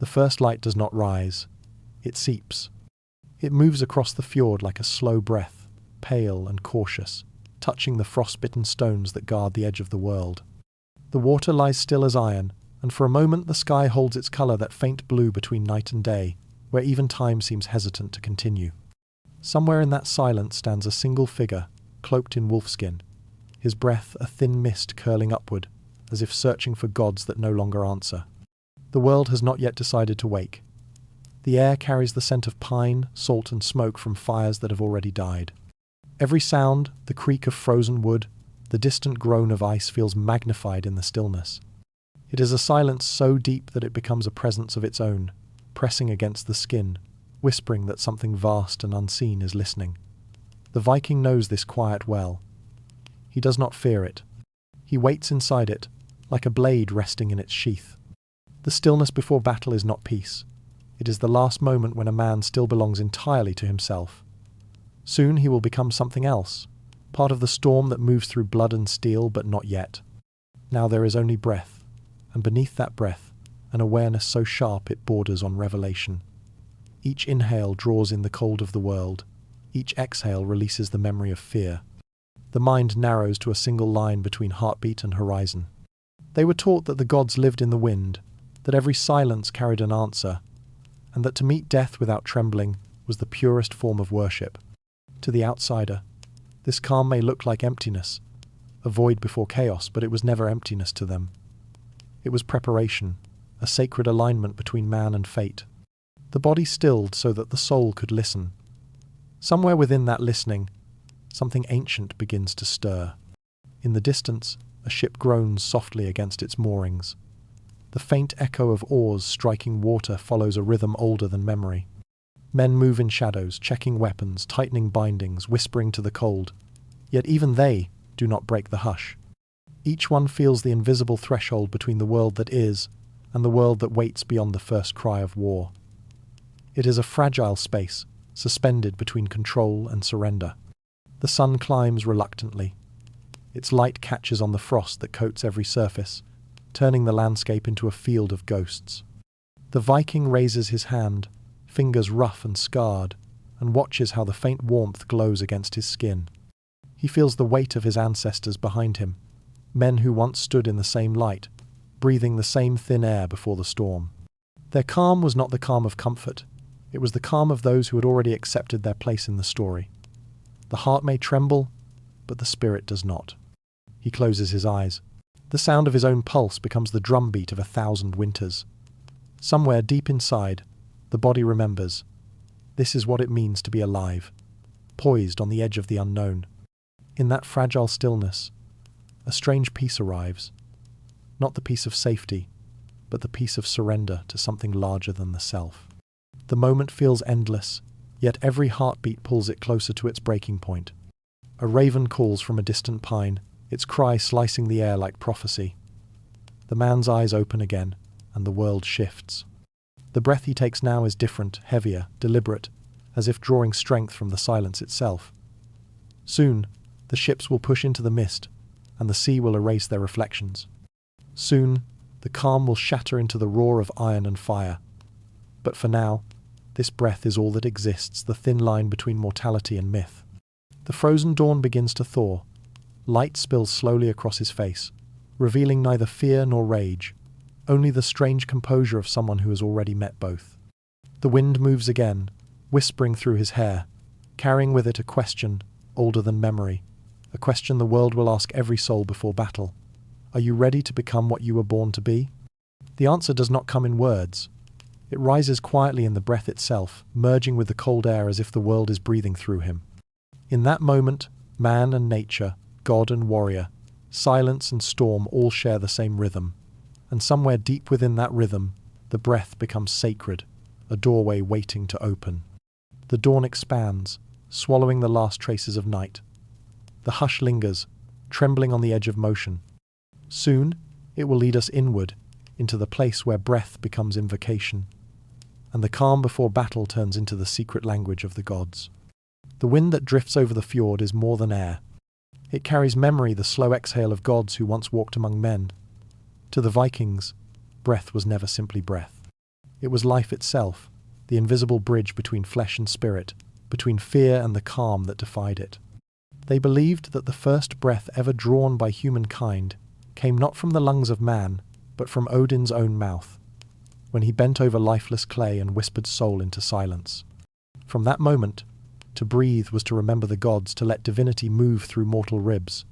The first light does not rise. It seeps. It moves across the fjord like a slow breath, pale and cautious, touching the frostbitten stones that guard the edge of the world. The water lies still as iron, and for a moment the sky holds its colour, that faint blue between night and day, where even time seems hesitant to continue. Somewhere in that silence stands a single figure, cloaked in wolfskin, his breath a thin mist curling upward, as if searching for gods that no longer answer. The world has not yet decided to wake. The air carries the scent of pine, salt and smoke from fires that have already died. Every sound, the creak of frozen wood, the distant groan of ice, feels magnified in the stillness. It is a silence so deep that it becomes a presence of its own, pressing against the skin, whispering that something vast and unseen is listening. The Viking knows this quiet well. He does not fear it. He waits inside it, like a blade resting in its sheath. The stillness before battle is not peace. It is the last moment when a man still belongs entirely to himself. Soon he will become something else, part of the storm that moves through blood and steel, but not yet. Now there is only breath, and beneath that breath, an awareness so sharp it borders on revelation. Each inhale draws in the cold of the world. Each exhale releases the memory of fear. The mind narrows to a single line between heartbeat and horizon. They were taught that the gods lived in the wind, that every silence carried an answer, and that to meet death without trembling was the purest form of worship. To the outsider, this calm may look like emptiness, a void before chaos, but it was never emptiness to them. It was preparation, a sacred alignment between man and fate. The body stilled so that the soul could listen. Somewhere within that listening, something ancient begins to stir. In the distance, a ship groans softly against its moorings. The faint echo of oars striking water follows a rhythm older than memory. Men move in shadows, checking weapons, tightening bindings, whispering to the cold. Yet even they do not break the hush. Each one feels the invisible threshold between the world that is and the world that waits beyond the first cry of war. It is a fragile space, suspended between control and surrender. The sun climbs reluctantly. Its light catches on the frost that coats every surface, turning the landscape into a field of ghosts. The Viking raises his hand, fingers rough and scarred, and watches how the faint warmth glows against his skin. He feels the weight of his ancestors behind him, men who once stood in the same light, breathing the same thin air before the storm. Their calm was not the calm of comfort. It was the calm of those who had already accepted their place in the story. The heart may tremble, but the spirit does not. He closes his eyes. The sound of his own pulse becomes the drumbeat of 1,000 winters. Somewhere deep inside, the body remembers. This is what it means to be alive, poised on the edge of the unknown. In that fragile stillness, a strange peace arrives. Not the peace of safety, but the peace of surrender to something larger than the self. The moment feels endless, yet every heartbeat pulls it closer to its breaking point. A raven calls from a distant pine, its cry slicing the air like prophecy. The man's eyes open again, and the world shifts. The breath he takes now is different, heavier, deliberate, as if drawing strength from the silence itself. Soon, the ships will push into the mist, and the sea will erase their reflections. Soon, the calm will shatter into the roar of iron and fire. But for now, this breath is all that exists, the thin line between mortality and myth. The frozen dawn begins to thaw. Light spills slowly across his face, revealing neither fear nor rage, only the strange composure of someone who has already met both. The wind moves again, whispering through his hair, carrying with it a question older than memory, a question the world will ask every soul before battle. Are you ready to become what you were born to be? The answer does not come in words. It rises quietly in the breath itself, merging with the cold air as if the world is breathing through him. In that moment, man and nature, god and warrior, silence and storm all share the same rhythm. And somewhere deep within that rhythm, the breath becomes sacred, a doorway waiting to open. The dawn expands, swallowing the last traces of night. The hush lingers, trembling on the edge of motion. Soon, it will lead us inward, into the place where breath becomes invocation, and the calm before battle turns into the secret language of the gods. The wind that drifts over the fjord is more than air. It carries memory, the slow exhale of gods who once walked among men. To the Vikings, breath was never simply breath. It was life itself, the invisible bridge between flesh and spirit, between fear and the calm that defied it. They believed that the first breath ever drawn by humankind came not from the lungs of man, but from Odin's own mouth, when he bent over lifeless clay and whispered soul into silence. From that moment, to breathe was to remember the gods, to let divinity move through mortal ribs.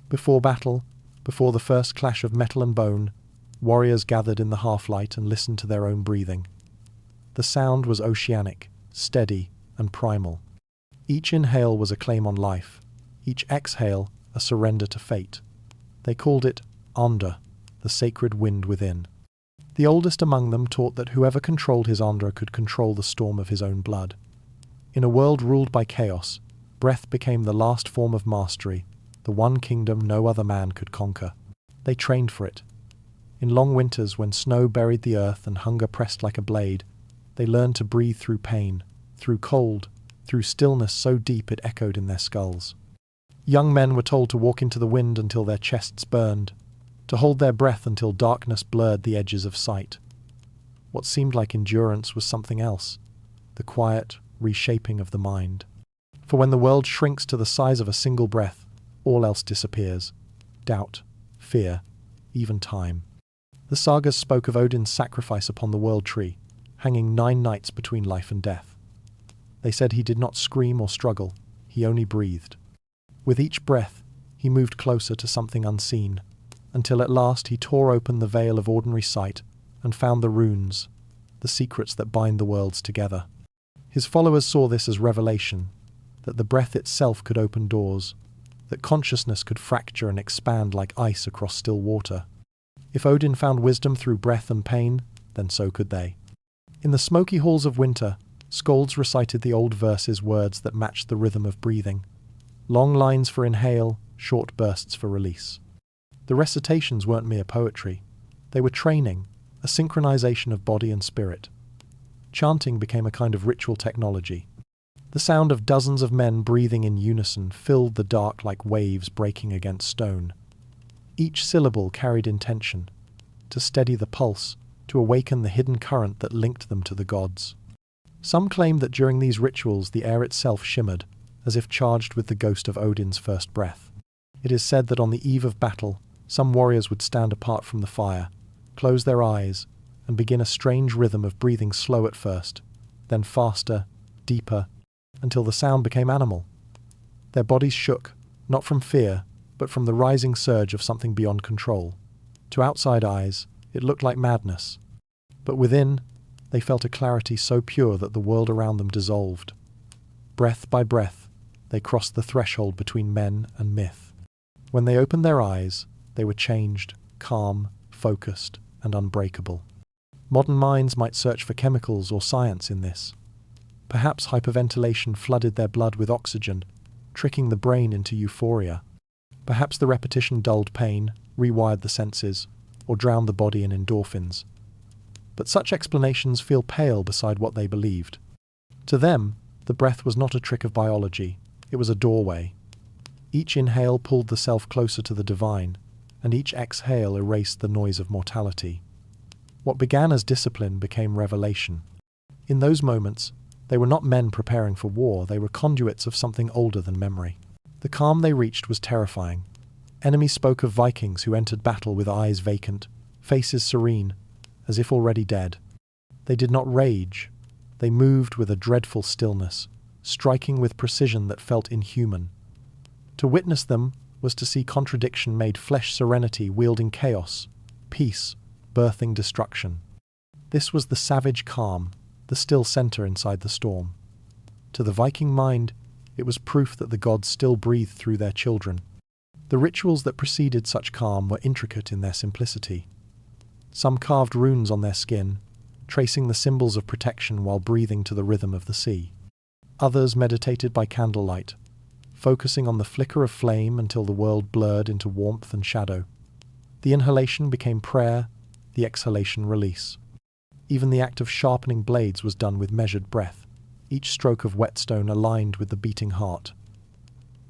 Before battle, before the first clash of metal and bone, warriors gathered in the half-light and listened to their own breathing. The sound was oceanic, steady, and primal. Each inhale was a claim on life, each exhale a surrender to fate. They called it Andr, the sacred wind within. The oldest among them taught that whoever controlled his Andr could control the storm of his own blood. In a world ruled by chaos, breath became the last form of mastery, the one kingdom no other man could conquer. They trained for it. In long winters, when snow buried the earth and hunger pressed like a blade, they learned to breathe through pain, through cold, through stillness so deep it echoed in their skulls. Young men were told to walk into the wind until their chests burned, to hold their breath until darkness blurred the edges of sight. What seemed like endurance was something else, the quiet reshaping of the mind. For when the world shrinks to the size of a single breath, all else disappears. Doubt, fear, even time. The sagas spoke of Odin's sacrifice upon the world tree, hanging 9 nights between life and death. They said he did not scream or struggle, he only breathed. With each breath, he moved closer to something unseen, until at last he tore open the veil of ordinary sight and found the runes, the secrets that bind the worlds together. His followers saw this as revelation, that the breath itself could open doors, that consciousness could fracture and expand like ice across still water. If Odin found wisdom through breath and pain, then so could they. In the smoky halls of winter, skalds recited the old verses, words that matched the rhythm of breathing. Long lines for inhale, short bursts for release. The recitations weren't mere poetry. They were training, a synchronization of body and spirit. Chanting became a kind of ritual technology. The sound of dozens of men breathing in unison filled the dark like waves breaking against stone. Each syllable carried intention, to steady the pulse, to awaken the hidden current that linked them to the gods. Some claim that during these rituals the air itself shimmered, as if charged with the ghost of Odin's first breath. It is said that on the eve of battle, some warriors would stand apart from the fire, close their eyes, and begin a strange rhythm of breathing slow at first, then faster, deeper, until the sound became animal. Their bodies shook, not from fear, but from the rising surge of something beyond control. To outside eyes, it looked like madness, but within, they felt a clarity so pure that the world around them dissolved. Breath by breath, they crossed the threshold between men and myth. When they opened their eyes, they were changed, calm, focused, and unbreakable. Modern minds might search for chemicals or science in this. Perhaps hyperventilation flooded their blood with oxygen, tricking the brain into euphoria. Perhaps the repetition dulled pain, rewired the senses, or drowned the body in endorphins. But such explanations feel pale beside what they believed. To them, the breath was not a trick of biology, it was a doorway. Each inhale pulled the self closer to the divine, and each exhale erased the noise of mortality. What began as discipline became revelation. In those moments, they were not men preparing for war, they were conduits of something older than memory. The calm they reached was terrifying. Enemies spoke of Vikings who entered battle with eyes vacant, faces serene, as if already dead. They did not rage. They moved with a dreadful stillness, striking with precision that felt inhuman. To witness them was to see contradiction made flesh, serenity wielding chaos, peace, birthing destruction. This was the savage calm, the still center inside the storm. To the Viking mind, it was proof that the gods still breathed through their children. The rituals that preceded such calm were intricate in their simplicity. Some carved runes on their skin, tracing the symbols of protection while breathing to the rhythm of the sea. Others meditated by candlelight, focusing on the flicker of flame until the world blurred into warmth and shadow. The inhalation became prayer, the exhalation release. Even the act of sharpening blades was done with measured breath, each stroke of whetstone aligned with the beating heart.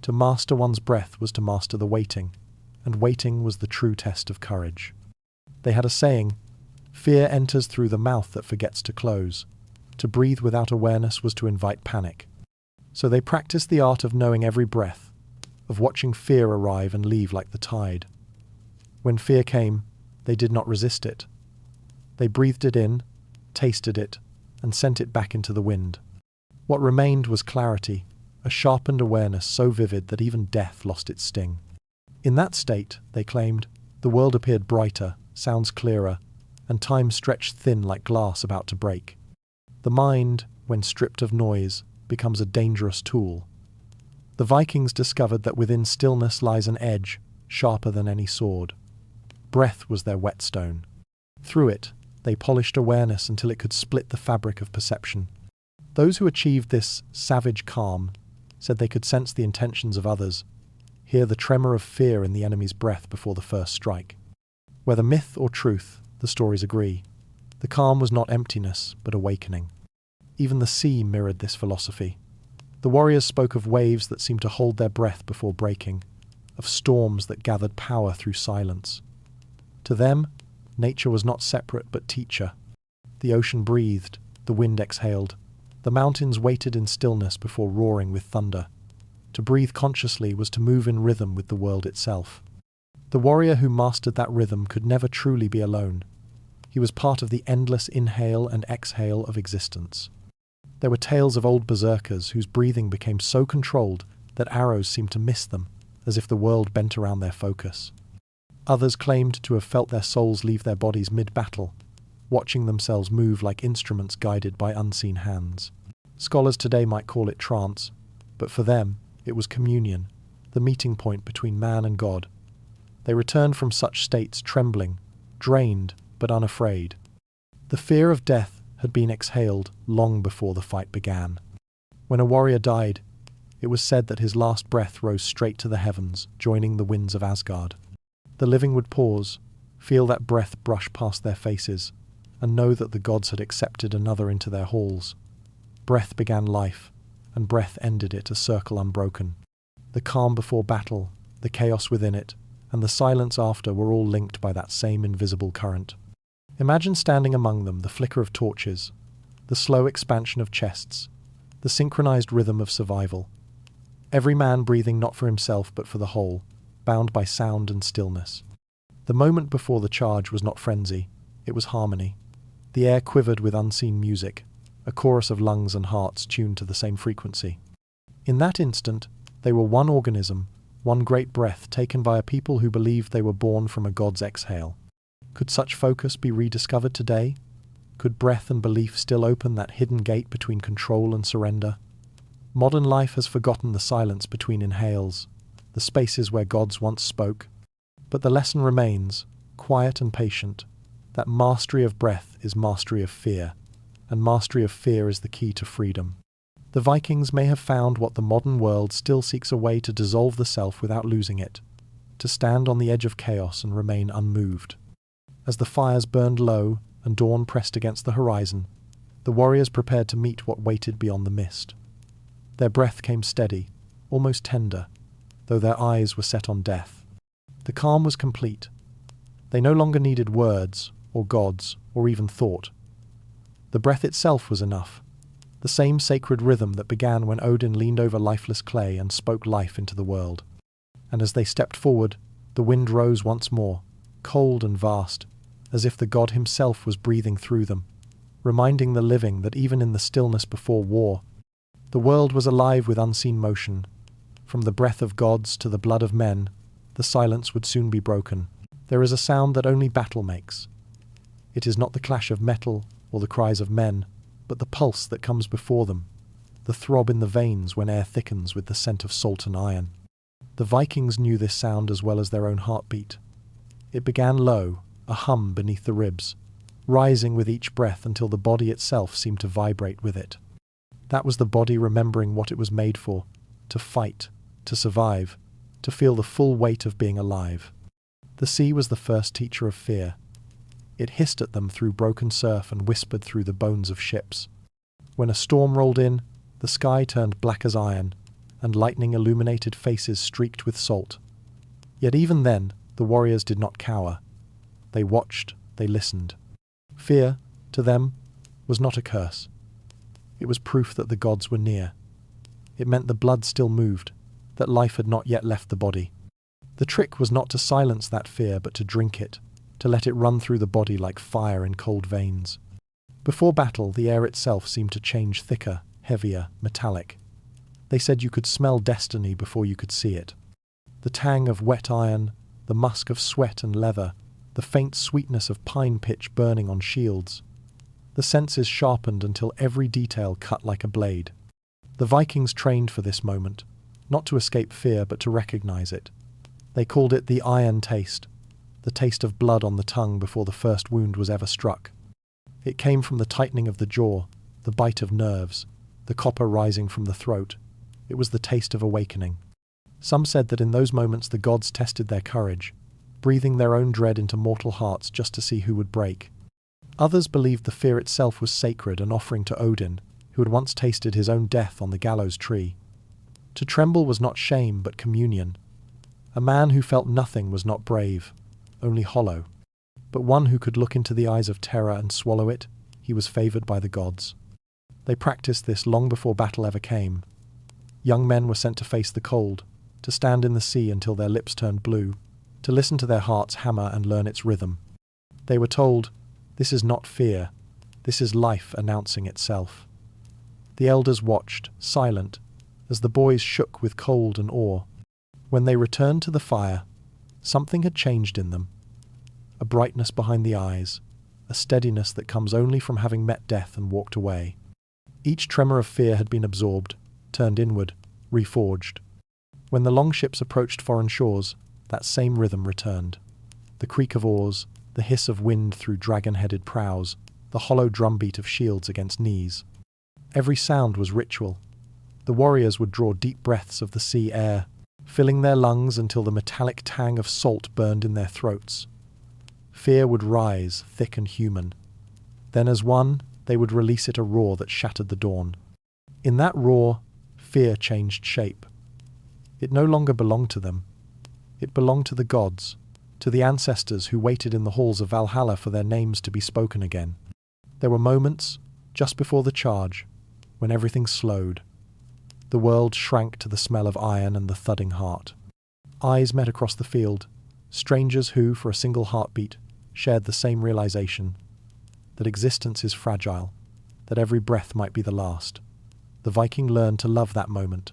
To master one's breath was to master the waiting, and waiting was the true test of courage. They had a saying, Fear enters through the mouth that forgets to close. To breathe without awareness was to invite panic. So they practiced the art of knowing every breath, of watching fear arrive and leave like the tide. When fear came, they did not resist it. They breathed it in, tasted it, and sent it back into the wind. What remained was clarity, a sharpened awareness so vivid that even death lost its sting. In that state, they claimed, the world appeared brighter, sounds clearer, and time stretched thin like glass about to break. The mind, when stripped of noise, becomes a dangerous tool. The Vikings discovered that within stillness lies an edge, sharper than any sword. Breath was their whetstone. Through it, they polished awareness until it could split the fabric of perception. Those who achieved this savage calm said they could sense the intentions of others, hear the tremor of fear in the enemy's breath before the first strike. Whether myth or truth, the stories agree. The calm was not emptiness, but awakening. Even the sea mirrored this philosophy. The warriors spoke of waves that seemed to hold their breath before breaking, of storms that gathered power through silence. To them, nature was not separate but teacher. The ocean breathed, the wind exhaled, the mountains waited in stillness before roaring with thunder. To breathe consciously was to move in rhythm with the world itself. The warrior who mastered that rhythm could never truly be alone. He was part of the endless inhale and exhale of existence. There were tales of old berserkers whose breathing became so controlled that arrows seemed to miss them, as if the world bent around their focus. Others claimed to have felt their souls leave their bodies mid-battle, watching themselves move like instruments guided by unseen hands. Scholars today might call it trance, but for them, it was communion, the meeting point between man and God. They returned from such states trembling, drained, but unafraid. The fear of death had been exhaled long before the fight began. When a warrior died, it was said that his last breath rose straight to the heavens, joining the winds of Asgard. The living would pause, feel that breath brush past their faces, and know that the gods had accepted another into their halls. Breath began life, and breath ended it, a circle unbroken. The calm before battle, the chaos within it, and the silence after were all linked by that same invisible current. Imagine standing among them, the flicker of torches, the slow expansion of chests, the synchronized rhythm of survival. Every man breathing not for himself but for the whole, bound by sound and stillness. The moment before the charge was not frenzy, it was harmony. The air quivered with unseen music, a chorus of lungs and hearts tuned to the same frequency. In that instant, they were one organism, one great breath taken by a people who believed they were born from a god's exhale. Could such focus be rediscovered today? Could breath and belief still open that hidden gate between control and surrender? Modern life has forgotten the silence between inhales, the spaces where gods once spoke. But the lesson remains, quiet and patient, that mastery of breath is mastery of fear, and mastery of fear is the key to freedom. The Vikings may have found what the modern world still seeks, a way to dissolve the self without losing it, to stand on the edge of chaos and remain unmoved. As the fires burned low and dawn pressed against the horizon, the warriors prepared to meet what waited beyond the mist. Their breath came steady, almost tender, though their eyes were set on death. The calm was complete. They no longer needed words, or gods, or even thought. The breath itself was enough, the same sacred rhythm that began when Odin leaned over lifeless clay and spoke life into the world. And as they stepped forward, the wind rose once more, cold and vast, as if the god himself was breathing through them, reminding the living that even in the stillness before war, the world was alive with unseen motion. From the breath of gods to the blood of men, the silence would soon be broken. There is a sound that only battle makes. It is not the clash of metal or the cries of men, but the pulse that comes before them, the throb in the veins when air thickens with the scent of salt and iron. The Vikings knew this sound as well as their own heartbeat. It began low, a hum beneath the ribs, rising with each breath until the body itself seemed to vibrate with it. That was the body remembering what it was made for, to fight, to survive, to feel the full weight of being alive. The sea was the first teacher of fear. It hissed at them through broken surf and whispered through the bones of ships. When a storm rolled in, the sky turned black as iron, and lightning-illuminated faces streaked with salt. Yet even then, the warriors did not cower. They watched, they listened. Fear, to them, was not a curse. It was proof that the gods were near. It meant the blood still moved, that life had not yet left the body. The trick was not to silence that fear, but to drink it, to let it run through the body like fire in cold veins. Before battle, the air itself seemed to change thicker, heavier, metallic. They said you could smell destiny before you could see it. The tang of wet iron, the musk of sweat and leather, the faint sweetness of pine pitch burning on shields. The senses sharpened until every detail cut like a blade. The Vikings trained for this moment, not to escape fear but to recognize it. They called it the iron taste, the taste of blood on the tongue before the first wound was ever struck. It came from the tightening of the jaw, the bite of nerves, the copper rising from the throat. It was the taste of awakening. Some said that in those moments the gods tested their courage, breathing their own dread into mortal hearts just to see who would break. Others believed the fear itself was sacred, an offering to Odin, who had once tasted his own death on the gallows tree. To tremble was not shame, but communion. A man who felt nothing was not brave, only hollow. But one who could look into the eyes of terror and swallow it, he was favoured by the gods. They practiced this long before battle ever came. Young men were sent to face the cold, to stand in the sea until their lips turned blue, to listen to their hearts hammer and learn its rhythm. They were told, "This is not fear, this is life announcing itself." The elders watched, silent, as the boys shook with cold and awe. When they returned to the fire, something had changed in them. A brightness behind the eyes, a steadiness that comes only from having met death and walked away. Each tremor of fear had been absorbed, turned inward, reforged. When the longships approached foreign shores, that same rhythm returned. The creak of oars, the hiss of wind through dragon-headed prows, the hollow drumbeat of shields against knees. Every sound was ritual. The warriors would draw deep breaths of the sea air, filling their lungs until the metallic tang of salt burned in their throats. Fear would rise, thick and human. Then as one, they would release it a roar that shattered the dawn. In that roar, fear changed shape. It no longer belonged to them. It belonged to the gods, to the ancestors who waited in the halls of Valhalla for their names to be spoken again. There were moments, just before the charge, when everything slowed. The world shrank to the smell of iron and the thudding heart. Eyes met across the field, strangers who, for a single heartbeat, shared the same realization, that existence is fragile, that every breath might be the last. The Viking learned to love that moment.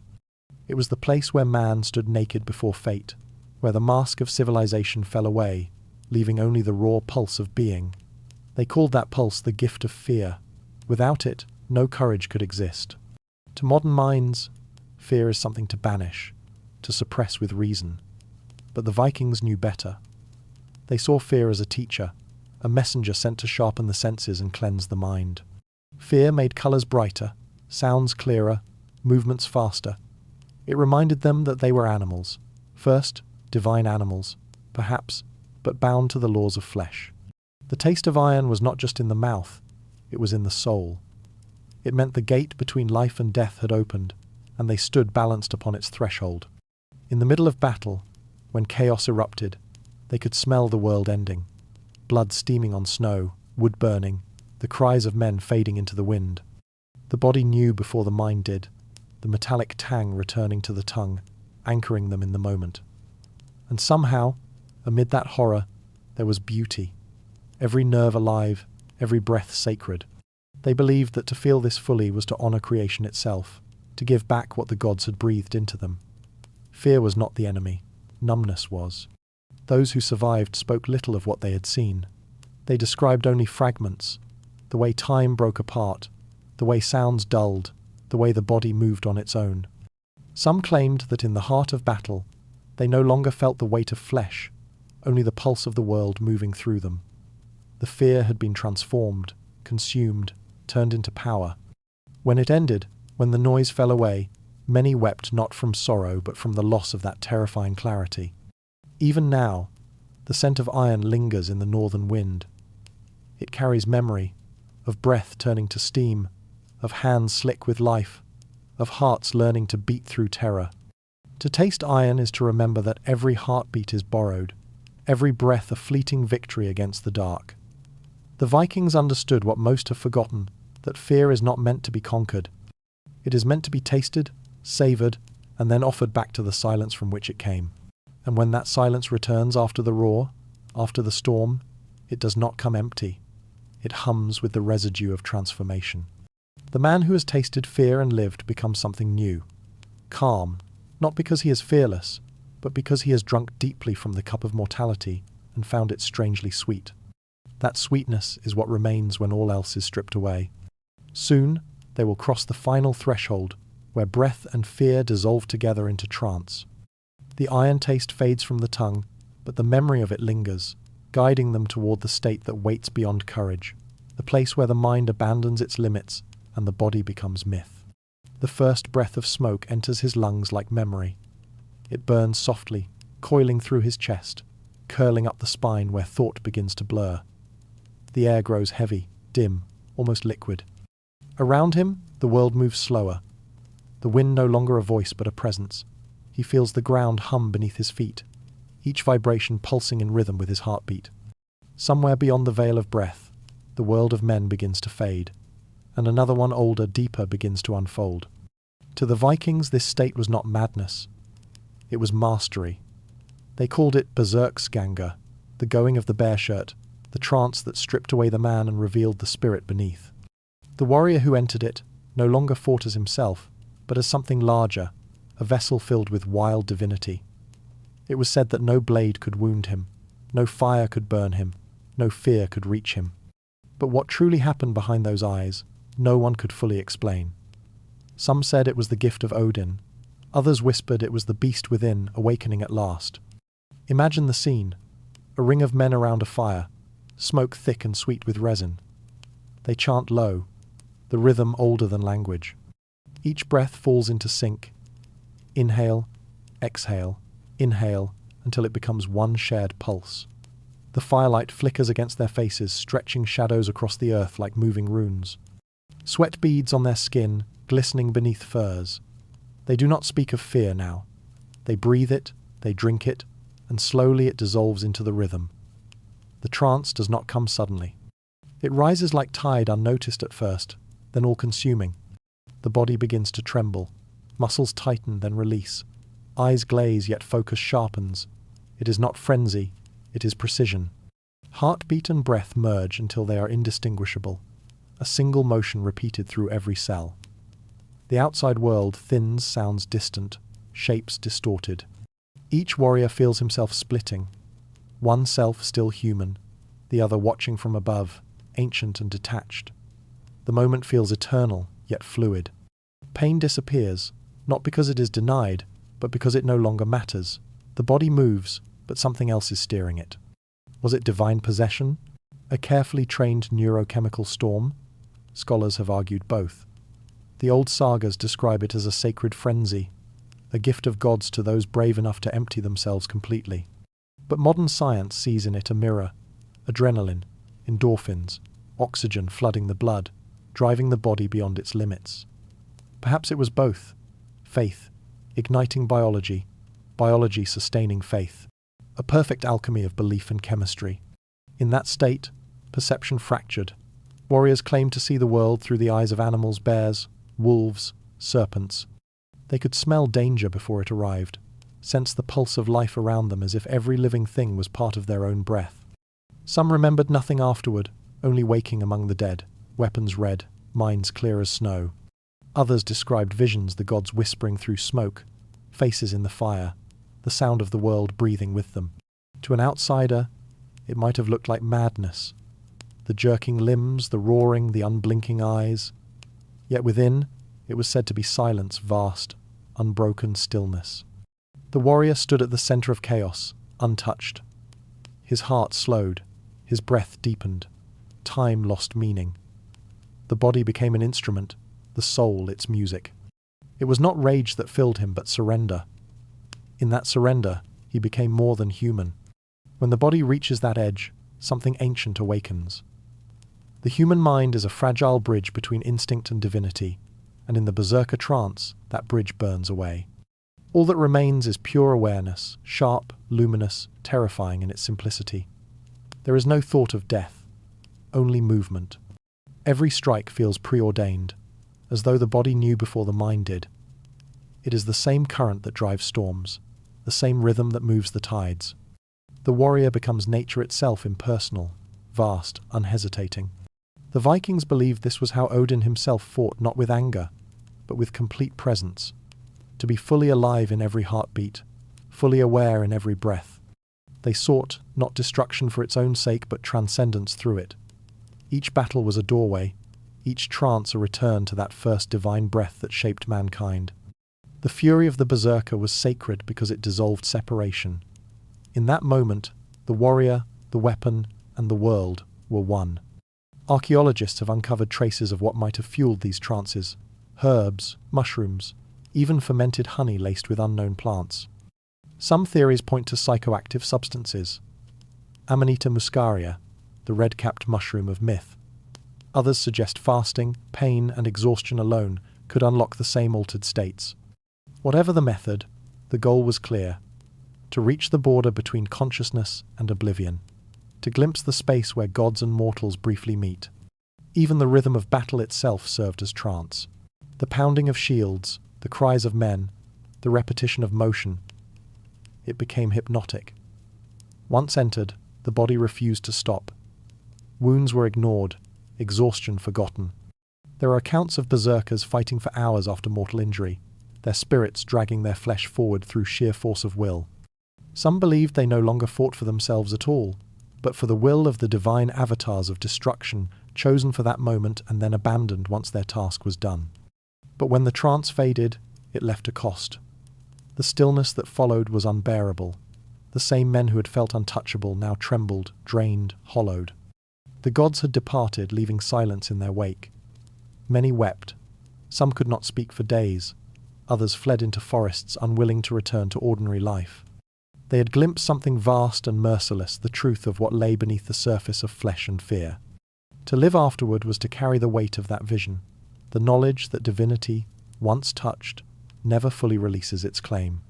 It was the place where man stood naked before fate, where the mask of civilization fell away, leaving only the raw pulse of being. They called that pulse the gift of fear. Without it, no courage could exist. To modern minds, fear is something to banish, to suppress with reason. But the Vikings knew better. They saw fear as a teacher, a messenger sent to sharpen the senses and cleanse the mind. Fear made colours brighter, sounds clearer, movements faster. It reminded them that they were animals. First, divine animals, perhaps, but bound to the laws of flesh. The taste of iron was not just in the mouth, it was in the soul. It meant the gate between life and death had opened, and they stood balanced upon its threshold. In the middle of battle, when chaos erupted, they could smell the world ending. Blood steaming on snow, wood burning, the cries of men fading into the wind. The body knew before the mind did, the metallic tang returning to the tongue, anchoring them in the moment. And somehow, amid that horror, there was beauty. Every nerve alive, every breath sacred. They believed that to feel this fully was to honor creation itself, to give back what the gods had breathed into them. Fear was not the enemy, numbness was. Those who survived spoke little of what they had seen. They described only fragments, the way time broke apart, the way sounds dulled, the way the body moved on its own. Some claimed that in the heart of battle, they no longer felt the weight of flesh, only the pulse of the world moving through them. The fear had been transformed, consumed, turned into power. When it ended, when the noise fell away, many wept not from sorrow but from the loss of that terrifying clarity. Even now, the scent of iron lingers in the northern wind. It carries memory, of breath turning to steam, of hands slick with life, of hearts learning to beat through terror. To taste iron is to remember that every heartbeat is borrowed, every breath a fleeting victory against the dark. The Vikings understood what most have forgotten, that fear is not meant to be conquered. It is meant to be tasted, savoured, and then offered back to the silence from which it came. And when that silence returns after the roar, after the storm, it does not come empty. It hums with the residue of transformation. The man who has tasted fear and lived becomes something new. Calm, not because he is fearless, but because he has drunk deeply from the cup of mortality and found it strangely sweet. That sweetness is what remains when all else is stripped away. Soon, they will cross the final threshold, where breath and fear dissolve together into trance. The iron taste fades from the tongue, but the memory of it lingers, guiding them toward the state that waits beyond courage, the place where the mind abandons its limits and the body becomes myth. The first breath of smoke enters his lungs like memory. It burns softly, coiling through his chest, curling up the spine where thought begins to blur. The air grows heavy, dim, almost liquid. Around him, the world moves slower. The wind no longer a voice but a presence. He feels the ground hum beneath his feet, each vibration pulsing in rhythm with his heartbeat. Somewhere beyond the veil of breath, the world of men begins to fade, and another one older, deeper begins to unfold. To the Vikings, this state was not madness. It was mastery. They called it Berserkers, the going of the bear shirt, the trance that stripped away the man and revealed the spirit beneath. The warrior who entered it no longer fought as himself, but as something larger, a vessel filled with wild divinity. It was said that no blade could wound him, no fire could burn him, no fear could reach him. But what truly happened behind those eyes, no one could fully explain. Some said it was the gift of Odin. Others whispered it was the beast within, awakening at last. Imagine the scene. A ring of men around a fire, smoke thick and sweet with resin. They chant low, the rhythm older than language. Each breath falls into sync. Inhale, exhale, inhale, until it becomes one shared pulse. The firelight flickers against their faces, stretching shadows across the earth like moving runes. Sweat beads on their skin, glistening beneath furs. They do not speak of fear now. They breathe it, they drink it, and slowly it dissolves into the rhythm. The trance does not come suddenly. It rises like tide, unnoticed at first, then all-consuming. The body begins to tremble. Muscles tighten, then release. Eyes glaze, yet focus sharpens. It is not frenzy, it is precision. Heartbeat and breath merge until they are indistinguishable, a single motion repeated through every cell. The outside world thins, sounds distant, shapes distorted. Each warrior feels himself splitting, one self still human, the other watching from above, ancient and detached. The moment feels eternal, yet fluid. Pain disappears, not because it is denied, but because it no longer matters. The body moves, but something else is steering it. Was it divine possession? A carefully trained neurochemical storm? Scholars have argued both. The old sagas describe it as a sacred frenzy, a gift of gods to those brave enough to empty themselves completely. But modern science sees in it a mirror, adrenaline, endorphins, oxygen flooding the blood, driving the body beyond its limits. Perhaps it was both. Faith, igniting biology, biology sustaining faith. A perfect alchemy of belief and chemistry. In that state, perception fractured. Warriors claimed to see the world through the eyes of animals, bears, wolves, serpents. They could smell danger before it arrived, sense the pulse of life around them as if every living thing was part of their own breath. Some remembered nothing afterward, only waking among the dead, weapons red, minds clear as snow. Others described visions, the gods whispering through smoke, faces in the fire, the sound of the world breathing with them. To an outsider, it might have looked like madness. The jerking limbs, the roaring, the unblinking eyes. Yet within, it was said to be silence, vast, unbroken stillness. The warrior stood at the center of chaos, untouched. His heart slowed, his breath deepened. Time lost meaning. The body became an instrument, the soul its music. It was not rage that filled him, but surrender. In that surrender, he became more than human. When the body reaches that edge, something ancient awakens. The human mind is a fragile bridge between instinct and divinity, and in the berserker trance, that bridge burns away. All that remains is pure awareness, sharp, luminous, terrifying in its simplicity. There is no thought of death. only movement. Every strike feels preordained, as though the body knew before the mind did. It is the same current that drives storms, the same rhythm that moves the tides. The warrior becomes nature itself, impersonal, vast, unhesitating. The Vikings believed this was how Odin himself fought, not with anger, but with complete presence, to be fully alive in every heartbeat, fully aware in every breath. They sought not destruction for its own sake, but transcendence through it. Each battle was a doorway, each trance a return to that first divine breath that shaped mankind. The fury of the Berserker was sacred because it dissolved separation. In that moment, the warrior, the weapon, and the world were one. Archaeologists have uncovered traces of what might have fueled these trances: herbs, mushrooms, even fermented honey laced with unknown plants. Some theories point to psychoactive substances. Amanita muscaria, the red-capped mushroom of myth. Others suggest fasting, pain, and exhaustion alone could unlock the same altered states. Whatever the method, the goal was clear: to reach the border between consciousness and oblivion, to glimpse the space where gods and mortals briefly meet. Even the rhythm of battle itself served as trance. The pounding of shields, the cries of men, the repetition of motion. It became hypnotic. Once entered, the body refused to stop. Wounds were ignored, exhaustion forgotten. There are accounts of berserkers fighting for hours after mortal injury, their spirits dragging their flesh forward through sheer force of will. Some believed they no longer fought for themselves at all, but for the will of the divine avatars of destruction, chosen for that moment and then abandoned once their task was done. But when the trance faded, it left a cost. The stillness that followed was unbearable. The same men who had felt untouchable now trembled, drained, hollowed. The gods had departed, leaving silence in their wake. Many wept. Some could not speak for days. Others fled into forests, unwilling to return to ordinary life. They had glimpsed something vast and merciless, the truth of what lay beneath the surface of flesh and fear. To live afterward was to carry the weight of that vision, the knowledge that divinity, once touched, never fully releases its claim.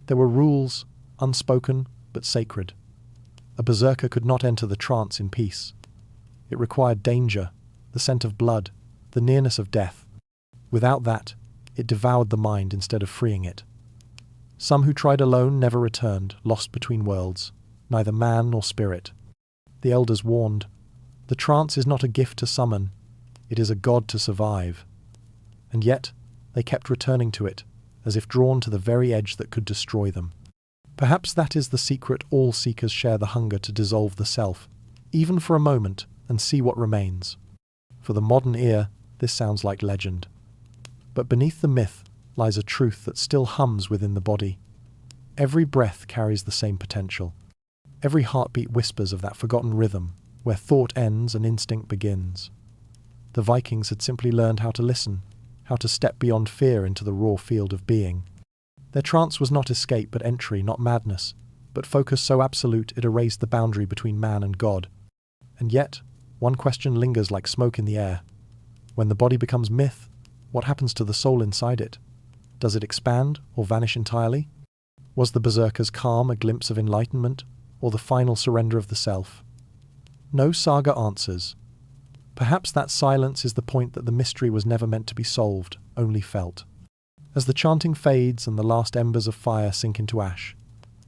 There were rules, unspoken but sacred. A berserker could not enter the trance in peace. It required danger, the scent of blood, the nearness of death. Without that, it devoured the mind instead of freeing it. Some who tried alone never returned, lost between worlds, neither man nor spirit. The elders warned, the trance is not a gift to summon, it is a god to survive. And yet, they kept returning to it, as if drawn to the very edge that could destroy them. Perhaps that is the secret: all seekers share the hunger to dissolve the self, even for a moment, and see what remains. For the modern ear, this sounds like legend. But beneath the myth lies a truth that still hums within the body. Every breath carries the same potential. Every heartbeat whispers of that forgotten rhythm, where thought ends and instinct begins. The Vikings had simply learned how to listen, how to step beyond fear into the raw field of being. Their trance was not escape but entry, not madness, but focus so absolute it erased the boundary between man and God. And yet, one question lingers like smoke in the air. When the body becomes myth, what happens to the soul inside it? Does it expand or vanish entirely? Was the berserker's calm a glimpse of enlightenment, or the final surrender of the self? No saga answers. Perhaps that silence is the point, that the mystery was never meant to be solved, only felt. As the chanting fades and the last embers of fire sink into ash,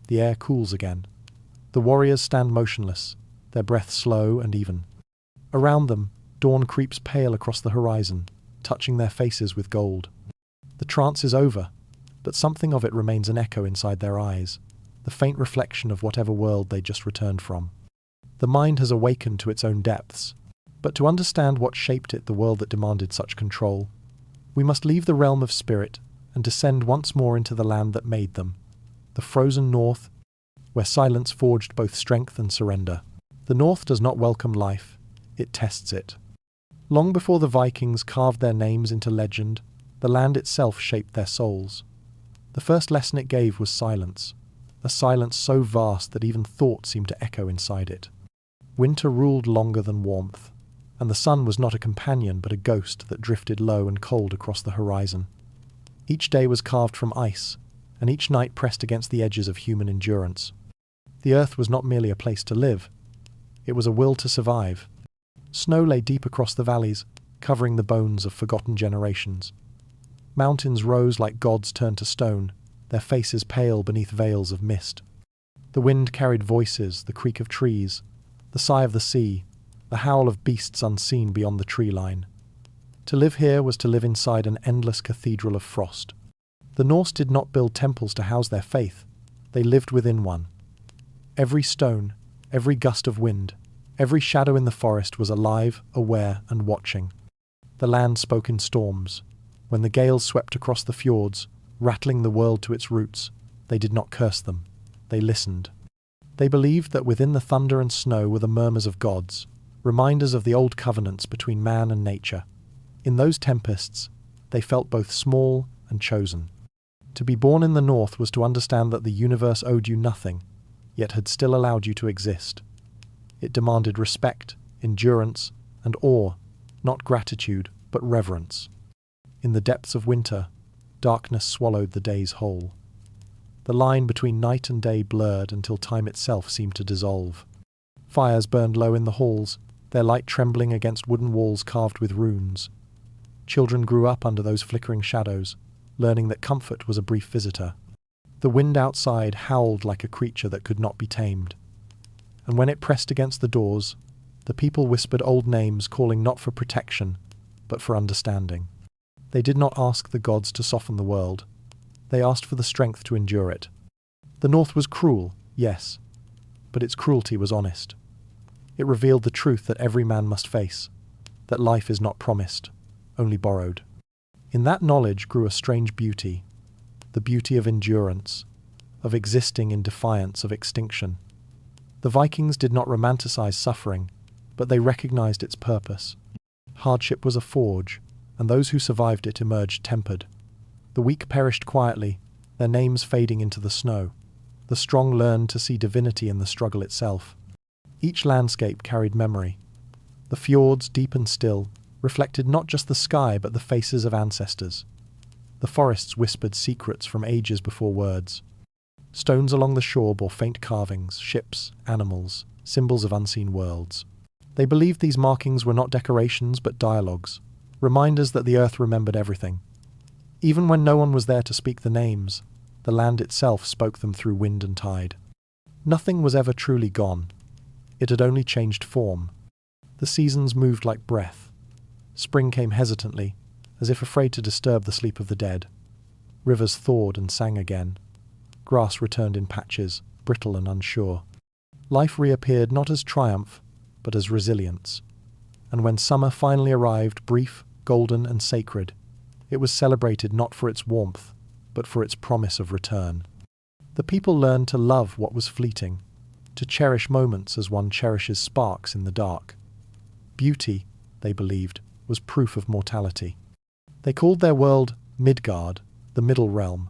the air cools again. The warriors stand motionless, their breath slow and even. Around them, dawn creeps pale across the horizon, touching their faces with gold. The trance is over, but something of it remains an echo inside their eyes, the faint reflection of whatever world they just returned from. The mind has awakened to its own depths, but to understand what shaped it, the world that demanded such control, we must leave the realm of spirit and descend once more into the land that made them, the frozen north, where silence forged both strength and surrender. The north does not welcome life, it tests it. Long before the Vikings carved their names into legend, the land itself shaped their souls. The first lesson it gave was silence, a silence so vast that even thought seemed to echo inside it. Winter ruled longer than warmth, and the sun was not a companion but a ghost that drifted low and cold across the horizon. Each day was carved from ice, and each night pressed against the edges of human endurance. The earth was not merely a place to live, it was a will to survive. Snow lay deep across the valleys, covering the bones of forgotten generations. Mountains rose like gods turned to stone, their faces pale beneath veils of mist. The wind carried voices, the creak of trees, the sigh of the sea, the howl of beasts unseen beyond the tree line. To live here was to live inside an endless cathedral of frost. The Norse did not build temples to house their faith, they lived within one. Every stone, every gust of wind, every shadow in the forest was alive, aware, and watching. The land spoke in storms. When the gales swept across the fjords, rattling the world to its roots, they did not curse them. They listened. They believed that within the thunder and snow were the murmurs of gods, reminders of the old covenants between man and nature. In those tempests, they felt both small and chosen. To be born in the North was to understand that the universe owed you nothing, yet had still allowed you to exist. It demanded respect, endurance, and awe, not gratitude, but reverence. In the depths of winter, darkness swallowed the day's whole. The line between night and day blurred until time itself seemed to dissolve. Fires burned low in the halls, their light trembling against wooden walls carved with runes. Children grew up under those flickering shadows, learning that comfort was a brief visitor. The wind outside howled like a creature that could not be tamed. And when it pressed against the doors, the people whispered old names, calling not for protection, but for understanding. They did not ask the gods to soften the world. They asked for the strength to endure it. The North was cruel, yes, but its cruelty was honest. It revealed the truth that every man must face, that life is not promised, only borrowed. In that knowledge grew a strange beauty, the beauty of endurance, of existing in defiance of extinction. The Vikings did not romanticize suffering, but they recognized its purpose. Hardship was a forge, and those who survived it emerged tempered. The weak perished quietly, their names fading into the snow. The strong learned to see divinity in the struggle itself. Each landscape carried memory. The fjords, deep and still, reflected not just the sky but the faces of ancestors. The forests whispered secrets from ages before words. Stones along the shore bore faint carvings, ships, animals, symbols of unseen worlds. They believed these markings were not decorations but dialogues, reminders that the earth remembered everything. Even when no one was there to speak the names, the land itself spoke them through wind and tide. Nothing was ever truly gone. It had only changed form. The seasons moved like breath. Spring came hesitantly, as if afraid to disturb the sleep of the dead. Rivers thawed and sang again. Grass returned in patches, brittle and unsure. Life reappeared not as triumph, but as resilience. And when summer finally arrived, brief, golden, and sacred, it was celebrated not for its warmth, but for its promise of return. The people learned to love what was fleeting, to cherish moments as one cherishes sparks in the dark. Beauty, they believed, was proof of mortality. They called their world Midgard, the middle realm,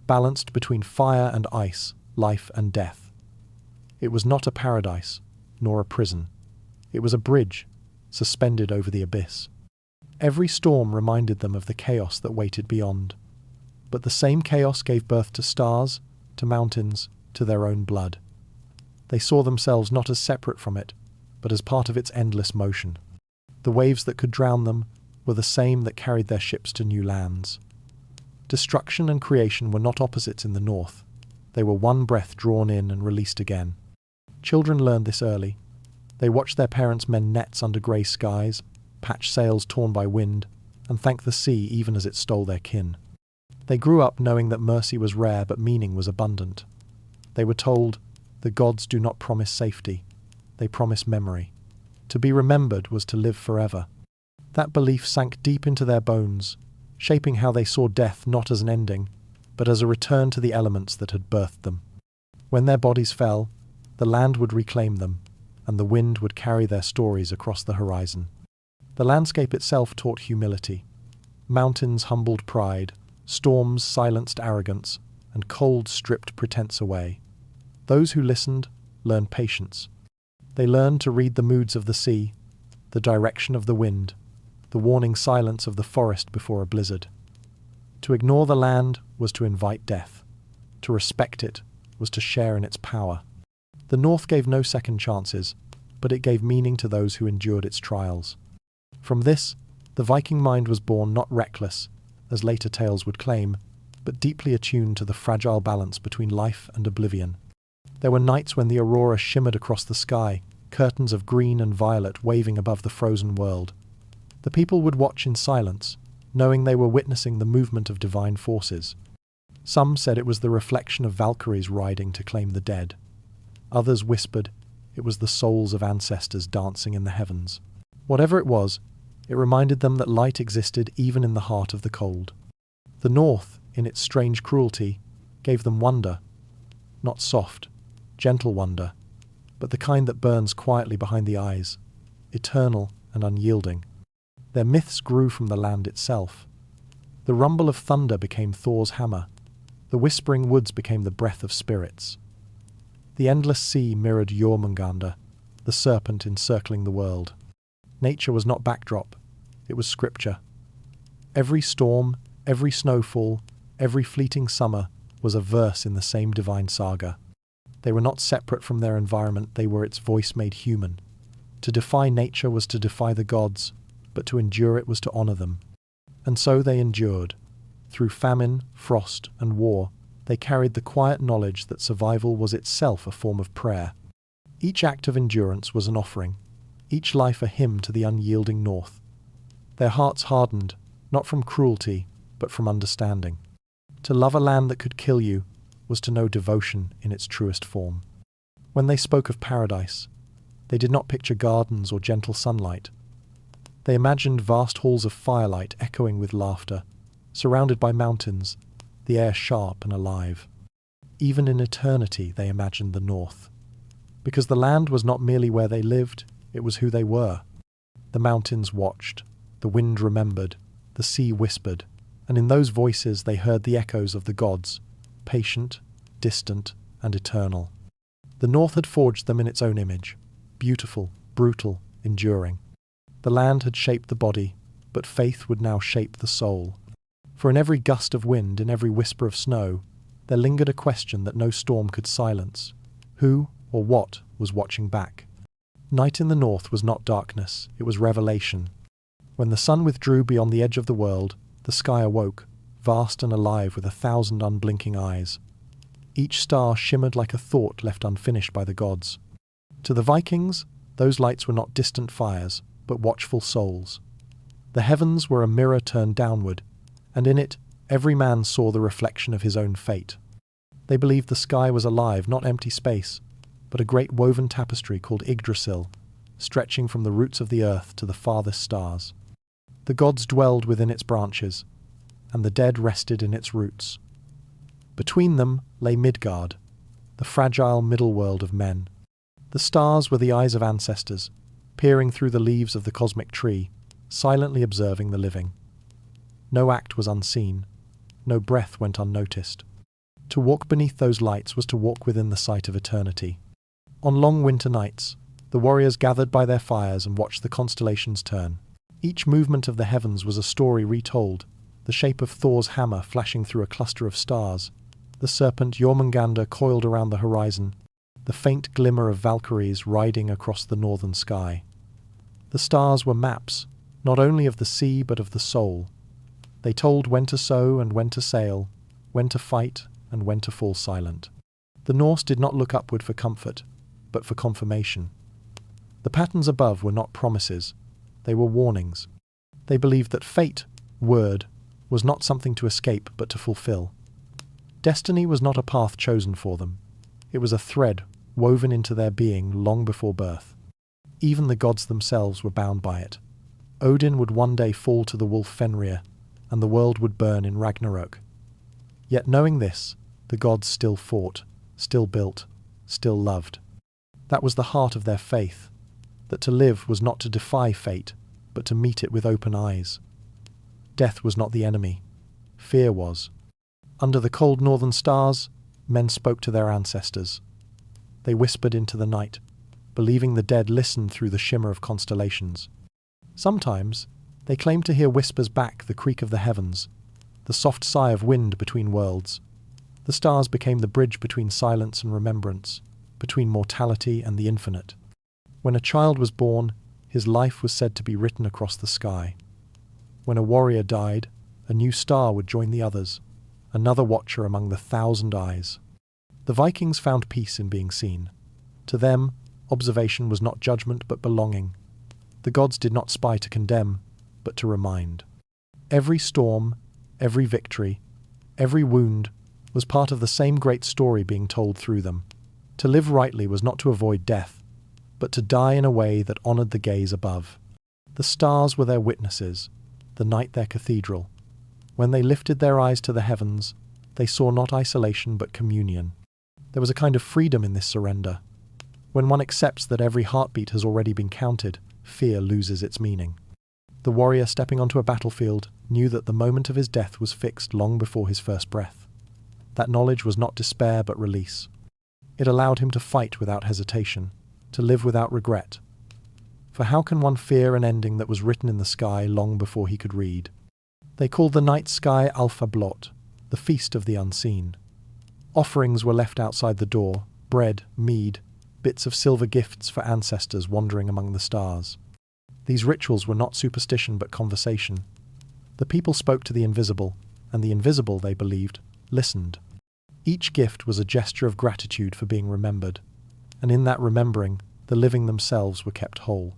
balanced between fire and ice, life and death. It was not a paradise, nor a prison. It was a bridge, suspended over the abyss. Every storm reminded them of the chaos that waited beyond. But the same chaos gave birth to stars, to mountains, to their own blood. They saw themselves not as separate from it, but as part of its endless motion. The waves that could drown them were the same that carried their ships to new lands. Destruction and creation were not opposites in the North. They were one breath drawn in and released again. Children learned this early. They watched their parents mend nets under grey skies, patch sails torn by wind, and thank the sea even as it stole their kin. They grew up knowing that mercy was rare but meaning was abundant. They were told, the gods do not promise safety, they promise memory. To be remembered was to live forever. That belief sank deep into their bones, shaping how they saw death not as an ending, but as a return to the elements that had birthed them. When their bodies fell, the land would reclaim them, and the wind would carry their stories across the horizon. The landscape itself taught humility. Mountains humbled pride, storms silenced arrogance, and cold stripped pretense away. Those who listened learned patience. They learned to read the moods of the sea, the direction of the wind, the warning silence of the forest before a blizzard. To ignore the land was to invite death. To respect it was to share in its power. The North gave no second chances. but it gave meaning to those who endured its trials. From this, the Viking mind was born not reckless, as later tales would claim, but deeply attuned to the fragile balance between life and oblivion. There were nights when the aurora shimmered across the sky, curtains of green and violet waving above the frozen world. The people would watch in silence, knowing they were witnessing the movement of divine forces. Some said it was the reflection of Valkyries riding to claim the dead. Others whispered it was the souls of ancestors dancing in the heavens. Whatever it was, it reminded them that light existed even in the heart of the cold. The North, in its strange cruelty, gave them wonder, not soft, gentle wonder, but the kind that burns quietly behind the eyes, eternal and unyielding. Their myths grew from the land itself. The rumble of thunder became Thor's hammer. The whispering woods became the breath of spirits. The endless sea mirrored Jormungandr, the serpent encircling the world. Nature was not backdrop, it was scripture. Every storm, every snowfall, every fleeting summer was a verse in the same divine saga. They were not separate from their environment, they were its voice made human. To defy nature was to defy the gods, but to endure it was to honor them. And so they endured. Through famine, frost, and war, they carried the quiet knowledge that survival was itself a form of prayer. Each act of endurance was an offering, each life a hymn to the unyielding North. Their hearts hardened, not from cruelty, but from understanding. To love a land that could kill you was to know devotion in its truest form. When they spoke of paradise, they did not picture gardens or gentle sunlight. They imagined vast halls of firelight echoing with laughter, surrounded by mountains, the air sharp and alive. Even in eternity they imagined the North. Because the land was not merely where they lived, it was who they were. The mountains watched, the wind remembered, the sea whispered, and in those voices they heard the echoes of the gods, patient, distant, and eternal. The North had forged them in its own image, beautiful, brutal, enduring. The land had shaped the body, but faith would now shape the soul. For in every gust of wind, in every whisper of snow, there lingered a question that no storm could silence. Who or what was watching back? Night in the North was not darkness, it was revelation. When the sun withdrew beyond the edge of the world, the sky awoke, vast and alive with 1,000 unblinking eyes. Each star shimmered like a thought left unfinished by the gods. To the Vikings, those lights were not distant fires, but watchful souls. The heavens were a mirror turned downward, and in it every man saw the reflection of his own fate. They believed the sky was alive, not empty space, but a great woven tapestry called Yggdrasil, stretching from the roots of the earth to the farthest stars. The gods dwelled within its branches, and the dead rested in its roots. Between them lay Midgard, the fragile middle world of men. The stars were the eyes of ancestors, peering through the leaves of the cosmic tree, silently observing the living. No act was unseen, no breath went unnoticed. To walk beneath those lights was to walk within the sight of eternity. On long winter nights, the warriors gathered by their fires and watched the constellations turn. Each movement of the heavens was a story retold, the shape of Thor's hammer flashing through a cluster of stars, the serpent Jormungandr coiled around the horizon, the faint glimmer of Valkyries riding across the northern sky. The stars were maps, not only of the sea but of the soul. They told when to sow and when to sail, when to fight and when to fall silent. The Norse did not look upward for comfort, but for confirmation. The patterns above were not promises, they were warnings. They believed that fate, word, was not something to escape but to fulfill. Destiny was not a path chosen for them. It was a thread woven into their being long before birth. Even the gods themselves were bound by it. Odin would one day fall to the wolf Fenrir, and the world would burn in Ragnarok. Yet knowing this, the gods still fought, still built, still loved. That was the heart of their faith, that to live was not to defy fate, but to meet it with open eyes. Death was not the enemy, fear was. Under the cold northern stars, men spoke to their ancestors. They whispered into the night, believing the dead listened through the shimmer of constellations. Sometimes, they claimed to hear whispers back the creak of the heavens, the soft sigh of wind between worlds. The stars became the bridge between silence and remembrance, between mortality and the infinite. When a child was born, his life was said to be written across the sky. When a warrior died, a new star would join the others, another watcher among the 1,000 eyes. The Vikings found peace in being seen. To them, observation was not judgment but belonging. The gods did not spy to condemn, but to remind. Every storm, every victory, every wound was part of the same great story being told through them. To live rightly was not to avoid death, but to die in a way that honoured the gaze above. The stars were their witnesses, the night their cathedral. When they lifted their eyes to the heavens, they saw not isolation but communion. There was a kind of freedom in this surrender. When one accepts that every heartbeat has already been counted, fear loses its meaning. The warrior stepping onto a battlefield knew that the moment of his death was fixed long before his first breath. That knowledge was not despair but release. It allowed him to fight without hesitation, to live without regret. For how can one fear an ending that was written in the sky long before he could read? They called the night sky Alpha Blot, the feast of the unseen. Offerings were left outside the door, bread, mead, bits of silver gifts for ancestors wandering among the stars. These rituals were not superstition but conversation. The people spoke to the invisible, and the invisible, they believed, listened. Each gift was a gesture of gratitude for being remembered, and in that remembering, the living themselves were kept whole.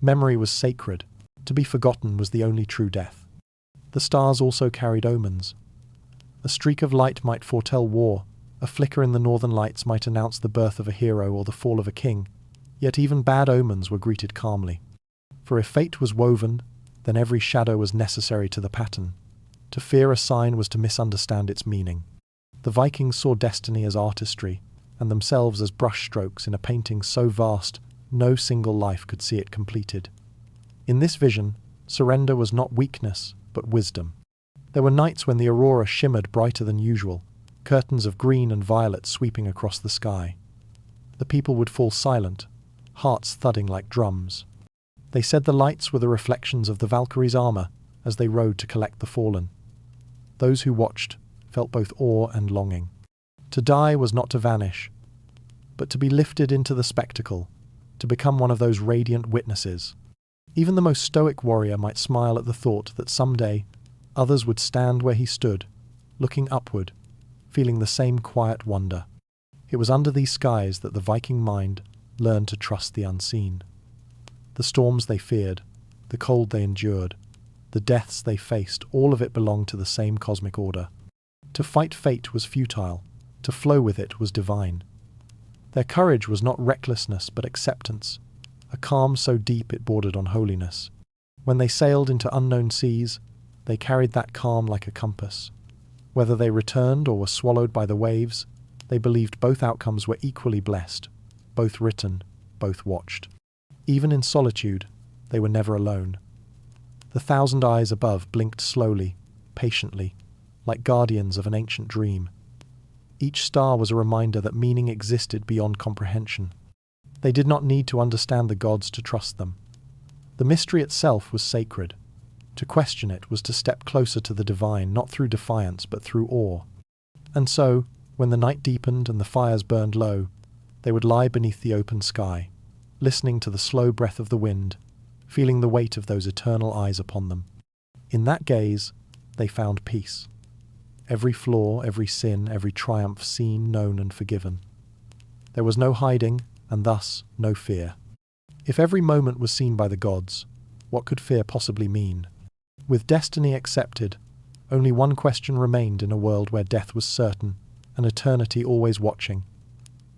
Memory was sacred. To be forgotten was the only true death. The stars also carried omens. A streak of light might foretell war, a flicker in the northern lights might announce the birth of a hero or the fall of a king, yet even bad omens were greeted calmly. For if fate was woven, then every shadow was necessary to the pattern. To fear a sign was to misunderstand its meaning. The Vikings saw destiny as artistry, and themselves as brushstrokes in a painting so vast no single life could see it completed. In this vision, surrender was not weakness, but wisdom. There were nights when the aurora shimmered brighter than usual, curtains of green and violet sweeping across the sky. The people would fall silent, hearts thudding like drums. They said the lights were the reflections of the Valkyries' armour as they rode to collect the fallen. Those who watched felt both awe and longing. To die was not to vanish, but to be lifted into the spectacle, to become one of those radiant witnesses. Even the most stoic warrior might smile at the thought that someday others would stand where he stood, looking upward, feeling the same quiet wonder. It was under these skies that the Viking mind learned to trust the unseen. The storms they feared, the cold they endured, the deaths they faced, all of it belonged to the same cosmic order. To fight fate was futile, to flow with it was divine. Their courage was not recklessness but acceptance, a calm so deep it bordered on holiness. When they sailed into unknown seas, they carried that calm like a compass. Whether they returned or were swallowed by the waves, they believed both outcomes were equally blessed, both written, both watched. Even in solitude, they were never alone. The 1,000 eyes above blinked slowly, patiently, like guardians of an ancient dream. Each star was a reminder that meaning existed beyond comprehension. They did not need to understand the gods to trust them. The mystery itself was sacred. To question it was to step closer to the divine, not through defiance but through awe. And so, when the night deepened and the fires burned low, they would lie beneath the open sky, listening to the slow breath of the wind, feeling the weight of those eternal eyes upon them. In that gaze, they found peace. Every flaw, every sin, every triumph seen, known, and forgiven. There was no hiding, and thus no fear. If every moment was seen by the gods, what could fear possibly mean? With destiny accepted, only one question remained in a world where death was certain, and eternity always watching.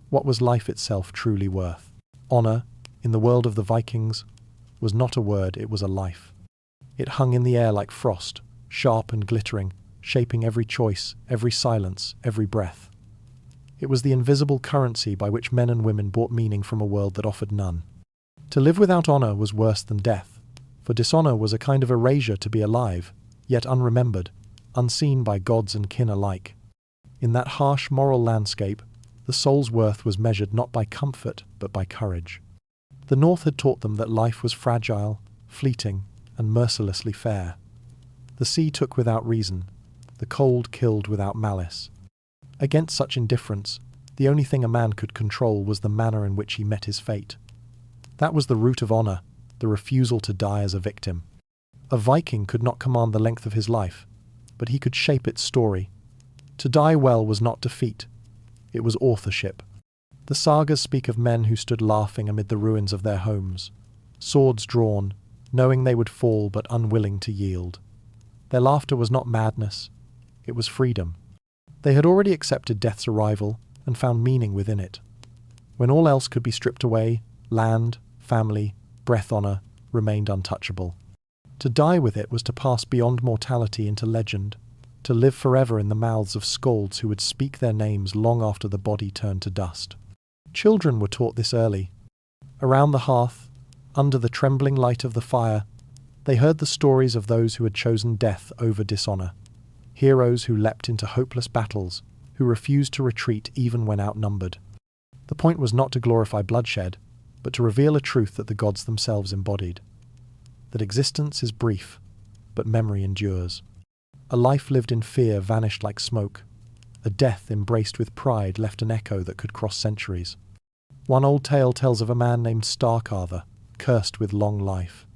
What was life itself truly worth? Honour, in the world of the Vikings, was not a word, it was a life. It hung in the air like frost, sharp and glittering, shaping every choice, every silence, every breath. It was the invisible currency by which men and women bought meaning from a world that offered none. To live without honour was worse than death, for dishonour was a kind of erasure to be alive, yet unremembered, unseen by gods and kin alike. In that harsh moral landscape, the soul's worth was measured not by comfort, but by courage. The North had taught them that life was fragile, fleeting, and mercilessly fair. The sea took without reason, the cold killed without malice. Against such indifference, the only thing a man could control was the manner in which he met his fate. That was the root of honor, the refusal to die as a victim. A Viking could not command the length of his life, but he could shape its story. To die well was not defeat, it was authorship. The sagas speak of men who stood laughing amid the ruins of their homes, swords drawn, knowing they would fall but unwilling to yield. Their laughter was not madness, it was freedom. They had already accepted death's arrival and found meaning within it. When all else could be stripped away, land, family, breath honor remained untouchable. To die with it was to pass beyond mortality into legend, to live forever in the mouths of skalds who would speak their names long after the body turned to dust. Children were taught this early. Around the hearth, under the trembling light of the fire, they heard the stories of those who had chosen death over dishonor. Heroes who leapt into hopeless battles, who refused to retreat even when outnumbered. The point was not to glorify bloodshed, but to reveal a truth that the gods themselves embodied. That existence is brief, but memory endures. A life lived in fear vanished like smoke. A death embraced with pride left an echo that could cross centuries. One old tale tells of a man named Starcarver, cursed with long life.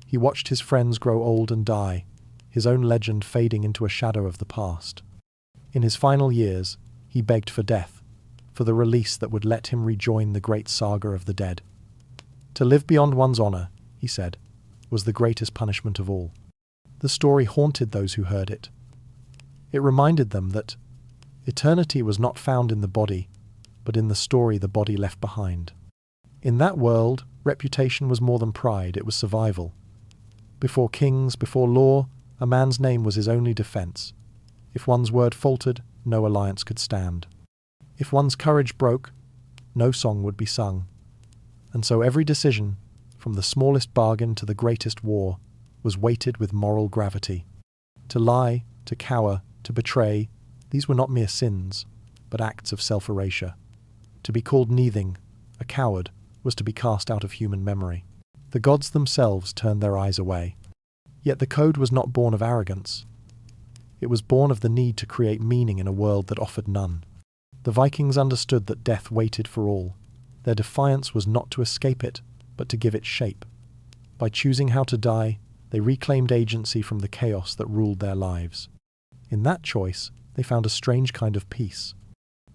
He watched his friends grow old and die, his own legend fading into a shadow of the past. In his final years, he begged for death, for the release that would let him rejoin the great saga of the dead. To live beyond one's honor, he said, was the greatest punishment of all. The story haunted those who heard it. It reminded them that eternity was not found in the body, but in the story the body left behind. In that world, reputation was more than pride, it was survival. Before kings, before law, a man's name was his only defense. If one's word faltered, no alliance could stand. If one's courage broke, no song would be sung. And so every decision, from the smallest bargain to the greatest war, was weighted with moral gravity. To lie, to cower, to betray, these were not mere sins, but acts of self-erasure. To be called neathing, a coward, was to be cast out of human memory. The gods themselves turned their eyes away. Yet the code was not born of arrogance. It was born of the need to create meaning in a world that offered none. The Vikings understood that death waited for all. Their defiance was not to escape it, but to give it shape. By choosing how to die, they reclaimed agency from the chaos that ruled their lives. In that choice, they found a strange kind of peace.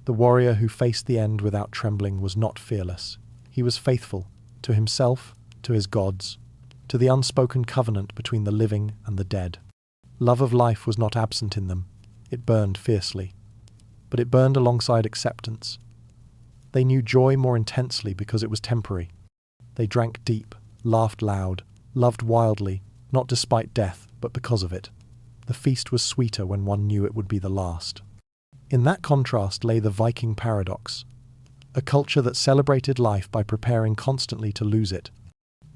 The warrior who faced the end without trembling was not fearless. He was faithful, to himself, to his gods, to the unspoken covenant between the living and the dead. Love of life was not absent in them. It burned fiercely. But it burned alongside acceptance. They knew joy more intensely because it was temporary. They drank deep, laughed loud, loved wildly, not despite death, but because of it. The feast was sweeter when one knew it would be the last. In that contrast lay the Viking paradox, a culture that celebrated life by preparing constantly to lose it.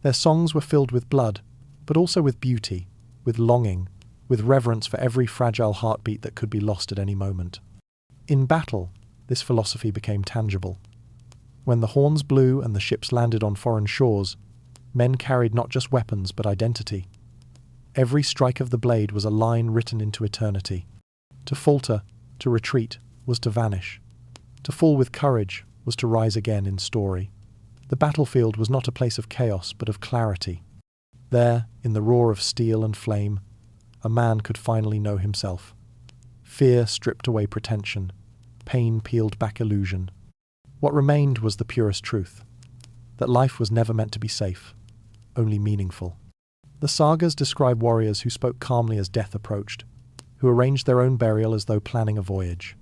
Their songs were filled with blood, but also with beauty, with longing, with reverence for every fragile heartbeat that could be lost at any moment. In battle, this philosophy became tangible. When the horns blew and the ships landed on foreign shores, men carried not just weapons but identity. Every strike of the blade was a line written into eternity. To falter, to retreat, was to vanish. To fall with courage was to rise again in story. The battlefield was not a place of chaos but of clarity. There, in the roar of steel and flame, a man could finally know himself. Fear stripped away pretension. Pain peeled back illusion. What remained was the purest truth, that life was never meant to be safe, only meaningful. The sagas describe warriors who spoke calmly as death approached, who arranged their own burial as though planning a voyage.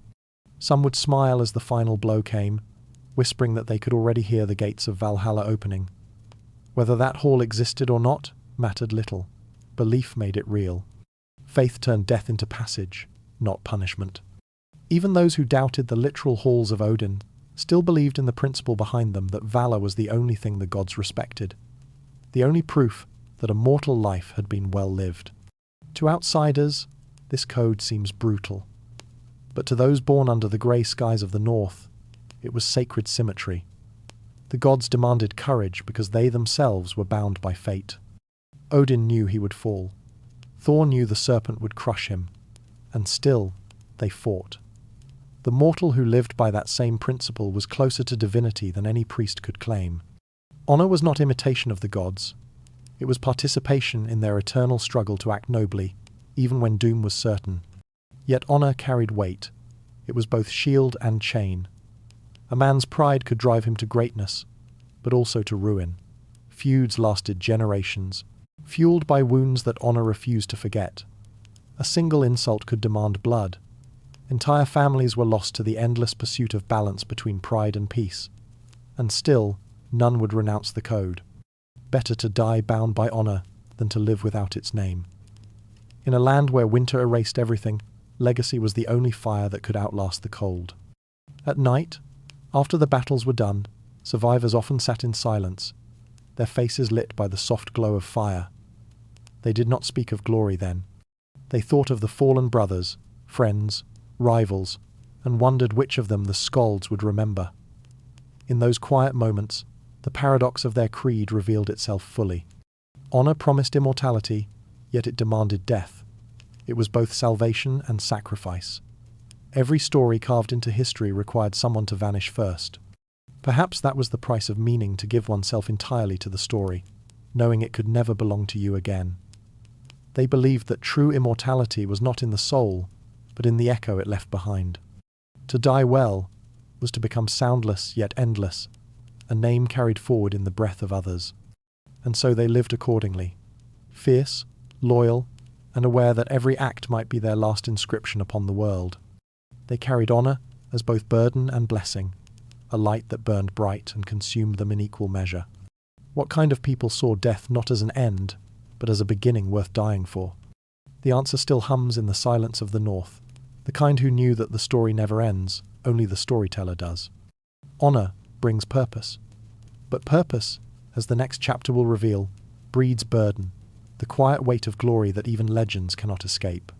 Some would smile as the final blow came, whispering that they could already hear the gates of Valhalla opening. Whether that hall existed or not mattered little. Belief made it real. Faith turned death into passage, not punishment. Even those who doubted the literal halls of Odin still believed in the principle behind them that valor was the only thing the gods respected, the only proof that a mortal life had been well lived. To outsiders, this code seems brutal. But to those born under the grey skies of the north, it was sacred symmetry. The gods demanded courage because they themselves were bound by fate. Odin knew he would fall. Thor knew the serpent would crush him. And still, they fought. The mortal who lived by that same principle was closer to divinity than any priest could claim. Honor was not imitation of the gods. It was participation in their eternal struggle to act nobly, even when doom was certain. Yet honor carried weight. It was both shield and chain. A man's pride could drive him to greatness, but also to ruin. Feuds lasted generations, fueled by wounds that honor refused to forget. A single insult could demand blood. Entire families were lost to the endless pursuit of balance between pride and peace. And still, none would renounce the code. Better to die bound by honor than to live without its name. In a land where winter erased everything, legacy was the only fire that could outlast the cold. At night, after the battles were done, survivors often sat in silence, their faces lit by the soft glow of fire. They did not speak of glory then. They thought of the fallen brothers, friends, rivals, and wondered which of them the skalds would remember. In those quiet moments, the paradox of their creed revealed itself fully. Honor promised immortality, yet it demanded death. It was both salvation and sacrifice. Every story carved into history required someone to vanish first. Perhaps that was the price of meaning, to give oneself entirely to the story, knowing it could never belong to you again. They believed that true immortality was not in the soul, but in the echo it left behind. To die well was to become soundless yet endless, a name carried forward in the breath of others. And so they lived accordingly, fierce, loyal, and aware that every act might be their last inscription upon the world. They carried honor as both burden and blessing, a light that burned bright and consumed them in equal measure. What kind of people saw death not as an end, but as a beginning worth dying for? The answer still hums in the silence of the North, the kind who knew that the story never ends, only the storyteller does. Honor brings purpose, but purpose, as the next chapter will reveal, breeds burden, the quiet weight of glory that even legends cannot escape.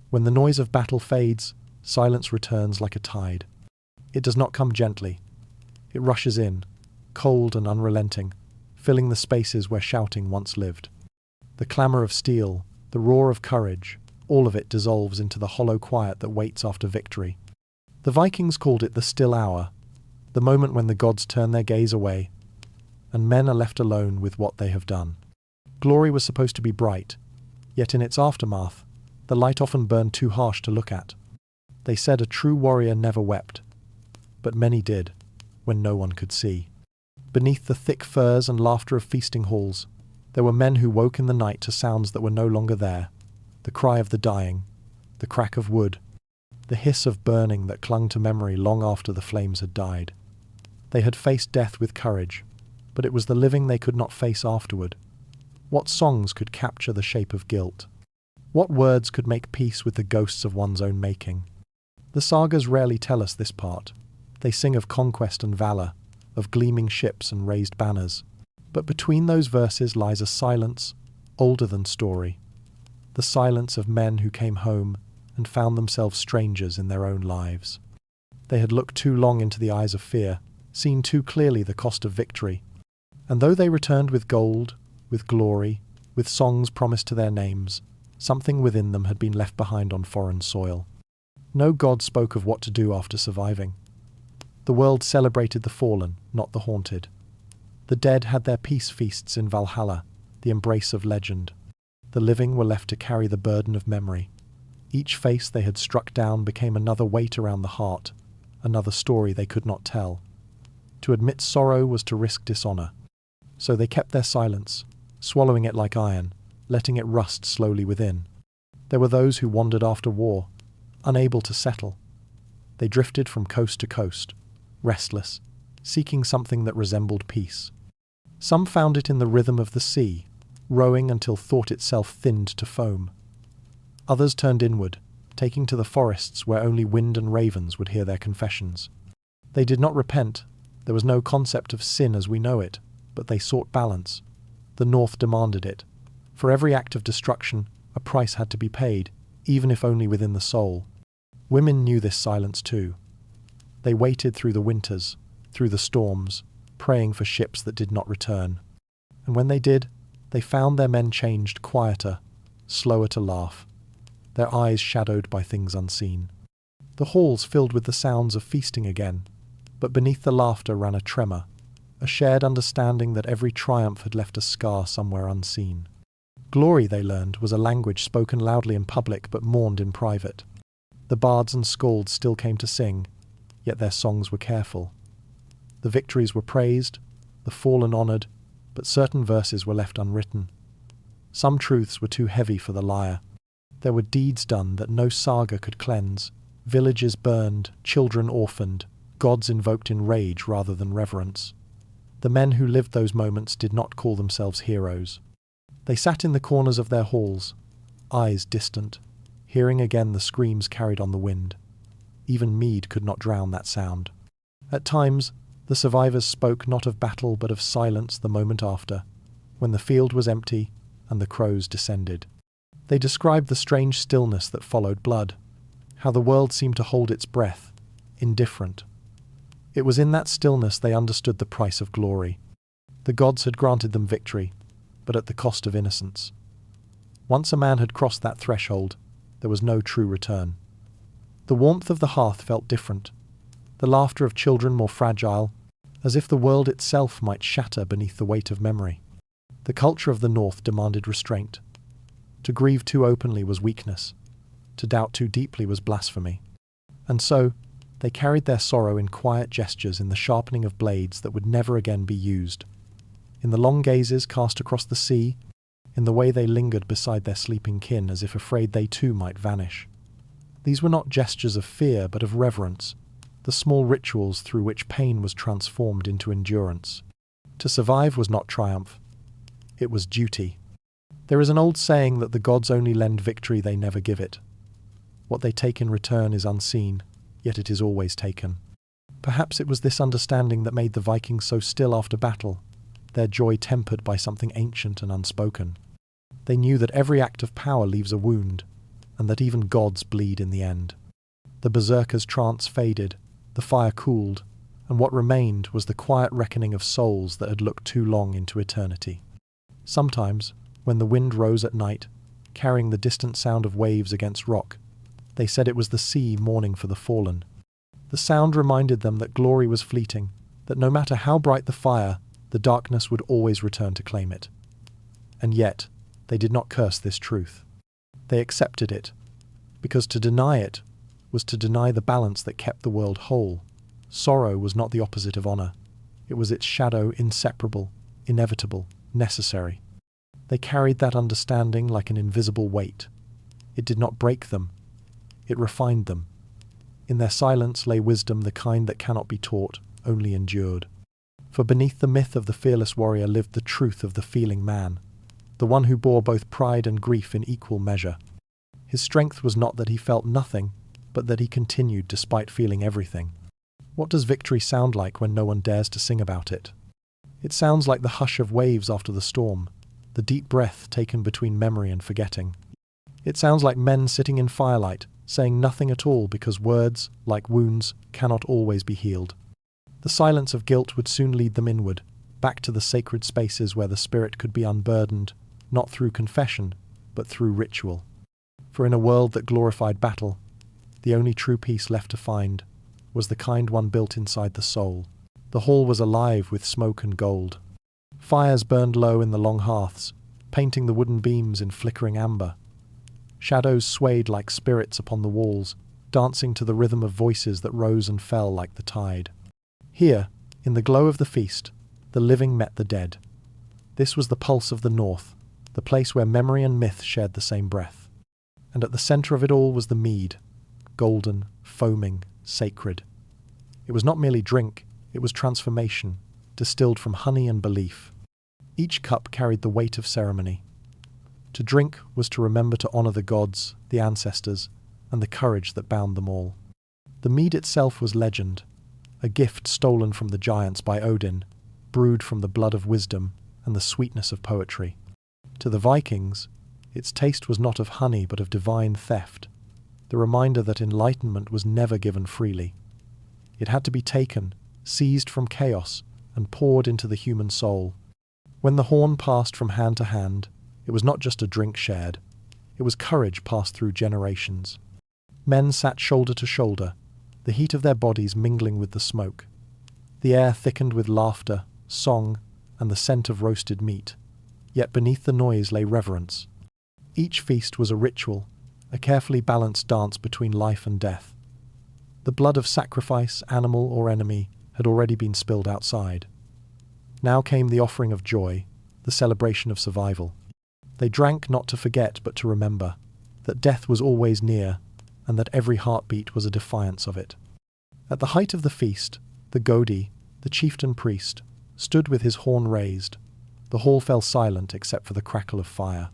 When the noise of battle fades, silence returns like a tide. It does not come gently. It rushes in, cold and unrelenting, filling the spaces where shouting once lived. The clamour of steel, the roar of courage, all of it dissolves into the hollow quiet that waits after victory. The Vikings called it the still hour, the moment when the gods turn their gaze away, and men are left alone with what they have done. Glory was supposed to be bright, yet in its aftermath, the light often burned too harsh to look at. They said a true warrior never wept, but many did, when no one could see. Beneath the thick furs and laughter of feasting halls, there were men who woke in the night to sounds that were no longer there, the cry of the dying, the crack of wood, the hiss of burning that clung to memory long after the flames had died. They had faced death with courage, but it was the living they could not face afterward. What songs could capture the shape of guilt? What words could make peace with the ghosts of one's own making? The sagas rarely tell us this part. They sing of conquest and valor, of gleaming ships and raised banners. But between those verses lies a silence older than story, the silence of men who came home and found themselves strangers in their own lives. They had looked too long into the eyes of fear, seen too clearly the cost of victory, and though they returned with gold, with glory, with songs promised to their names, something within them had been left behind on foreign soil. No god spoke of what to do after surviving. The world celebrated the fallen, not the haunted. The dead had their peace feasts in Valhalla, the embrace of legend. The living were left to carry the burden of memory. Each face they had struck down became another weight around the heart, another story they could not tell. To admit sorrow was to risk dishonor. So they kept their silence, swallowing it like iron, letting it rust slowly within. There were those who wandered after war, unable to settle. They drifted from coast to coast, restless, seeking something that resembled peace. Some found it in the rhythm of the sea, rowing until thought itself thinned to foam. Others turned inward, taking to the forests where only wind and ravens would hear their confessions. They did not repent. There was no concept of sin as we know it, but they sought balance. The North demanded it. For every act of destruction, a price had to be paid, even if only within the soul. Women knew this silence too. They waited through the winters, through the storms, praying for ships that did not return. And when they did, they found their men changed, quieter, slower to laugh, their eyes shadowed by things unseen. The halls filled with the sounds of feasting again, but beneath the laughter ran a tremor, a shared understanding that every triumph had left a scar somewhere unseen. Glory, they learned, was a language spoken loudly in public but mourned in private. The bards and skalds still came to sing, yet their songs were careful. The victories were praised, the fallen honoured, but certain verses were left unwritten. Some truths were too heavy for the lyre. There were deeds done that no saga could cleanse, villages burned, children orphaned, gods invoked in rage rather than reverence. The men who lived those moments did not call themselves heroes. They sat in the corners of their halls, eyes distant, hearing again the screams carried on the wind. Even mead could not drown that sound. At times, the survivors spoke not of battle but of silence the moment after, when the field was empty and the crows descended. They described the strange stillness that followed blood, how the world seemed to hold its breath, indifferent. It was in that stillness they understood the price of glory. The gods had granted them victory, but at the cost of innocence. Once a man had crossed that threshold, there was no true return. The warmth of the hearth felt different, the laughter of children more fragile, as if the world itself might shatter beneath the weight of memory. The culture of the North demanded restraint. To grieve too openly was weakness. To doubt too deeply was blasphemy. And so, they carried their sorrow in quiet gestures, in the sharpening of blades that would never again be used, in the long gazes cast across the sea, in the way they lingered beside their sleeping kin as if afraid they too might vanish. These were not gestures of fear but of reverence, the small rituals through which pain was transformed into endurance. To survive was not triumph, it was duty. There is an old saying that the gods only lend victory, they never give it. What they take in return is unseen, yet it is always taken. Perhaps it was this understanding that made the Vikings so still after battle, their joy tempered by something ancient and unspoken. They knew that every act of power leaves a wound, and that even gods bleed in the end. The Berserkers' trance faded, the fire cooled, and what remained was the quiet reckoning of souls that had looked too long into eternity. Sometimes, when the wind rose at night, carrying the distant sound of waves against rock, they said it was the sea mourning for the fallen. The sound reminded them that glory was fleeting, that no matter how bright the fire, the darkness would always return to claim it. And yet, they did not curse this truth. They accepted it, because to deny it was to deny the balance that kept the world whole. Sorrow was not the opposite of honour. It was its shadow, inseparable, inevitable, necessary. They carried that understanding like an invisible weight. It did not break them. It refined them. In their silence lay wisdom, the kind that cannot be taught, only endured. For beneath the myth of the fearless warrior lived the truth of the feeling man, the one who bore both pride and grief in equal measure. His strength was not that he felt nothing, but that he continued despite feeling everything. What does victory sound like when no one dares to sing about it? It sounds like the hush of waves after the storm, the deep breath taken between memory and forgetting. It sounds like men sitting in firelight, saying nothing at all because words, like wounds, cannot always be healed. The silence of guilt would soon lead them inward, back to the sacred spaces where the spirit could be unburdened, not through confession, but through ritual. For in a world that glorified battle, the only true peace left to find was the kind one built inside the soul. The hall was alive with smoke and gold. Fires burned low in the long hearths, painting the wooden beams in flickering amber. Shadows swayed like spirits upon the walls, dancing to the rhythm of voices that rose and fell like the tide. Here, in the glow of the feast, the living met the dead. This was the pulse of the North, the place where memory and myth shared the same breath. And at the centre of it all was the mead, golden, foaming, sacred. It was not merely drink, it was transformation, distilled from honey and belief. Each cup carried the weight of ceremony. To drink was to remember to honour the gods, the ancestors, and the courage that bound them all. The mead itself was legend, a gift stolen from the giants by Odin, brewed from the blood of wisdom and the sweetness of poetry. To the Vikings, its taste was not of honey but of divine theft, the reminder that enlightenment was never given freely. It had to be taken, seized from chaos, and poured into the human soul. When the horn passed from hand to hand, it was not just a drink shared, it was courage passed through generations. Men sat shoulder to shoulder, the heat of their bodies mingling with the smoke. The air thickened with laughter, song, and the scent of roasted meat. Yet beneath the noise lay reverence. Each feast was a ritual, a carefully balanced dance between life and death. The blood of sacrifice, animal or enemy, had already been spilled outside. Now came the offering of joy, the celebration of survival. They drank not to forget but to remember, that death was always near, and that every heartbeat was a defiance of it. At the height of the feast, the Godi, the chieftain priest, stood with his horn raised. The hall fell silent except for the crackle of fire.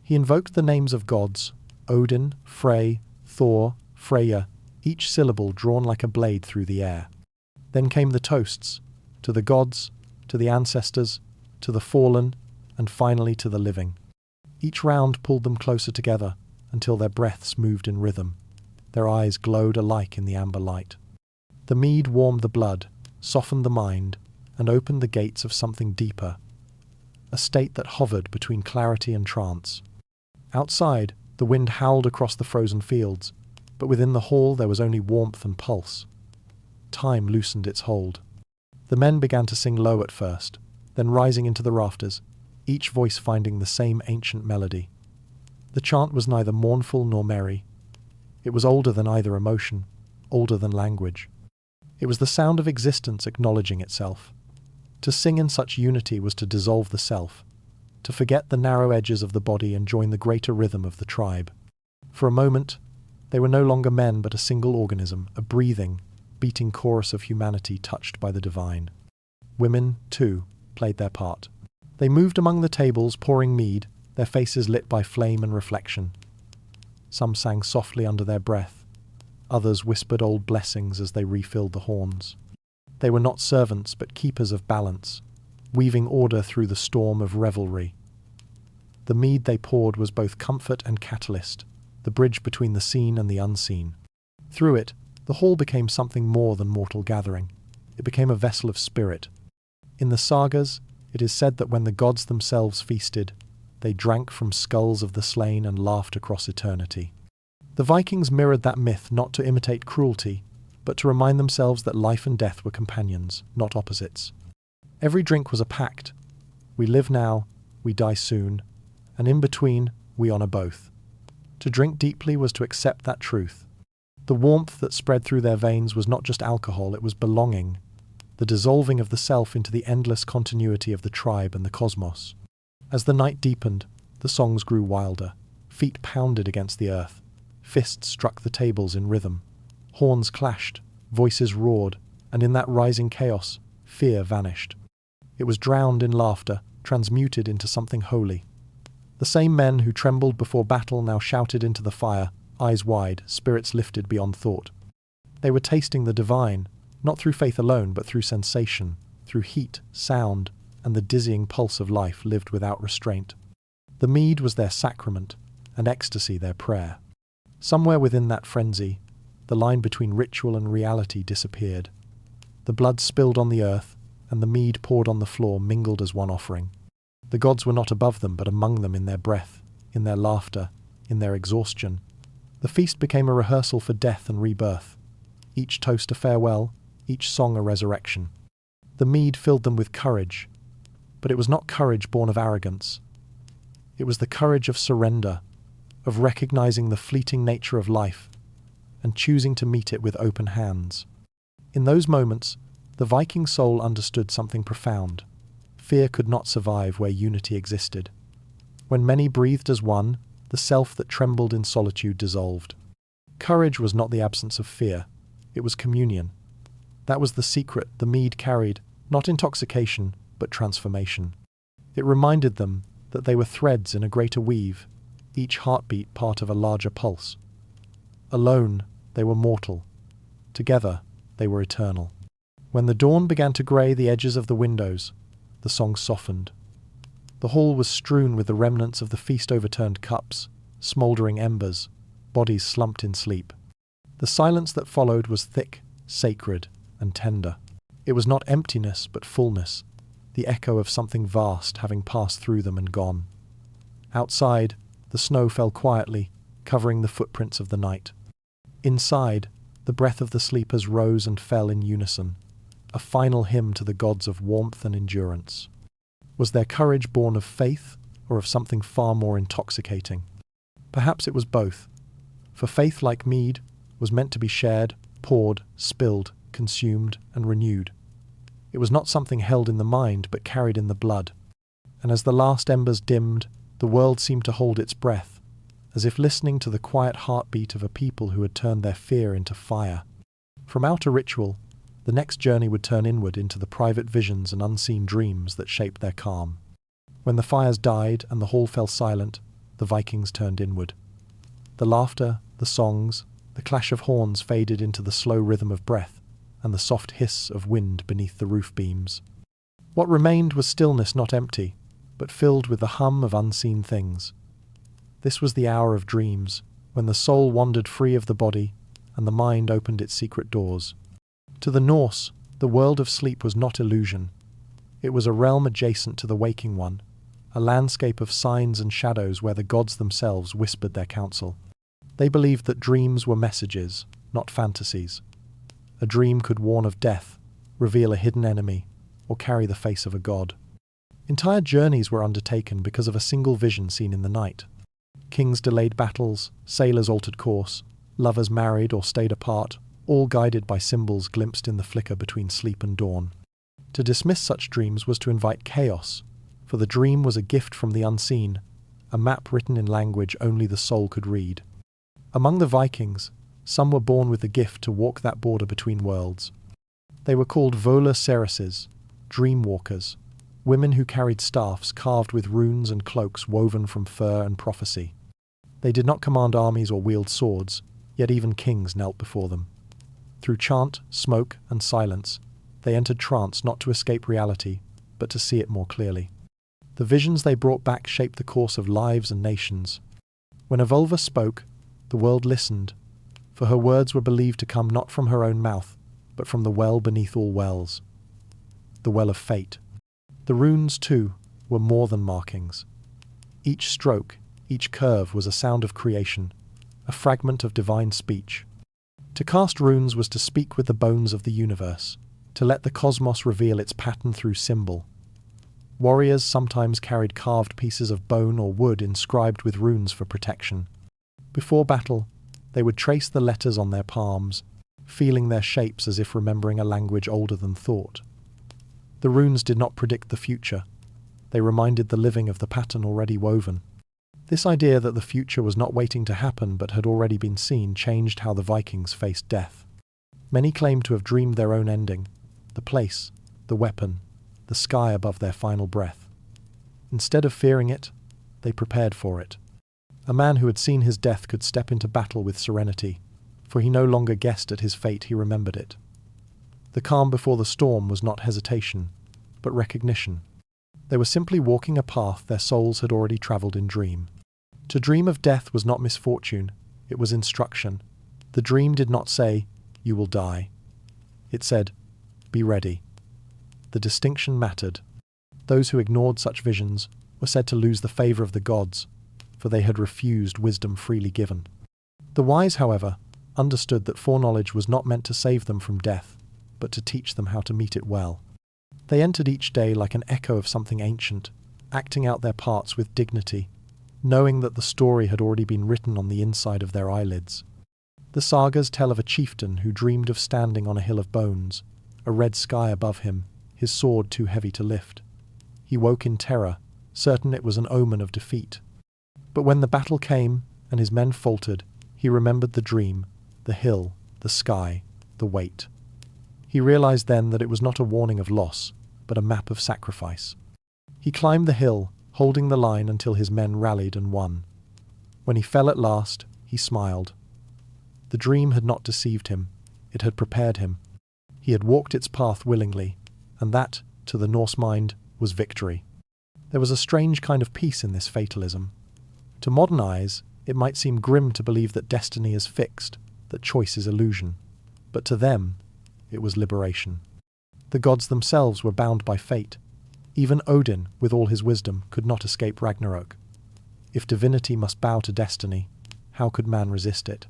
He invoked the names of gods, Odin, Frey, Thor, Freyja, each syllable drawn like a blade through the air. Then came the toasts, to the gods, to the ancestors, to the fallen, and finally to the living. Each round pulled them closer together until their breaths moved in rhythm. Their eyes glowed alike in the amber light. The mead warmed the blood, softened the mind, and opened the gates of something deeper, a state that hovered between clarity and trance. Outside, the wind howled across the frozen fields, but within the hall there was only warmth and pulse. Time loosened its hold. The men began to sing low at first, then rising into the rafters, each voice finding the same ancient melody. The chant was neither mournful nor merry. It was older than either emotion, older than language. It was the sound of existence acknowledging itself. To sing in such unity was to dissolve the self, to forget the narrow edges of the body and join the greater rhythm of the tribe. For a moment, they were no longer men but a single organism, a breathing, beating chorus of humanity touched by the divine. Women, too, played their part. They moved among the tables, pouring mead, their faces lit by flame and reflection. Some sang softly under their breath. Others whispered old blessings as they refilled the horns. They were not servants, but keepers of balance, weaving order through the storm of revelry. The mead they poured was both comfort and catalyst, the bridge between the seen and the unseen. Through it, the hall became something more than mortal gathering. It became a vessel of spirit. In the sagas, it is said that when the gods themselves feasted, they drank from skulls of the slain and laughed across eternity. The Vikings mirrored that myth not to imitate cruelty, but to remind themselves that life and death were companions, not opposites. Every drink was a pact. We live now, we die soon, and in between, we honor both. To drink deeply was to accept that truth. The warmth that spread through their veins was not just alcohol, it was belonging, the dissolving of the self into the endless continuity of the tribe and the cosmos. As the night deepened, the songs grew wilder. Feet pounded against the earth. Fists struck the tables in rhythm. Horns clashed, voices roared, and in that rising chaos, fear vanished. It was drowned in laughter, transmuted into something holy. The same men who trembled before battle now shouted into the fire, eyes wide, spirits lifted beyond thought. They were tasting the divine, not through faith alone, but through sensation, through heat, sound, and the dizzying pulse of life lived without restraint. The mead was their sacrament, and ecstasy their prayer. Somewhere within that frenzy, the line between ritual and reality disappeared. The blood spilled on the earth, and the mead poured on the floor mingled as one offering. The gods were not above them, but among them in their breath, in their laughter, in their exhaustion. The feast became a rehearsal for death and rebirth. Each toast a farewell, each song a resurrection. The mead filled them with courage, but it was not courage born of arrogance. It was the courage of surrender, of recognizing the fleeting nature of life, and choosing to meet it with open hands. In those moments, the Viking soul understood something profound. Fear could not survive where unity existed. When many breathed as one, the self that trembled in solitude dissolved. Courage was not the absence of fear, it was communion. That was the secret the mead carried, not intoxication, but transformation. It reminded them that they were threads in a greater weave, each heartbeat part of a larger pulse. Alone, they were mortal. Together, they were eternal. When the dawn began to grey the edges of the windows, the song softened. The hall was strewn with the remnants of the feast-overturned cups, smouldering embers, bodies slumped in sleep. The silence that followed was thick, sacred, and tender. It was not emptiness, but fullness, the echo of something vast having passed through them and gone. Outside, the snow fell quietly, covering the footprints of the night. Inside, the breath of the sleepers rose and fell in unison, a final hymn to the gods of warmth and endurance. Was their courage born of faith or of something far more intoxicating? Perhaps it was both, for faith, like mead, was meant to be shared, poured, spilled, consumed, and renewed. It was not something held in the mind, but carried in the blood. And as the last embers dimmed, the world seemed to hold its breath, as if listening to the quiet heartbeat of a people who had turned their fear into fire. From outer ritual, the next journey would turn inward into the private visions and unseen dreams that shaped their calm. When the fires died and the hall fell silent, the Vikings turned inward. The laughter, the songs, the clash of horns faded into the slow rhythm of breath and the soft hiss of wind beneath the roof beams. What remained was stillness not empty, but filled with the hum of unseen things. This was the hour of dreams, when the soul wandered free of the body and the mind opened its secret doors. To the Norse, the world of sleep was not illusion. It was a realm adjacent to the waking one, a landscape of signs and shadows where the gods themselves whispered their counsel. They believed that dreams were messages, not fantasies. A dream could warn of death, reveal a hidden enemy, or carry the face of a god. Entire journeys were undertaken because of a single vision seen in the night. Kings delayed battles, sailors altered course, lovers married or stayed apart, all guided by symbols glimpsed in the flicker between sleep and dawn. To dismiss such dreams was to invite chaos, for the dream was a gift from the unseen, a map written in language only the soul could read. Among the Vikings, some were born with the gift to walk that border between worlds. They were called vola sereses, dream walkers, women who carried staffs carved with runes and cloaks woven from fur and prophecy. They did not command armies or wield swords, yet even kings knelt before them. Through chant, smoke, and silence, they entered trance not to escape reality, but to see it more clearly. The visions they brought back shaped the course of lives and nations. When Avulva spoke, the world listened, for her words were believed to come not from her own mouth, but from the well beneath all wells, the well of fate. The runes, too, were more than markings. Each stroke, each curve was a sound of creation, a fragment of divine speech. To cast runes was to speak with the bones of the universe, to let the cosmos reveal its pattern through symbol. Warriors sometimes carried carved pieces of bone or wood inscribed with runes for protection. Before battle, they would trace the letters on their palms, feeling their shapes as if remembering a language older than thought. The runes did not predict the future. They reminded the living of the pattern already woven. This idea that the future was not waiting to happen but had already been seen changed how the Vikings faced death. Many claimed to have dreamed their own ending, the place, the weapon, the sky above their final breath. Instead of fearing it, they prepared for it. A man who had seen his death could step into battle with serenity, for he no longer guessed at his fate, he remembered it. The calm before the storm was not hesitation, but recognition. They were simply walking a path their souls had already travelled in dream. To dream of death was not misfortune, it was instruction. The dream did not say, "You will die." It said, "Be ready." The distinction mattered. Those who ignored such visions were said to lose the favour of the gods, for they had refused wisdom freely given. The wise, however, understood that foreknowledge was not meant to save them from death, but to teach them how to meet it well. They entered each day like an echo of something ancient, acting out their parts with dignity, knowing that the story had already been written on the inside of their eyelids. The sagas tell of a chieftain who dreamed of standing on a hill of bones, a red sky above him, his sword too heavy to lift. He woke in terror, certain it was an omen of defeat. But when the battle came and his men faltered, he remembered the dream, the hill, the sky, the weight. He realized then that it was not a warning of loss, but a map of sacrifice. He climbed the hill, holding the line until his men rallied and won. When he fell at last, he smiled. The dream had not deceived him, it had prepared him. He had walked its path willingly, and that, to the Norse mind, was victory. There was a strange kind of peace in this fatalism. To modern eyes, it might seem grim to believe that destiny is fixed, that choice is illusion. But to them, it was liberation. The gods themselves were bound by fate. Even Odin, with all his wisdom, could not escape Ragnarok. If divinity must bow to destiny, how could man resist it?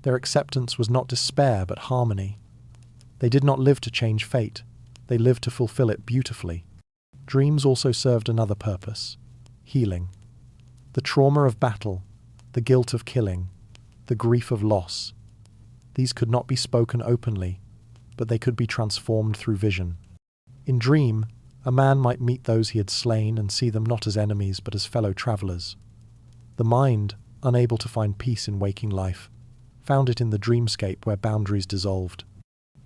Their acceptance was not despair but harmony. They did not live to change fate, they lived to fulfill it beautifully. Dreams also served another purpose: healing. The trauma of battle, the guilt of killing, the grief of loss. These could not be spoken openly, but they could be transformed through vision. In dream, a man might meet those he had slain and see them not as enemies but as fellow travelers. The mind, unable to find peace in waking life, found it in the dreamscape where boundaries dissolved.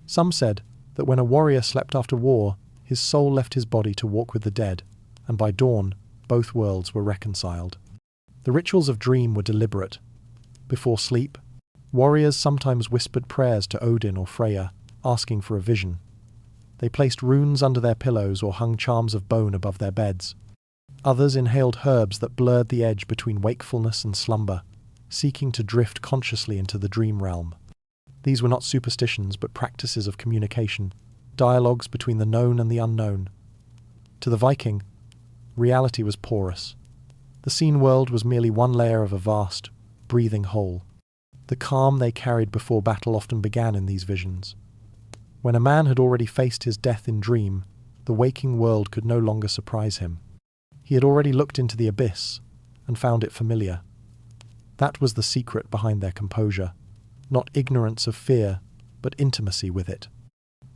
Some said that when a warrior slept after war, his soul left his body to walk with the dead, and by dawn, both worlds were reconciled. The rituals of dream were deliberate. Before sleep, warriors sometimes whispered prayers to Odin or Freya, asking for a vision. They placed runes under their pillows or hung charms of bone above their beds. Others inhaled herbs that blurred the edge between wakefulness and slumber, seeking to drift consciously into the dream realm. These were not superstitions but practices of communication, dialogues between the known and the unknown. To the Viking, reality was porous. The seen world was merely one layer of a vast, breathing whole. The calm they carried before battle often began in these visions. When a man had already faced his death in dream, the waking world could no longer surprise him. He had already looked into the abyss and found it familiar. That was the secret behind their composure, not ignorance of fear, but intimacy with it.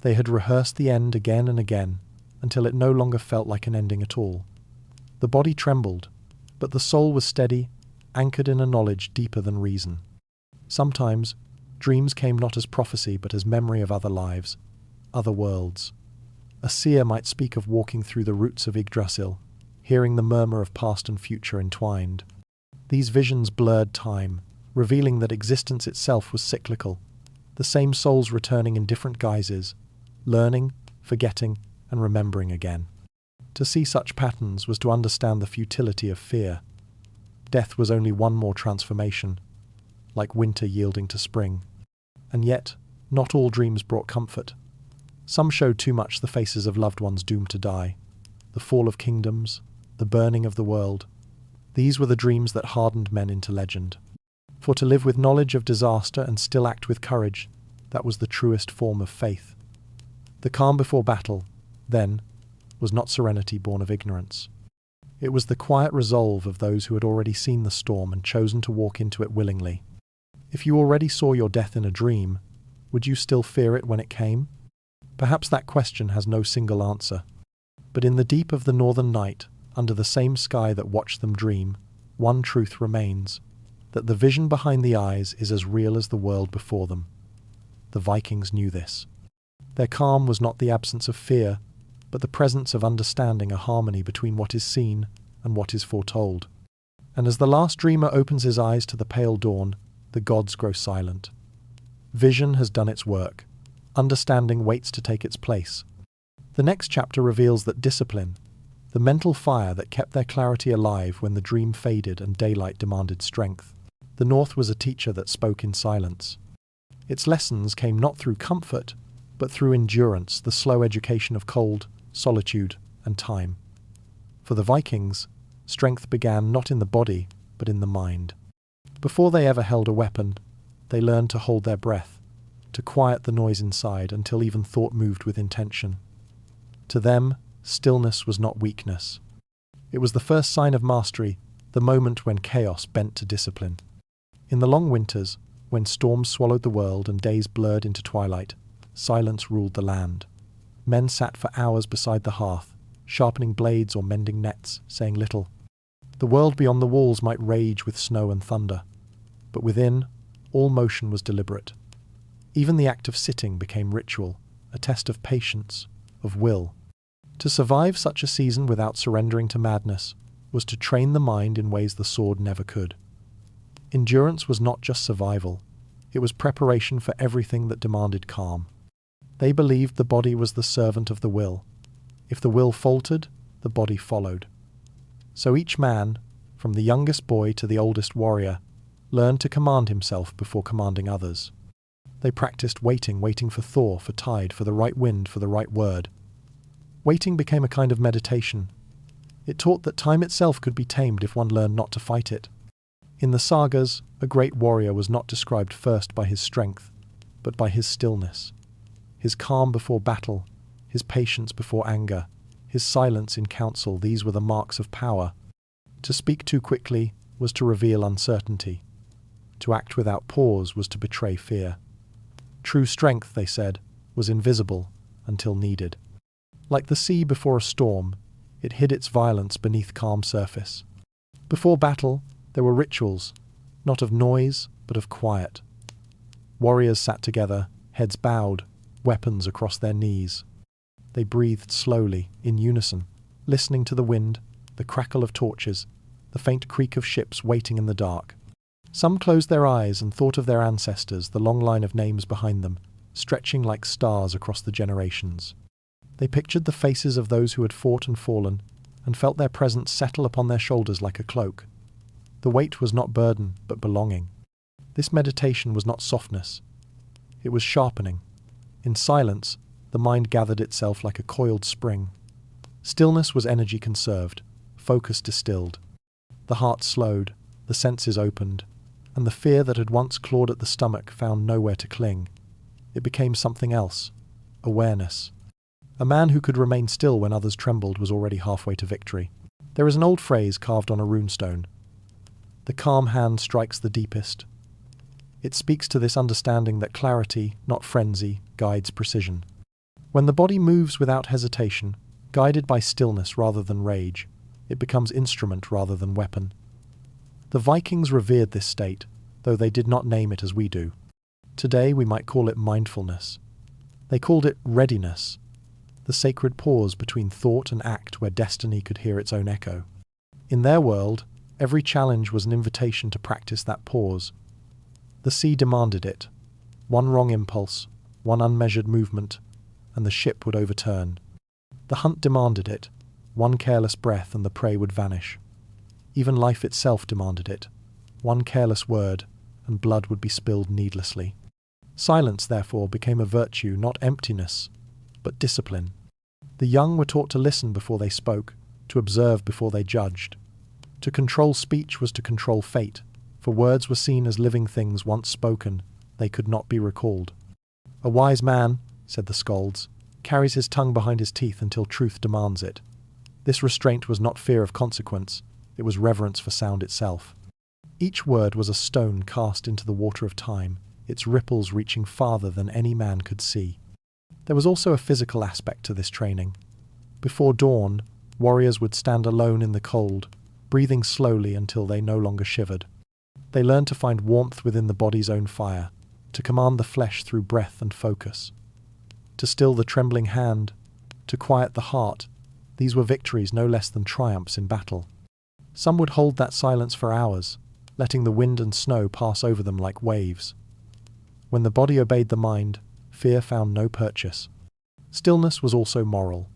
They had rehearsed the end again and again, until it no longer felt like an ending at all. The body trembled, but the soul was steady, anchored in a knowledge deeper than reason. Sometimes, dreams came not as prophecy but as memory of other lives, other worlds. A seer might speak of walking through the roots of Yggdrasil, hearing the murmur of past and future entwined. These visions blurred time, revealing that existence itself was cyclical, the same souls returning in different guises, learning, forgetting, and remembering again. To see such patterns was to understand the futility of fear. Death was only one more transformation, like winter yielding to spring. And yet, not all dreams brought comfort. Some showed too much the faces of loved ones doomed to die, the fall of kingdoms, the burning of the world. These were the dreams that hardened men into legend. For to live with knowledge of disaster and still act with courage, that was the truest form of faith. The calm before battle, then, was not serenity born of ignorance. It was the quiet resolve of those who had already seen the storm and chosen to walk into it willingly. If you already saw your death in a dream, would you still fear it when it came? Perhaps that question has no single answer. But in the deep of the northern night, under the same sky that watched them dream, one truth remains, that the vision behind the eyes is as real as the world before them. The Vikings knew this. Their calm was not the absence of fear, but the presence of understanding a harmony between what is seen and what is foretold. And as the last dreamer opens his eyes to the pale dawn, the gods grow silent. Vision has done its work. Understanding waits to take its place. The next chapter reveals that discipline, the mental fire that kept their clarity alive when the dream faded and daylight demanded strength. The North was a teacher that spoke in silence. Its lessons came not through comfort, but through endurance, the slow education of cold, solitude, and time. For the Vikings, strength began not in the body, but in the mind. Before they ever held a weapon, they learned to hold their breath, to quiet the noise inside until even thought moved with intention. To them, stillness was not weakness. It was the first sign of mastery, the moment when chaos bent to discipline. In the long winters, when storms swallowed the world and days blurred into twilight, silence ruled the land. Men sat for hours beside the hearth, sharpening blades or mending nets, saying little. The world beyond the walls might rage with snow and thunder, but within, all motion was deliberate. Even the act of sitting became ritual, a test of patience, of will. To survive such a season without surrendering to madness was to train the mind in ways the sword never could. Endurance was not just survival, it was preparation for everything that demanded calm. They believed the body was the servant of the will. If the will faltered, the body followed. So each man, from the youngest boy to the oldest warrior, learned to command himself before commanding others. They practiced waiting for thaw, for tide, for the right wind, for the right word. Waiting became a kind of meditation. It taught that time itself could be tamed if one learned not to fight it. In the sagas, a great warrior was not described first by his strength, but by his stillness. His calm before battle, his patience before anger, his silence in council, these were the marks of power. To speak too quickly was to reveal uncertainty. To act without pause was to betray fear. True strength, they said, was invisible until needed. Like the sea before a storm, it hid its violence beneath calm surface. Before battle, there were rituals, not of noise, but of quiet. Warriors sat together, heads bowed, weapons across their knees. They breathed slowly, in unison, listening to the wind, the crackle of torches, the faint creak of ships waiting in the dark. Some closed their eyes and thought of their ancestors, the long line of names behind them, stretching like stars across the generations. They pictured the faces of those who had fought and fallen, and felt their presence settle upon their shoulders like a cloak. The weight was not burden, but belonging. This meditation was not softness. It was sharpening. In silence, the mind gathered itself like a coiled spring. Stillness was energy conserved, focus distilled. The heart slowed, the senses opened, and the fear that had once clawed at the stomach found nowhere to cling. It became something else, awareness. A man who could remain still when others trembled was already halfway to victory. There is an old phrase carved on a runestone. The calm hand strikes the deepest. It speaks to this understanding that clarity, not frenzy, guides precision. When the body moves without hesitation, guided by stillness rather than rage, it becomes instrument rather than weapon. The Vikings revered this state, though they did not name it as we do. Today we might call it mindfulness. They called it readiness, the sacred pause between thought and act where destiny could hear its own echo. In their world, every challenge was an invitation to practice that pause. The sea demanded it. One wrong impulse, one unmeasured movement, and the ship would overturn. The hunt demanded it. One careless breath and the prey would vanish. Even life itself demanded it. One careless word, and blood would be spilled needlessly. Silence, therefore, became a virtue, not emptiness, but discipline. The young were taught to listen before they spoke, to observe before they judged. To control speech was to control fate, for words were seen as living things once spoken, they could not be recalled. A wise man, said the skalds, carries his tongue behind his teeth until truth demands it. This restraint was not fear of consequence, it was reverence for sound itself. Each word was a stone cast into the water of time, its ripples reaching farther than any man could see. There was also a physical aspect to this training. Before dawn, warriors would stand alone in the cold, breathing slowly until they no longer shivered. They learned to find warmth within the body's own fire, to command the flesh through breath and focus. To still the trembling hand, to quiet the heart, these were victories no less than triumphs in battle. Some would hold that silence for hours, letting the wind and snow pass over them like waves. When the body obeyed the mind, fear found no purchase. Stillness was also moral.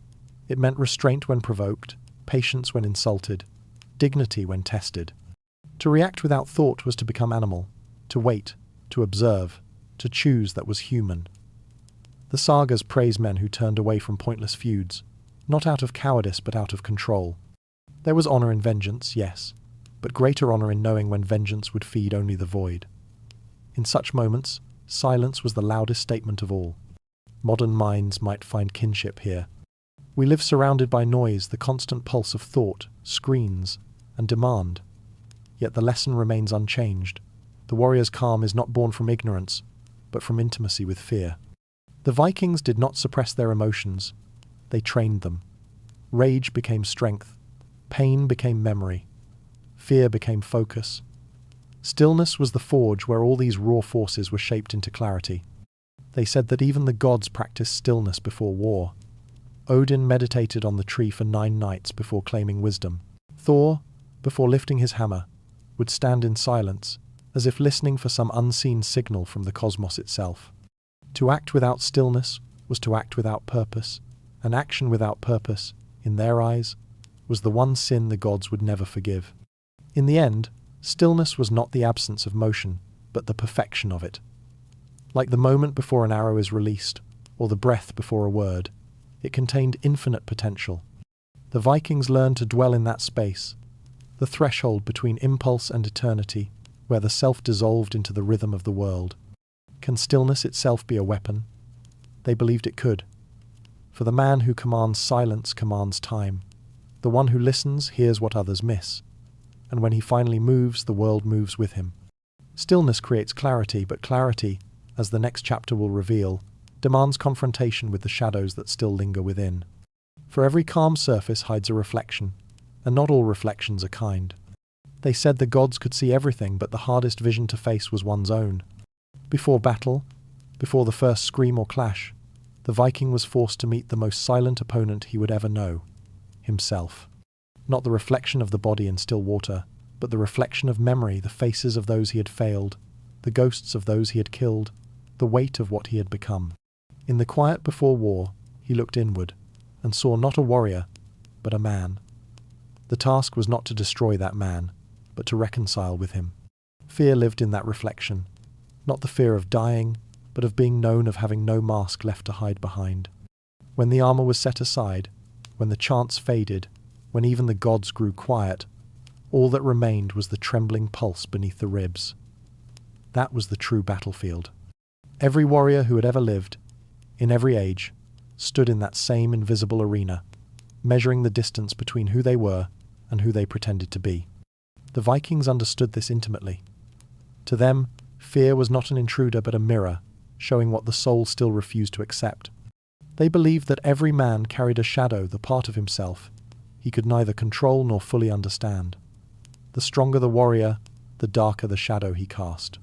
It meant restraint when provoked, patience when insulted, dignity when tested. To react without thought was to become animal, to wait, to observe, to choose that was human. The sagas praise men who turned away from pointless feuds, not out of cowardice but out of control. There was honor in vengeance, yes, but greater honor in knowing when vengeance would feed only the void. In such moments, silence was the loudest statement of all. Modern minds might find kinship here. We live surrounded by noise, the constant pulse of thought, screens, and demand. Yet the lesson remains unchanged. The warrior's calm is not born from ignorance, but from intimacy with fear. The Vikings did not suppress their emotions. They trained them. Rage became strength. Pain became memory. Fear became focus. Stillness was the forge where all these raw forces were shaped into clarity. They said that even the gods practiced stillness before war. Odin meditated on the tree for 9 nights before claiming wisdom. Thor, before lifting his hammer, would stand in silence, as if listening for some unseen signal from the cosmos itself. To act without stillness was to act without purpose, and action without purpose, in their eyes, was the one sin the gods would never forgive. In the end, stillness was not the absence of motion, but the perfection of it. Like the moment before an arrow is released, or the breath before a word, it contained infinite potential. The Vikings learned to dwell in that space, the threshold between impulse and eternity, where the self dissolved into the rhythm of the world. Can stillness itself be a weapon? They believed it could. For the man who commands silence commands time. The one who listens hears what others miss. And when he finally moves, the world moves with him. Stillness creates clarity, but clarity, as the next chapter will reveal, demands confrontation with the shadows that still linger within. For every calm surface hides a reflection, and not all reflections are kind. They said the gods could see everything, but the hardest vision to face was one's own. Before battle, before the first scream or clash, the Viking was forced to meet the most silent opponent he would ever know, himself. Not the reflection of the body in still water, but the reflection of memory, the faces of those he had failed, the ghosts of those he had killed, the weight of what he had become. In the quiet before war, he looked inward, and saw not a warrior, but a man. The task was not to destroy that man, but to reconcile with him. Fear lived in that reflection, not the fear of dying, but of being known, of having no mask left to hide behind. When the armor was set aside, when the chants faded, when even the gods grew quiet, all that remained was the trembling pulse beneath the ribs. That was the true battlefield. Every warrior who had ever lived, in every age, stood in that same invisible arena, measuring the distance between who they were and who they pretended to be. The Vikings understood this intimately. To them, fear was not an intruder but a mirror, showing what the soul still refused to accept. They believed that every man carried a shadow, the part of himself he could neither control nor fully understand. The stronger the warrior, the darker the shadow he cast.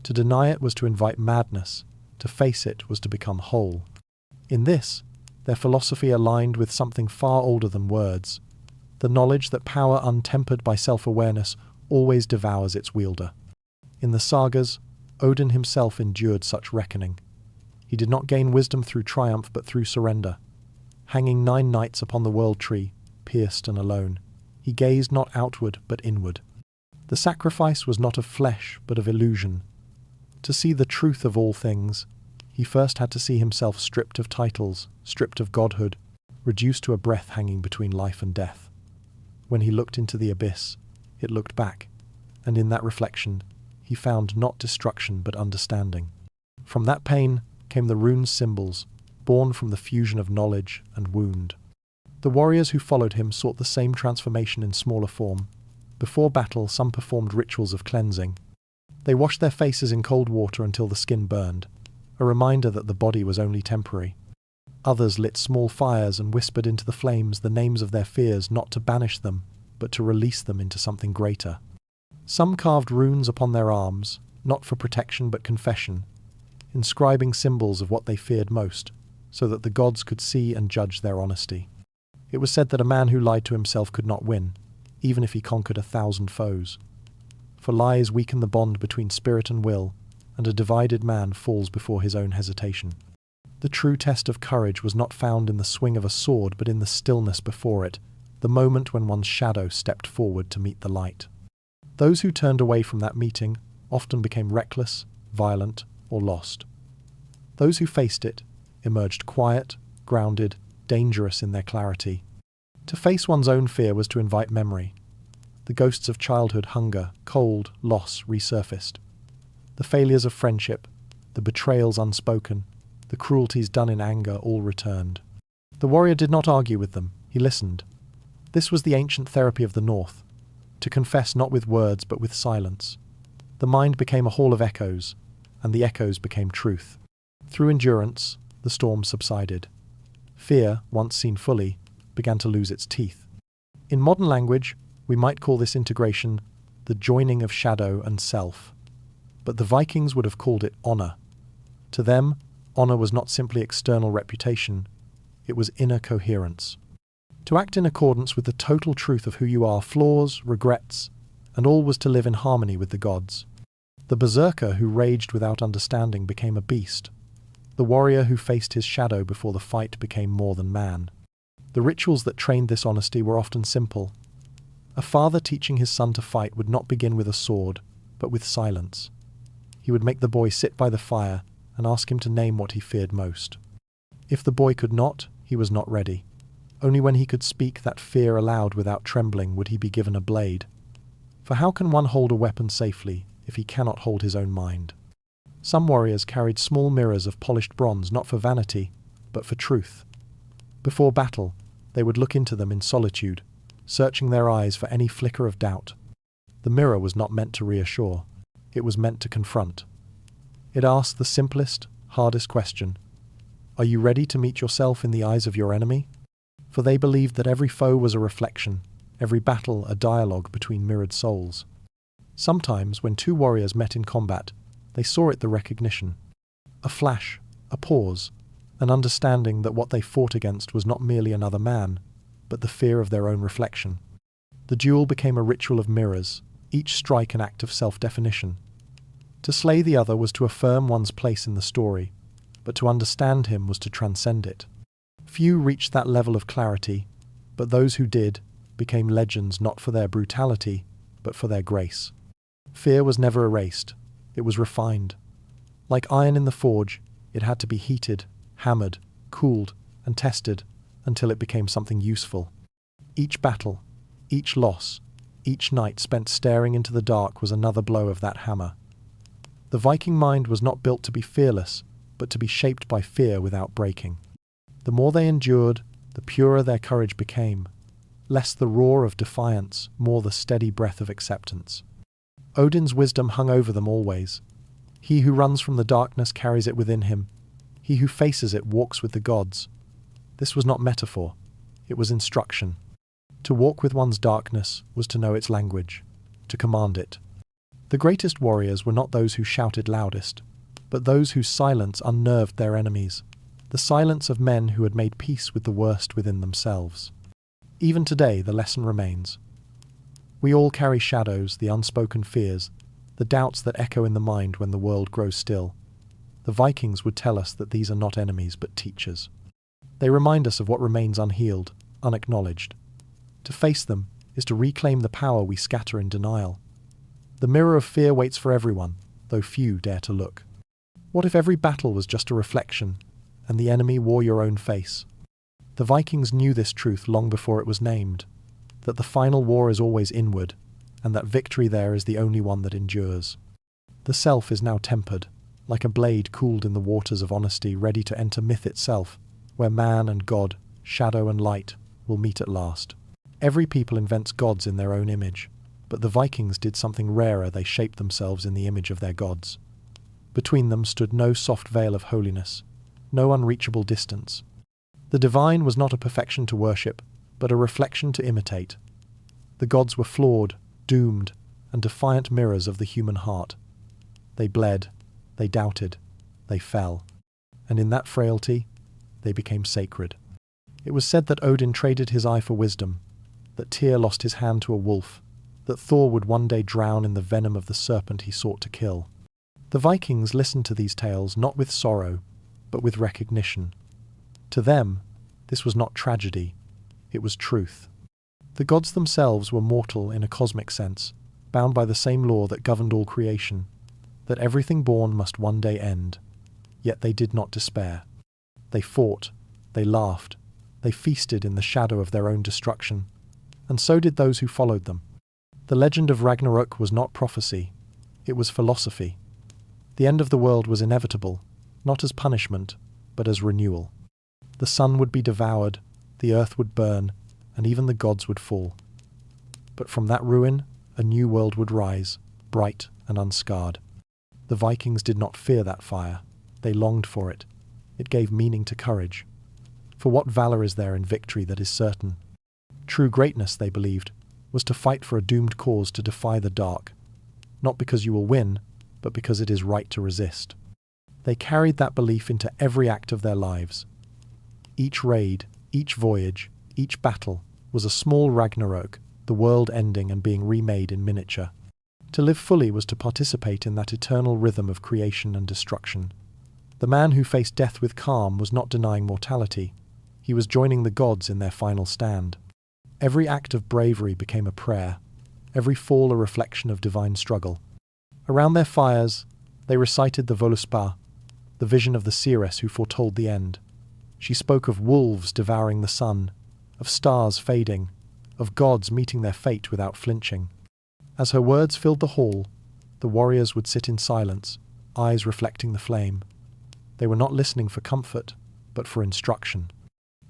To deny it was to invite madness, to face it was to become whole. In this, their philosophy aligned with something far older than words, the knowledge that power untempered by self-awareness always devours its wielder. In the sagas, Odin himself endured such reckoning. He did not gain wisdom through triumph but through surrender. Hanging 9 nights upon the world tree, pierced and alone, he gazed not outward but inward. The sacrifice was not of flesh but of illusion. To see the truth of all things, he first had to see himself stripped of titles, stripped of godhood, reduced to a breath hanging between life and death. When he looked into the abyss, it looked back, and in that reflection, he found not destruction but understanding. From that pain came the rune's symbols, born from the fusion of knowledge and wound. The warriors who followed him sought the same transformation in smaller form. Before battle, some performed rituals of cleansing. They washed their faces in cold water until the skin burned, a reminder that the body was only temporary. Others lit small fires and whispered into the flames the names of their fears, not to banish them, but to release them into something greater. Some carved runes upon their arms, not for protection but confession, inscribing symbols of what they feared most, so that the gods could see and judge their honesty. It was said that a man who lied to himself could not win, even if he conquered 1,000 foes. For lies weaken the bond between spirit and will, and a divided man falls before his own hesitation. The true test of courage was not found in the swing of a sword, but in the stillness before it, the moment when one's shadow stepped forward to meet the light. Those who turned away from that meeting often became reckless, violent, or lost. Those who faced it emerged quiet, grounded, dangerous in their clarity. To face one's own fear was to invite memory. The ghosts of childhood, hunger, cold, loss resurfaced. The failures of friendship, the betrayals unspoken, the cruelties done in anger all returned. The warrior did not argue with them, he listened. This was the ancient therapy of the North, to confess not with words but with silence. The mind became a hall of echoes, and the echoes became truth. Through endurance, the storm subsided. Fear, once seen fully, began to lose its teeth. In modern language, we might call this integration the joining of shadow and self. But the Vikings would have called it honor. To them, honor was not simply external reputation, it was inner coherence. To act in accordance with the total truth of who you are, flaws, regrets, and all was to live in harmony with the gods. The berserker who raged without understanding became a beast. The warrior who faced his shadow before the fight became more than man. The rituals that trained this honesty were often simple. A father teaching his son to fight would not begin with a sword, but with silence. He would make the boy sit by the fire and ask him to name what he feared most. If the boy could not, he was not ready. Only when he could speak that fear aloud without trembling would he be given a blade. For how can one hold a weapon safely if he cannot hold his own mind? Some warriors carried small mirrors of polished bronze not for vanity, but for truth. Before battle, they would look into them in solitude, searching their eyes for any flicker of doubt. The mirror was not meant to reassure, it was meant to confront. It asked the simplest, hardest question: are you ready to meet yourself in the eyes of your enemy? For they believed that every foe was a reflection, every battle a dialogue between mirrored souls. Sometimes, when two warriors met in combat, they saw it the recognition. A flash, a pause, an understanding that what they fought against was not merely another man, but the fear of their own reflection. The duel became a ritual of mirrors, each strike an act of self-definition. To slay the other was to affirm one's place in the story, but to understand him was to transcend it. Few reached that level of clarity, but those who did became legends not for their brutality, but for their grace. Fear was never erased, it was refined. Like iron in the forge, it had to be heated, hammered, cooled, and tested until it became something useful. Each battle, each loss, each night spent staring into the dark was another blow of that hammer. The Viking mind was not built to be fearless, but to be shaped by fear without breaking. The more they endured, the purer their courage became. Less the roar of defiance, more the steady breath of acceptance. Odin's wisdom hung over them always. He who runs from the darkness carries it within him. He who faces it walks with the gods. This was not metaphor, it was instruction. To walk with one's darkness was to know its language, to command it. The greatest warriors were not those who shouted loudest, but those whose silence unnerved their enemies, the silence of men who had made peace with the worst within themselves. Even today, the lesson remains. We all carry shadows, the unspoken fears, the doubts that echo in the mind when the world grows still. The Vikings would tell us that these are not enemies but teachers. They remind us of what remains unhealed, unacknowledged. To face them is to reclaim the power we scatter in denial. The mirror of fear waits for everyone, though few dare to look. What if every battle was just a reflection, and the enemy wore your own face? The Vikings knew this truth long before it was named, that the final war is always inward, and that victory there is the only one that endures. The self is now tempered, like a blade cooled in the waters of honesty, ready to enter myth itself, where man and God, shadow and light, will meet at last. Every people invents gods in their own image, but the Vikings did something rarer. They shaped themselves in the image of their gods. Between them stood no soft veil of holiness, no unreachable distance. The divine was not a perfection to worship, but a reflection to imitate. The gods were flawed, doomed, and defiant mirrors of the human heart. They bled, they doubted, they fell, and in that frailty, they became sacred. It was said that Odin traded his eye for wisdom, that Tyr lost his hand to a wolf, that Thor would one day drown in the venom of the serpent he sought to kill. The Vikings listened to these tales not with sorrow, but with recognition. To them, this was not tragedy, it was truth. The gods themselves were mortal in a cosmic sense, bound by the same law that governed all creation, that everything born must one day end. Yet they did not despair. They fought, they laughed, they feasted in the shadow of their own destruction, and so did those who followed them. The legend of Ragnarok was not prophecy, it was philosophy. The end of the world was inevitable, not as punishment, but as renewal. The sun would be devoured, the earth would burn, and even the gods would fall. But from that ruin, a new world would rise, bright and unscarred. The Vikings did not fear that fire, they longed for it. It gave meaning to courage. For what valor is there in victory that is certain? True greatness, they believed, was to fight for a doomed cause to defy the dark, not because you will win, but because it is right to resist. They carried that belief into every act of their lives. Each raid, each voyage, each battle was a small Ragnarok, the world ending and being remade in miniature. To live fully was to participate in that eternal rhythm of creation and destruction. The man who faced death with calm was not denying mortality, he was joining the gods in their final stand. Every act of bravery became a prayer, every fall a reflection of divine struggle. Around their fires, they recited the Voluspa, the vision of the seeress who foretold the end. She spoke of wolves devouring the sun, of stars fading, of gods meeting their fate without flinching. As her words filled the hall, the warriors would sit in silence, eyes reflecting the flame. They were not listening for comfort, but for instruction.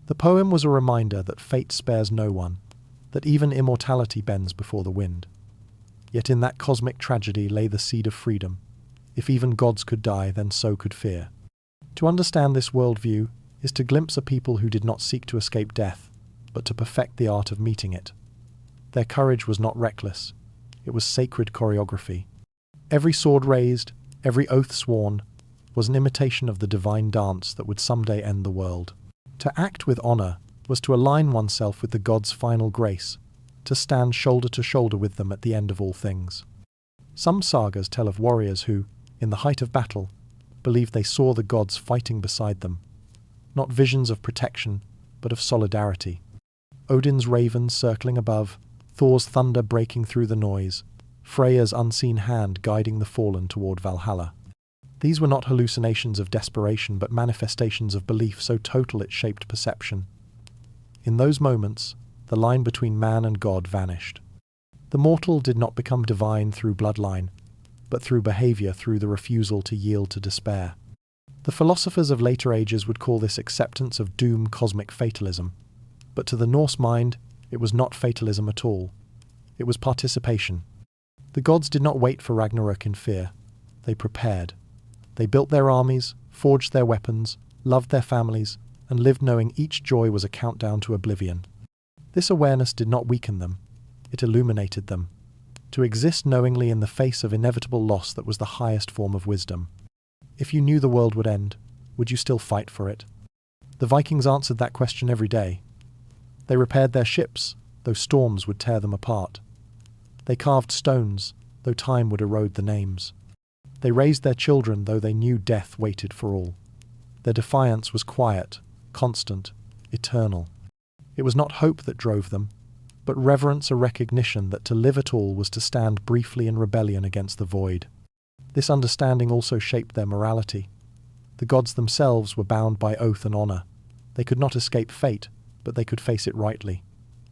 The poem was a reminder that fate spares no one, that even immortality bends before the wind. Yet in that cosmic tragedy lay the seed of freedom. If even gods could die, then so could fear. To understand this worldview is to glimpse a people who did not seek to escape death, but to perfect the art of meeting it. Their courage was not reckless. It was sacred choreography. Every sword raised, every oath sworn, was an imitation of the divine dance that would someday end the world. To act with honor was to align oneself with the gods' final grace, to stand shoulder to shoulder with them at the end of all things. Some sagas tell of warriors who, in the height of battle, believed they saw the gods fighting beside them, not visions of protection, but of solidarity. Odin's ravens circling above, Thor's thunder breaking through the noise, Freya's unseen hand guiding the fallen toward Valhalla. These were not hallucinations of desperation, but manifestations of belief so total it shaped perception. In those moments, the line between man and God vanished. The mortal did not become divine through bloodline, but through behavior, through the refusal to yield to despair. The philosophers of later ages would call this acceptance of doom cosmic fatalism, but to the Norse mind, it was not fatalism at all. It was participation. The gods did not wait for Ragnarok in fear. They prepared. They built their armies, forged their weapons, loved their families, and lived knowing each joy was a countdown to oblivion. This awareness did not weaken them. It illuminated them. To exist knowingly in the face of inevitable loss, that was the highest form of wisdom. If you knew the world would end, would you still fight for it? The Vikings answered that question every day. They repaired their ships, though storms would tear them apart. They carved stones, though time would erode the names. They raised their children, though they knew death waited for all. Their defiance was quiet, constant, eternal. It was not hope that drove them, but reverence, a recognition that to live at all was to stand briefly in rebellion against the void. This understanding also shaped their morality. The gods themselves were bound by oath and honor. They could not escape fate, but they could face it rightly.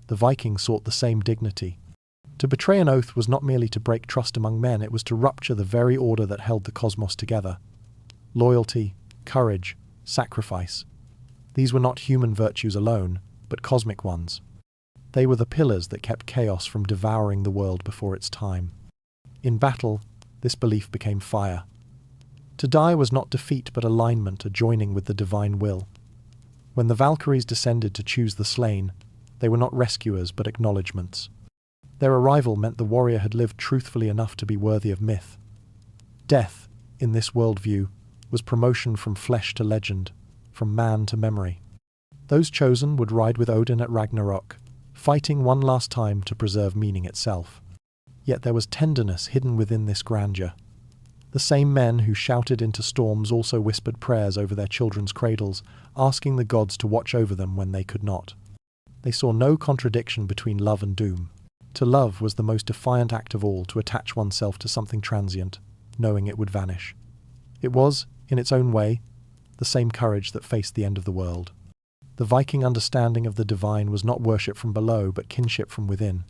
The Vikings sought the same dignity. To betray an oath was not merely to break trust among men, it was to rupture the very order that held the cosmos together. Loyalty, courage, sacrifice. These were not human virtues alone, but cosmic ones. They were the pillars that kept chaos from devouring the world before its time. In battle, this belief became fire. To die was not defeat, but alignment, a joining with the divine will. When the Valkyries descended to choose the slain, they were not rescuers, but acknowledgements. Their arrival meant the warrior had lived truthfully enough to be worthy of myth. Death, in this worldview, was promotion from flesh to legend, from man to memory. Those chosen would ride with Odin at Ragnarok, fighting one last time to preserve meaning itself. Yet there was tenderness hidden within this grandeur. The same men who shouted into storms also whispered prayers over their children's cradles, asking the gods to watch over them when they could not. They saw no contradiction between love and doom. To love was the most defiant act of all, to attach oneself to something transient, knowing it would vanish. It was, in its own way, the same courage that faced the end of the world. The Viking understanding of the divine was not worship from below, but kinship from within.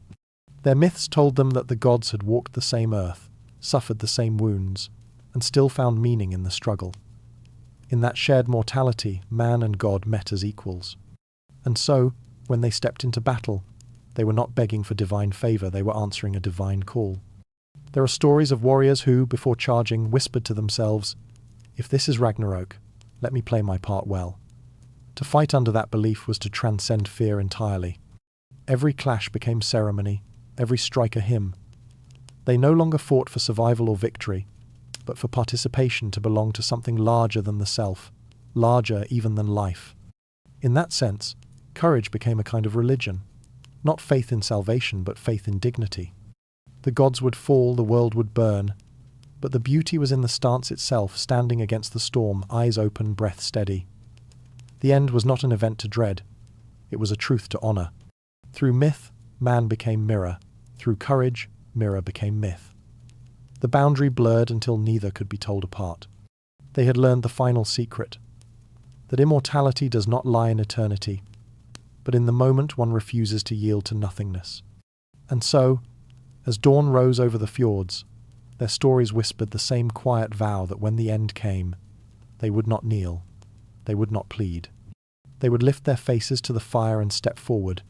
Their myths told them that the gods had walked the same earth, suffered the same wounds, and still found meaning in the struggle. In that shared mortality, man and God met as equals. And so, when they stepped into battle, they were not begging for divine favor, they were answering a divine call. There are stories of warriors who, before charging, whispered to themselves, "If this is Ragnarok, let me play my part well." To fight under that belief was to transcend fear entirely. Every clash became ceremony, every strike a hymn. They no longer fought for survival or victory, but for participation, to belong to something larger than the self, larger even than life. In that sense, courage became a kind of religion. Not faith in salvation, but faith in dignity. The gods would fall, the world would burn, but the beauty was in the stance itself, standing against the storm, eyes open, breath steady. The end was not an event to dread. It was a truth to honor. Through myth, man became mirror. Through courage, mirror became myth. The boundary blurred until neither could be told apart. They had learned the final secret, that immortality does not lie in eternity, but in the moment one refuses to yield to nothingness. And so, as dawn rose over the fjords, Their stories whispered the same quiet vow that when the end came, they would not kneel, they would not plead. They would lift their faces to the fire and step forward,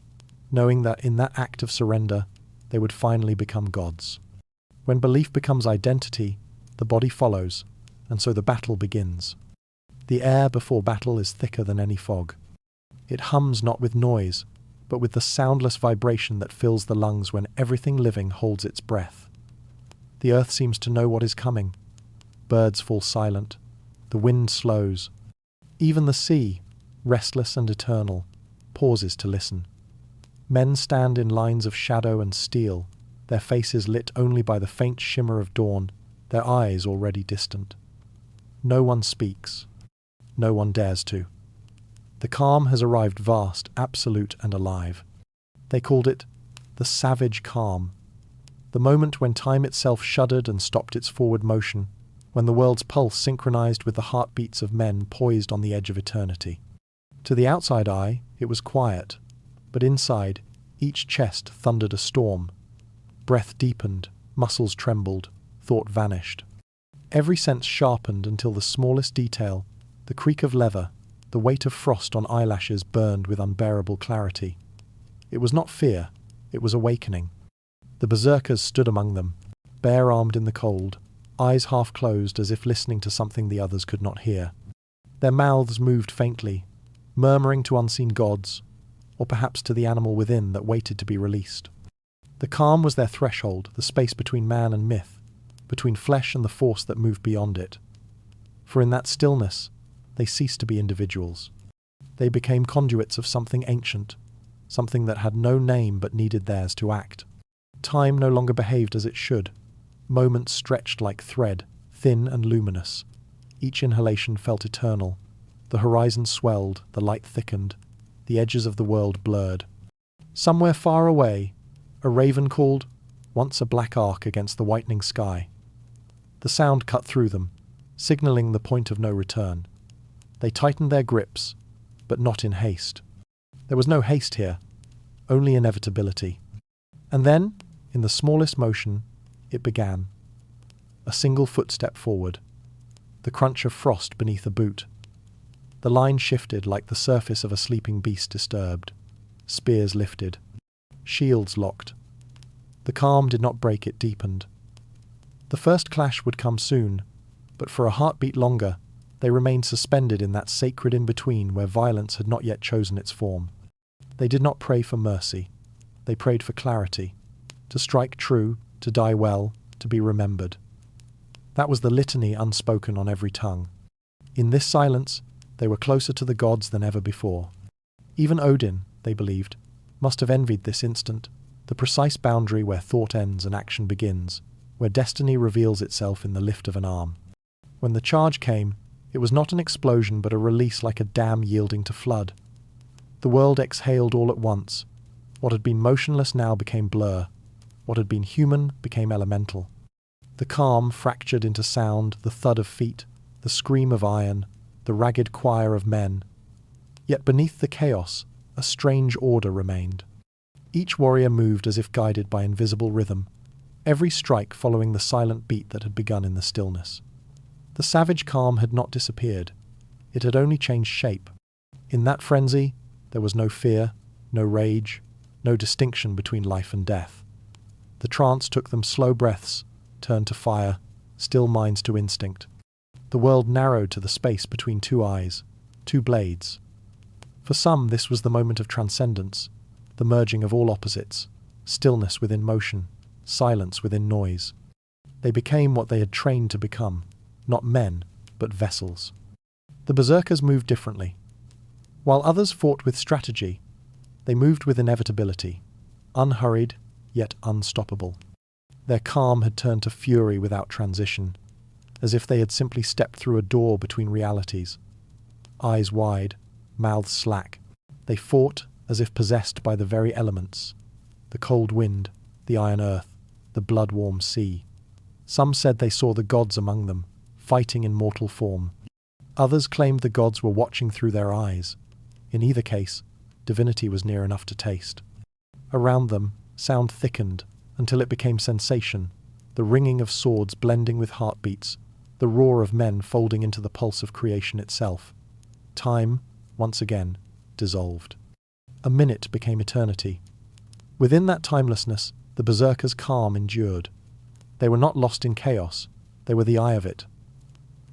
knowing that in that act of surrender, they would finally become gods. When belief becomes identity, the body follows, and so the battle begins. The air before battle is thicker than any fog. It hums not with noise, but with the soundless vibration that fills the lungs when everything living holds its breath. The earth seems to know what is coming. Birds fall silent. The wind slows. Even the sea, restless and eternal, pauses to listen. Men stand in lines of shadow and steel, their faces lit only by the faint shimmer of dawn, their eyes already distant. No one speaks. No one dares to. The calm has arrived vast, absolute and alive. They called it the savage calm, the moment when time itself shuddered and stopped its forward motion, when the world's pulse synchronized with the heartbeats of men poised on the edge of eternity. To the outside eye, it was quiet, but inside, each chest thundered a storm. Breath deepened, muscles trembled, thought vanished. Every sense sharpened until the smallest detail, the creak of leather, the weight of frost on eyelashes burned with unbearable clarity. It was not fear, it was awakening. The Berserkers stood among them, bare-armed in the cold, eyes half closed as if listening to something the others could not hear. Their mouths moved faintly, murmuring to unseen gods, or perhaps to the animal within that waited to be released. The calm was their threshold, the space between man and myth, between flesh and the force that moved beyond it. For in that stillness, they ceased to be individuals. They became conduits of something ancient, something that had no name but needed theirs to act. Time no longer behaved as it should. Moments stretched like thread, thin and luminous. Each inhalation felt eternal. The horizon swelled, the light thickened, the edges of the world blurred. Somewhere far away, a raven called, once a black arc against the whitening sky. The sound cut through them, signalling the point of no return. They tightened their grips, but not in haste. There was no haste here, only inevitability. And then, in the smallest motion, it began. A single footstep forward. The crunch of frost beneath a boot. The line shifted like the surface of a sleeping beast disturbed. Spears lifted. Shields locked. The calm did not break, it deepened. The first clash would come soon, but for a heartbeat longer, they remained suspended in that sacred in-between where violence had not yet chosen its form. They did not pray for mercy. They prayed for clarity. To strike true, to die well, to be remembered. That was the litany unspoken on every tongue. In this silence, they were closer to the gods than ever before. Even Odin, they believed, must have envied this instant, the precise boundary where thought ends and action begins, where destiny reveals itself in the lift of an arm. When the charge came, it was not an explosion but a release like a dam yielding to flood. The world exhaled all at once. What had been motionless now became blur. What had been human became elemental. The calm fractured into sound, the thud of feet, the scream of iron, the ragged choir of men. Yet beneath the chaos, a strange order remained. Each warrior moved as if guided by invisible rhythm, every strike following the silent beat that had begun in the stillness. The savage calm had not disappeared. It had only changed shape. In that frenzy, there was no fear, no rage, no distinction between life and death. The trance took them slow breaths, turned to fire, still minds to instinct. The world narrowed to the space between two eyes, two blades. For some, this was the moment of transcendence, the merging of all opposites, stillness within motion, silence within noise. They became what they had trained to become, not men, but vessels. The Berserkers moved differently. While others fought with strategy, they moved with inevitability, unhurried, yet unstoppable. Their calm had turned to fury without transition, as if they had simply stepped through a door between realities. Eyes wide, mouths slack, they fought as if possessed by the very elements, the cold wind, the iron earth, the blood-warm sea. Some said they saw the gods among them, fighting in mortal form. Others claimed the gods were watching through their eyes. In either case, divinity was near enough to taste. Around them, sound thickened until it became sensation, the ringing of swords blending with heartbeats, the roar of men folding into the pulse of creation itself. Time, once again, dissolved. A minute became eternity. Within that timelessness, the Berserkers' calm endured. They were not lost in chaos, they were the eye of it.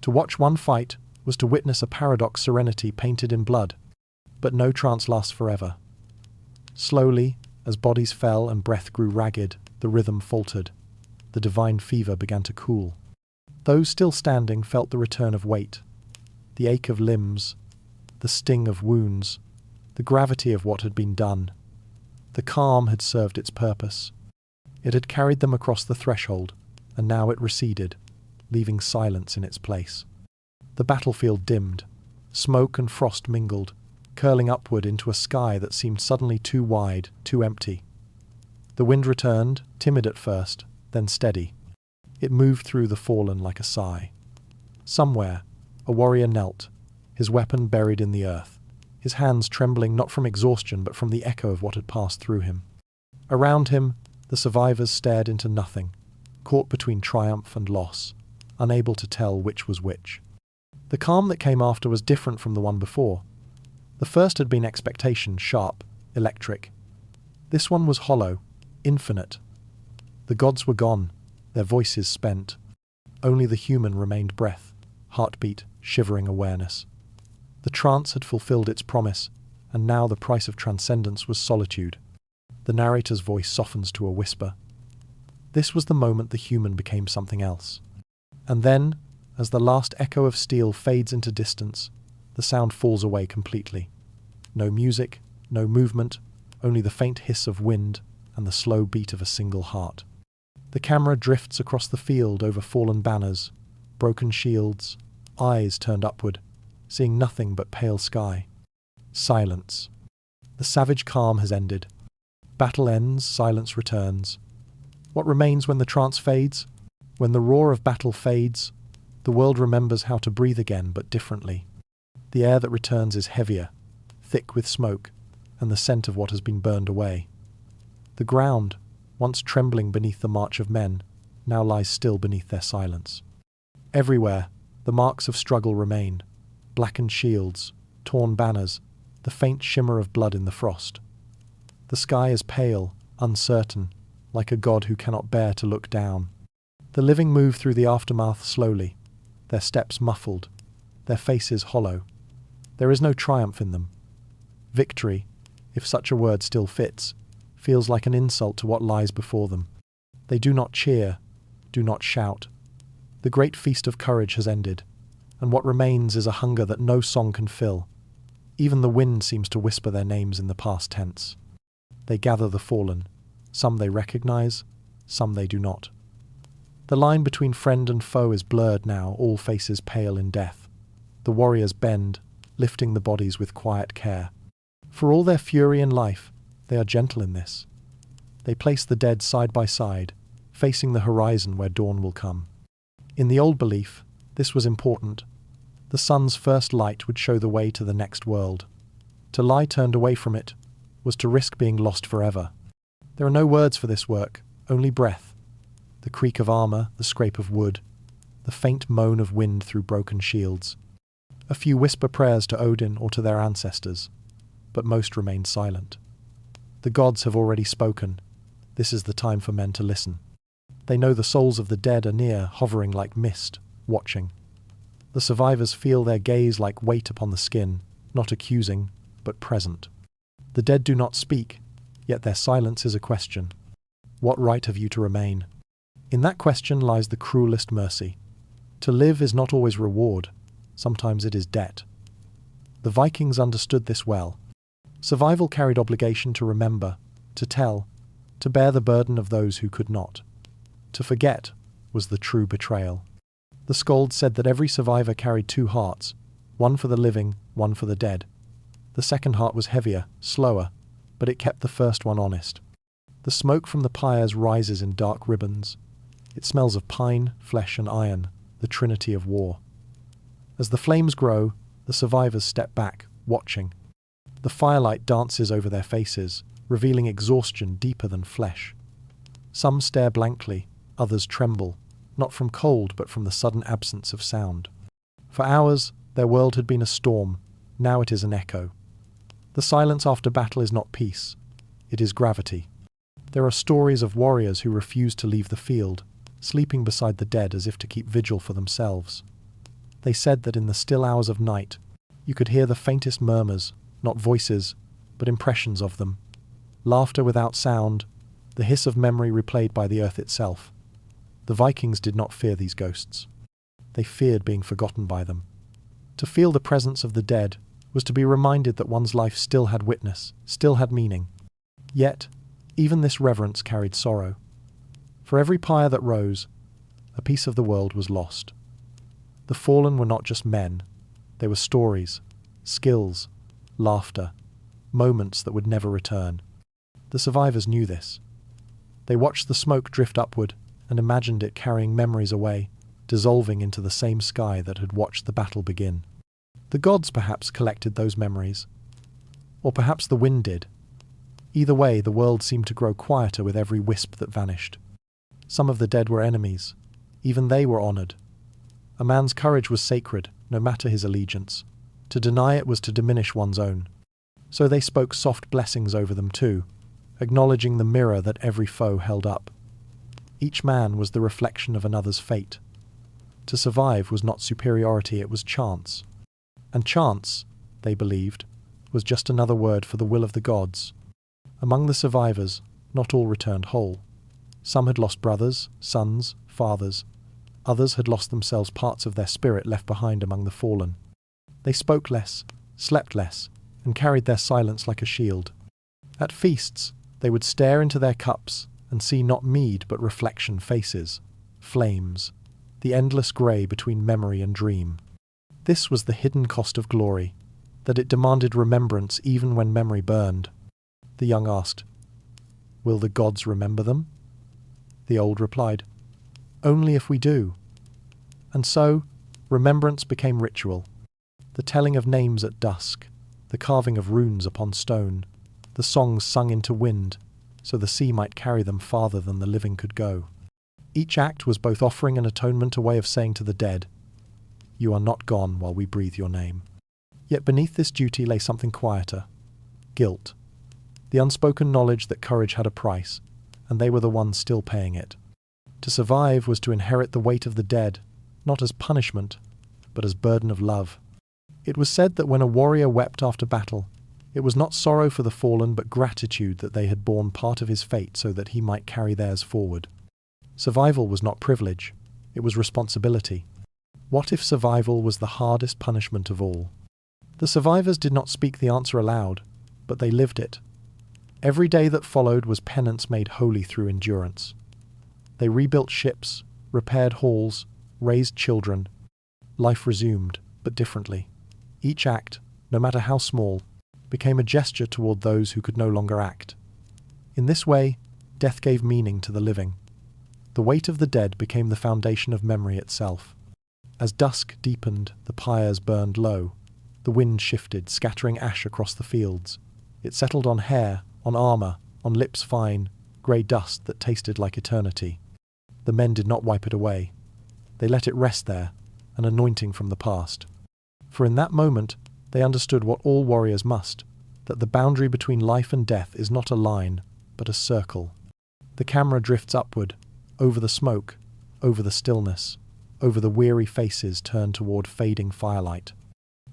To watch one fight was to witness a paradox serenity painted in blood. But no trance lasts forever. Slowly, as bodies fell and breath grew ragged, the rhythm faltered. The divine fever began to cool. Those still standing felt the return of weight, the ache of limbs, the sting of wounds, the gravity of what had been done. The calm had served its purpose. It had carried them across the threshold, and now it receded, leaving silence in its place. The battlefield dimmed. Smoke and frost mingled, curling upward into a sky that seemed suddenly too wide, too empty. The wind returned, timid at first, then steady. It moved through the fallen like a sigh. Somewhere, a warrior knelt, his weapon buried in the earth, his hands trembling not from exhaustion but from the echo of what had passed through him. Around him, the survivors stared into nothing, caught between triumph and loss, unable to tell which was which. The calm that came after was different from the one before. The first had been expectation, sharp, electric. This one was hollow, infinite. The gods were gone, their voices spent. Only the human remained breath, heartbeat, shivering awareness. The trance had fulfilled its promise, and now the price of transcendence was solitude. The narrator's voice softens to a whisper. This was the moment the human became something else. And then, as the last echo of steel fades into distance, the sound falls away completely. No music, no movement, only the faint hiss of wind and the slow beat of a single heart. The camera drifts across the field over fallen banners, broken shields, eyes turned upward, seeing nothing but pale sky. Silence. The savage calm has ended. Battle ends, silence returns. What remains when the trance fades? When the roar of battle fades, the world remembers how to breathe again, but differently. The air that returns is heavier, thick with smoke, and the scent of what has been burned away. The ground, once trembling beneath the march of men, now lies still beneath their silence. Everywhere, the marks of struggle remain, blackened shields, torn banners, the faint shimmer of blood in the frost. The sky is pale, uncertain, like a god who cannot bear to look down. The living move through the aftermath slowly, their steps muffled, their faces hollow. There is no triumph in them. Victory, if such a word still fits, feels like an insult to what lies before them. They do not cheer, do not shout. The great feast of courage has ended, and what remains is a hunger that no song can fill. Even the wind seems to whisper their names in the past tense. They gather the fallen. Some they recognize, some they do not. The line between friend and foe is blurred now, all faces pale in death. The warriors bend, lifting the bodies with quiet care. For all their fury in life, they are gentle in this. They place the dead side by side, facing the horizon where dawn will come. In the old belief, this was important. The sun's first light would show the way to the next world. To lie turned away from it was to risk being lost forever. There are no words for this work, only breath. The creak of armor, the scrape of wood, the faint moan of wind through broken shields. A few whisper prayers to Odin or to their ancestors, but most remain silent. The gods have already spoken. This is the time for men to listen. They know the souls of the dead are near, hovering like mist, watching. The survivors feel their gaze like weight upon the skin, not accusing, but present. The dead do not speak, yet their silence is a question. What right have you to remain? In that question lies the cruelest mercy. To live is not always reward, sometimes it is debt. The Vikings understood this well. Survival carried obligation to remember, to tell, to bear the burden of those who could not. To forget was the true betrayal. The Skald said that every survivor carried two hearts, one for the living, one for the dead. The second heart was heavier, slower, but it kept the first one honest. The smoke from the pyres rises in dark ribbons. It smells of pine, flesh and iron, the trinity of war. As the flames grow, the survivors step back, watching. The firelight dances over their faces, revealing exhaustion deeper than flesh. Some stare blankly, Others tremble, not from cold but from the sudden absence of sound. For hours, their world had been a storm, now it is an echo. The silence after battle is not peace, it is gravity. There are stories of warriors who refuse to leave the field, sleeping beside the dead as if to keep vigil for themselves. They said that in the still hours of night, you could hear the faintest murmurs, not voices, but impressions of them. Laughter without sound, the hiss of memory replayed by the earth itself. The Vikings did not fear these ghosts. They feared being forgotten by them. To feel the presence of the dead was to be reminded that one's life still had witness, still had meaning. Yet, even this reverence carried sorrow. For every pyre that rose, a piece of the world was lost. The fallen were not just men, they were stories, skills, laughter, moments that would never return. The survivors knew this. They watched the smoke drift upward and imagined it carrying memories away, dissolving into the same sky that had watched the battle begin. The gods perhaps collected those memories, or perhaps the wind did. Either way, the world seemed to grow quieter with every wisp that vanished. Some of the dead were enemies. Even they were honoured. A man's courage was sacred, no matter his allegiance. To deny it was to diminish one's own. So they spoke soft blessings over them too, acknowledging the mirror that every foe held up. Each man was the reflection of another's fate. To survive was not superiority, it was chance. And chance, they believed, was just another word for the will of the gods. Among the survivors, not all returned whole. Some had lost brothers, sons, fathers. Others had lost themselves, parts of their spirit left behind among the fallen. They spoke less, slept less, and carried their silence like a shield. At feasts, they would stare into their cups and see not mead but reflection, faces, flames, the endless grey between memory and dream. This was the hidden cost of glory, that it demanded remembrance even when memory burned. The young asked, "Will the gods remember them?" The old replied, "Only if we do." And so, remembrance became ritual. The telling of names at dusk, the carving of runes upon stone, the songs sung into wind, so the sea might carry them farther than the living could go. Each act was both offering and atonement, a way of saying to the dead, "You are not gone while we breathe your name." Yet beneath this duty lay something quieter, guilt, the unspoken knowledge that courage had a price, and they were the ones still paying it. To survive was to inherit the weight of the dead, not as punishment, but as burden of love. It was said that when a warrior wept after battle, it was not sorrow for the fallen but gratitude that they had borne part of his fate so that he might carry theirs forward. Survival was not privilege, it was responsibility. What if survival was the hardest punishment of all? The survivors did not speak the answer aloud, but they lived it. Every day that followed was penance made holy through endurance. They rebuilt ships, repaired halls, raised children. Life resumed, but differently. Each act, no matter how small, became a gesture toward those who could no longer act. In this way, death gave meaning to the living. The weight of the dead became the foundation of memory itself. As dusk deepened, the pyres burned low. The wind shifted, scattering ash across the fields. It settled on hair, on armour, on lips fine, grey dust that tasted like eternity. The men did not wipe it away. They let it rest there, an anointing from the past. For in that moment, they understood what all warriors must, that the boundary between life and death is not a line, but a circle. The camera drifts upward, over the smoke, over the stillness, over the weary faces turned toward fading firelight.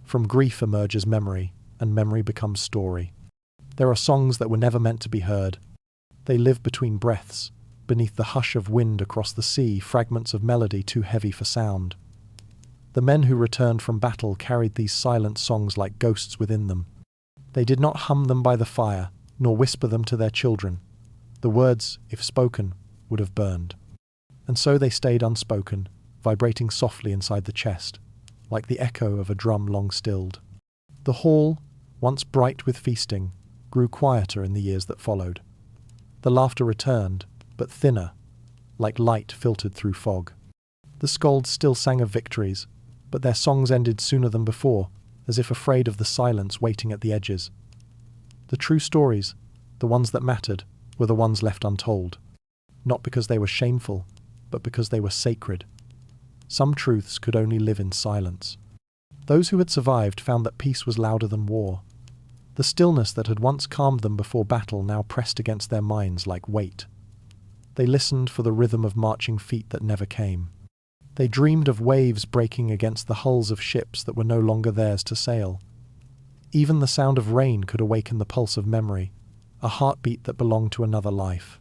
From grief emerges memory, and memory becomes story. There are songs that were never meant to be heard. They live between breaths, beneath the hush of wind across the sea, fragments of melody too heavy for sound. The men who returned from battle carried these silent songs like ghosts within them. They did not hum them by the fire, nor whisper them to their children. The words, if spoken, would have burned. And so they stayed unspoken, vibrating softly inside the chest, like the echo of a drum long stilled. The hall, once bright with feasting, grew quieter in the years that followed. The laughter returned, but thinner, like light filtered through fog. The skalds still sang of victories, but their songs ended sooner than before, as if afraid of the silence waiting at the edges. The true stories, the ones that mattered, were the ones left untold. Not because they were shameful, but because they were sacred. Some truths could only live in silence. Those who had survived found that peace was louder than war. The stillness that had once calmed them before battle now pressed against their minds like weight. They listened for the rhythm of marching feet that never came. They dreamed of waves breaking against the hulls of ships that were no longer theirs to sail. Even the sound of rain could awaken the pulse of memory, a heartbeat that belonged to another life.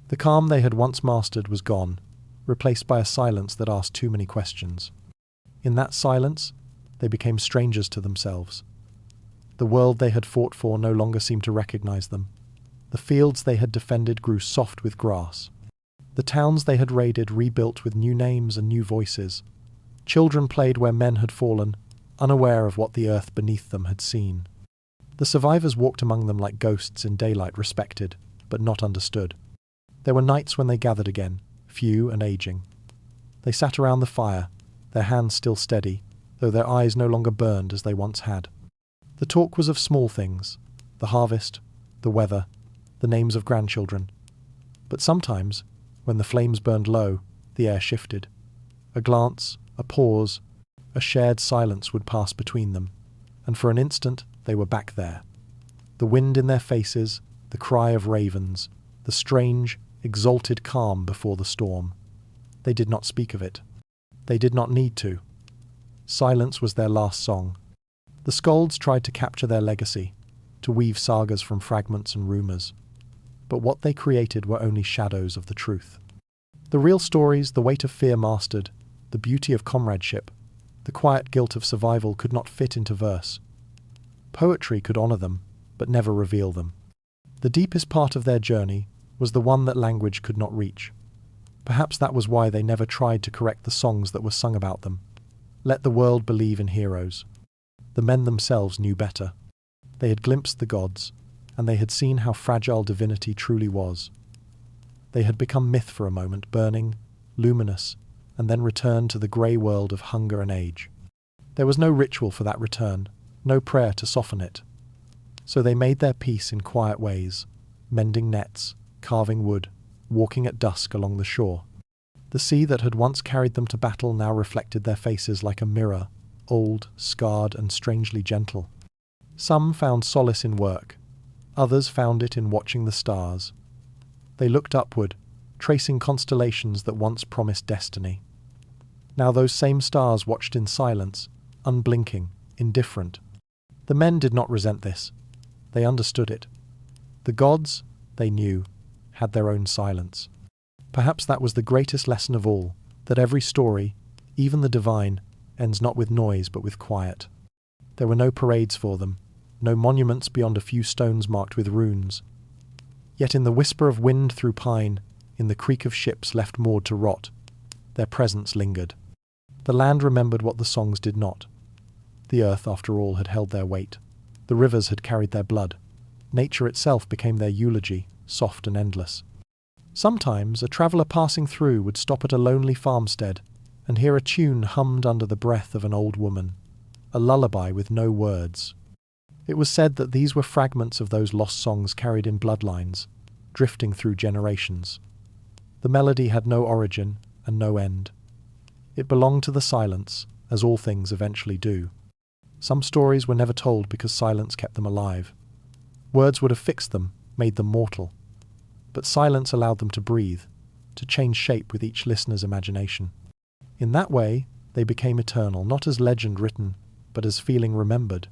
The calm they had once mastered was gone, replaced by a silence that asked too many questions. In that silence, they became strangers to themselves. The world they had fought for no longer seemed to recognize them. The fields they had defended grew soft with grass. The towns they had raided rebuilt with new names and new voices. Children played where men had fallen, unaware of what the earth beneath them had seen. The survivors walked among them like ghosts in daylight, respected, but not understood. There were nights when they gathered again, few and aging. They sat around the fire, their hands still steady, though their eyes no longer burned as they once had. The talk was of small things, the harvest, the weather, the names of grandchildren. But sometimes, when the flames burned low, the air shifted. A glance, a pause, a shared silence would pass between them, and for an instant they were back there. The wind in their faces, the cry of ravens, the strange, exalted calm before the storm. They did not speak of it. They did not need to. Silence was their last song. The skalds tried to capture their legacy, to weave sagas from fragments and rumours. But what they created were only shadows of the truth. The real stories, the weight of fear mastered, the beauty of comradeship, the quiet guilt of survival could not fit into verse. Poetry could honour them, but never reveal them. The deepest part of their journey was the one that language could not reach. Perhaps that was why they never tried to correct the songs that were sung about them. Let the world believe in heroes. The men themselves knew better. They had glimpsed the gods, and they had seen how fragile divinity truly was. They had become myth for a moment, burning, luminous, and then returned to the grey world of hunger and age. There was no ritual for that return, no prayer to soften it. So they made their peace in quiet ways, mending nets, carving wood, walking at dusk along the shore. The sea that had once carried them to battle now reflected their faces like a mirror, old, scarred, and strangely gentle. Some found solace in work. Others found it in watching the stars. They looked upward, tracing constellations that once promised destiny. Now those same stars watched in silence, unblinking, indifferent. The men did not resent this. They understood it. The gods, they knew, had their own silence. Perhaps that was the greatest lesson of all, that every story, even the divine, ends not with noise but with quiet. There were no parades for them, no monuments beyond a few stones marked with runes. Yet in the whisper of wind through pine, in the creak of ships left moored to rot, their presence lingered. The land remembered what the songs did not. The earth, after all, had held their weight. The rivers had carried their blood. Nature itself became their eulogy, soft and endless. Sometimes a traveller passing through would stop at a lonely farmstead and hear a tune hummed under the breath of an old woman, a lullaby with no words. It was said that these were fragments of those lost songs carried in bloodlines, drifting through generations. The melody had no origin and no end. It belonged to the silence, as all things eventually do. Some stories were never told because silence kept them alive. Words would have fixed them, made them mortal. But silence allowed them to breathe, to change shape with each listener's imagination. In that way, they became eternal, not as legend written, but as feeling remembered.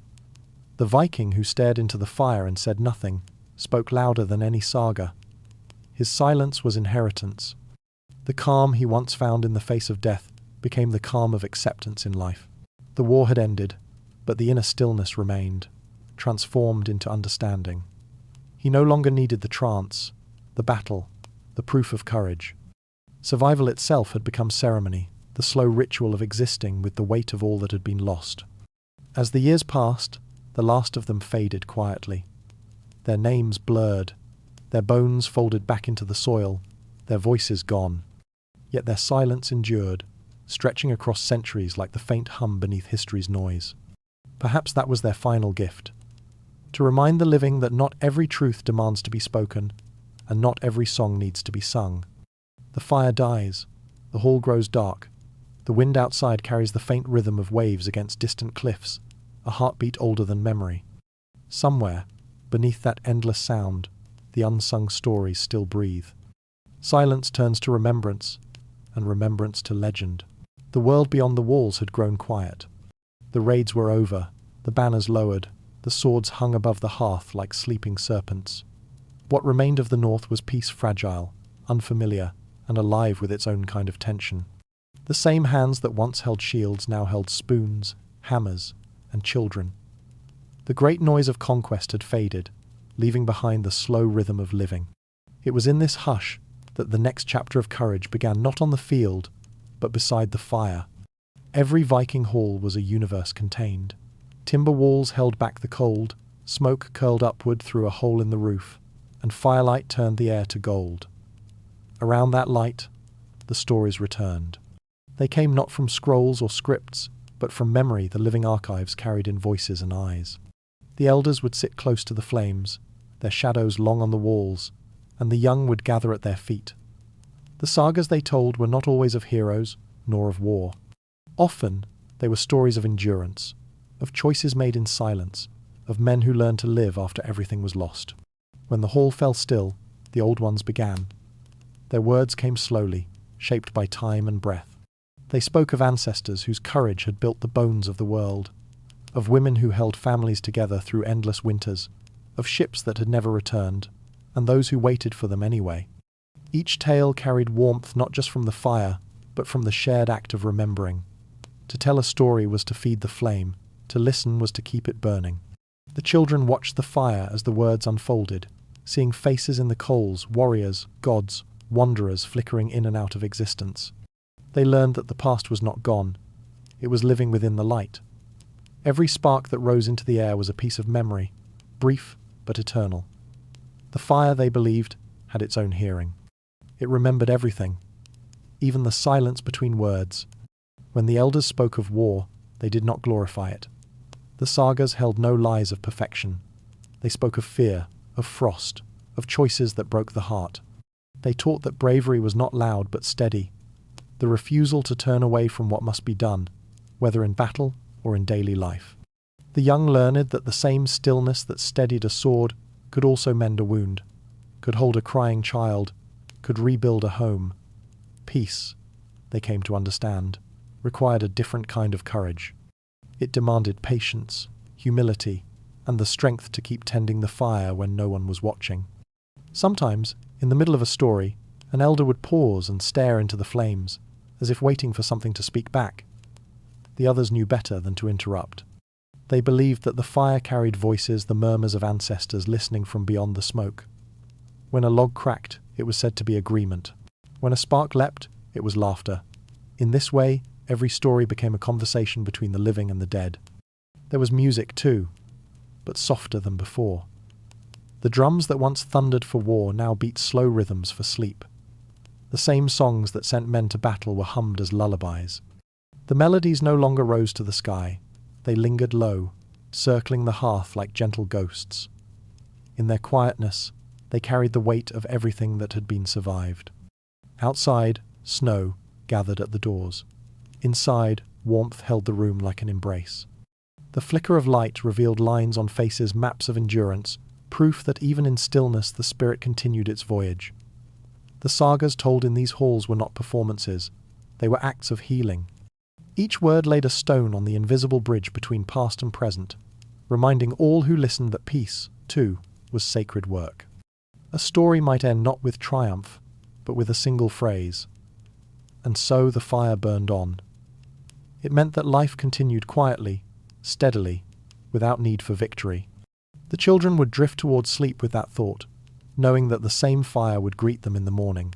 The Viking who stared into the fire and said nothing spoke louder than any saga. His silence was inheritance. The calm he once found in the face of death became the calm of acceptance in life. The war had ended, but the inner stillness remained, transformed into understanding. He no longer needed the trance, the battle, the proof of courage. Survival itself had become ceremony, the slow ritual of existing with the weight of all that had been lost. As the years passed, the last of them faded quietly. Their names blurred, their bones folded back into the soil, their voices gone. Yet their silence endured, stretching across centuries like the faint hum beneath history's noise. Perhaps that was their final gift. To remind the living that not every truth demands to be spoken, and not every song needs to be sung. The fire dies, The hall grows dark. The wind outside carries the faint rhythm of waves against distant cliffs, a heartbeat older than memory. Somewhere, beneath that endless sound, the unsung stories still breathe. Silence turns to remembrance, and remembrance to legend. The world beyond the walls had grown quiet. The raids were over, the banners lowered, the swords hung above the hearth like sleeping serpents. What remained of the north was peace fragile, unfamiliar, and alive with its own kind of tension. The same hands that once held shields now held spoons, hammers, and children. The great noise of conquest had faded, leaving behind the slow rhythm of living. It was in this hush that the next chapter of courage began, not on the field, but beside the fire. Every Viking hall was a universe contained. Timber walls held back the cold, smoke curled upward through a hole in the roof, and firelight turned the air to gold. Around that light, the stories returned. They came not from scrolls or scripts, but from memory the living archives carried in voices and eyes. The elders would sit close to the flames, their shadows long on the walls, and the young would gather at their feet. The sagas they told were not always of heroes, nor of war. Often, they were stories of endurance, of choices made in silence, of men who learned to live after everything was lost. When the hall fell still, the old ones began. Their words came slowly, shaped by time and breath. They spoke of ancestors whose courage had built the bones of the world, of women who held families together through endless winters, of ships that had never returned, and those who waited for them anyway. Each tale carried warmth not just from the fire, but from the shared act of remembering. To tell a story was to feed the flame, to listen was to keep it burning. The children watched the fire as the words unfolded, seeing faces in the coals, warriors, gods, wanderers flickering in and out of existence. They learned that the past was not gone. It was living within the light. Every spark that rose into the air was a piece of memory, brief but eternal. The fire, they believed, had its own hearing. It remembered everything, even the silence between words. When the elders spoke of war, they did not glorify it. The sagas held no lies of perfection. They spoke of fear, of frost, of choices that broke the heart. They taught that bravery was not loud but steady, the refusal to turn away from what must be done, whether in battle or in daily life. The young learned that the same stillness that steadied a sword could also mend a wound, could hold a crying child, could rebuild a home. Peace, they came to understand, required a different kind of courage. It demanded patience, humility, and the strength to keep tending the fire when no one was watching. Sometimes, in the middle of a story, an elder would pause and stare into the flames, as if waiting for something to speak back. The others knew better than to interrupt. They believed that the fire carried voices, the murmurs of ancestors listening from beyond the smoke. When a log cracked, it was said to be agreement. When a spark leapt, it was laughter. In this way, every story became a conversation between the living and the dead. There was music too, but softer than before. The drums that once thundered for war now beat slow rhythms for sleep. The same songs that sent men to battle were hummed as lullabies. The melodies no longer rose to the sky. They lingered low, circling the hearth like gentle ghosts. In their quietness, they carried the weight of everything that had been survived. Outside, snow gathered at the doors. Inside, warmth held the room like an embrace. The flicker of light revealed lines on faces, maps of endurance, proof that even in stillness the spirit continued its voyage. The sagas told in these halls were not performances. They were acts of healing. Each word laid a stone on the invisible bridge between past and present, reminding all who listened that peace, too, was sacred work. A story might end not with triumph, but with a single phrase. And so the fire burned on. It meant that life continued quietly, steadily, without need for victory. The children would drift towards sleep with that thought, knowing that the same fire would greet them in the morning.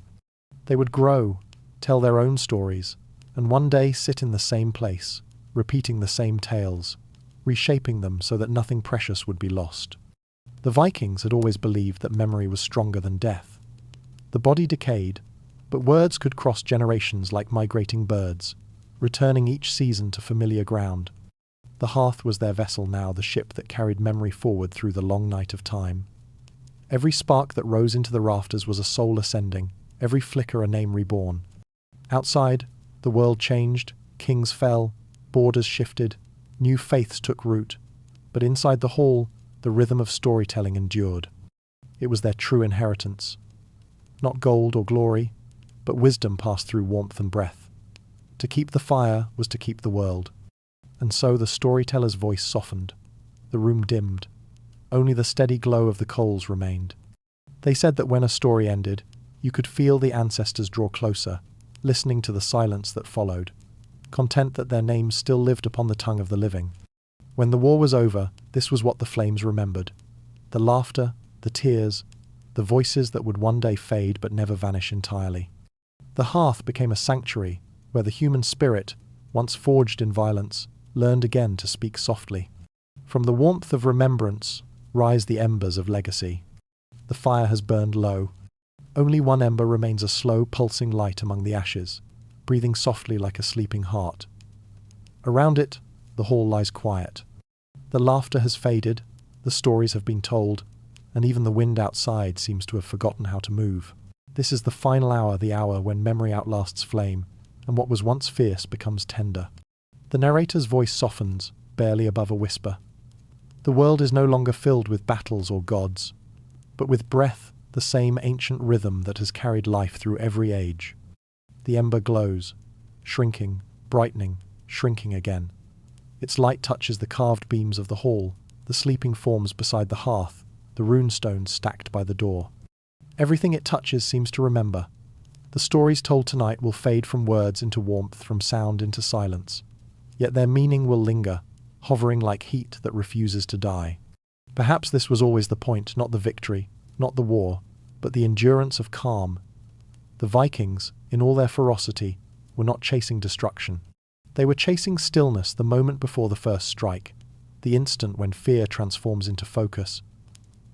They would grow, tell their own stories, and one day sit in the same place, repeating the same tales, reshaping them so that nothing precious would be lost. The Vikings had always believed that memory was stronger than death. The body decayed, but words could cross generations like migrating birds, returning each season to familiar ground. The hearth was their vessel now, the ship that carried memory forward through the long night of time. Every spark that rose into the rafters was a soul ascending, every flicker a name reborn. Outside, the world changed, kings fell, borders shifted, new faiths took root, but inside the hall, the rhythm of storytelling endured. It was their true inheritance. Not gold or glory, but wisdom passed through warmth and breath. To keep the fire was to keep the world. And so the storyteller's voice softened. The room dimmed. Only the steady glow of the coals remained. They said that when a story ended, you could feel the ancestors draw closer, listening to the silence that followed, content that their names still lived upon the tongue of the living. When the war was over, this was what the flames remembered. The laughter, the tears, the voices that would one day fade but never vanish entirely. The hearth became a sanctuary where the human spirit, once forged in violence, learned again to speak softly. From the warmth of remembrance rise the embers of legacy. The fire has burned low. Only one ember remains a slow, pulsing light among the ashes, breathing softly like a sleeping heart. Around it, the hall lies quiet. The laughter has faded, the stories have been told, and even the wind outside seems to have forgotten how to move. This is the final hour, the hour when memory outlasts flame, and what was once fierce becomes tender. The narrator's voice softens, barely above a whisper. The world is no longer filled with battles or gods, but with breath, the same ancient rhythm that has carried life through every age. The ember glows, shrinking, brightening, shrinking again. Its light touches the carved beams of the hall, the sleeping forms beside the hearth, the rune stones stacked by the door. Everything it touches seems to remember. The stories told tonight will fade from words into warmth, from sound into silence. Yet their meaning will linger, hovering like heat that refuses to die. Perhaps this was always the point, not the victory, not the war, but the endurance of calm. The Vikings, in all their ferocity, were not chasing destruction. They were chasing stillness, the moment before the first strike, the instant when fear transforms into focus,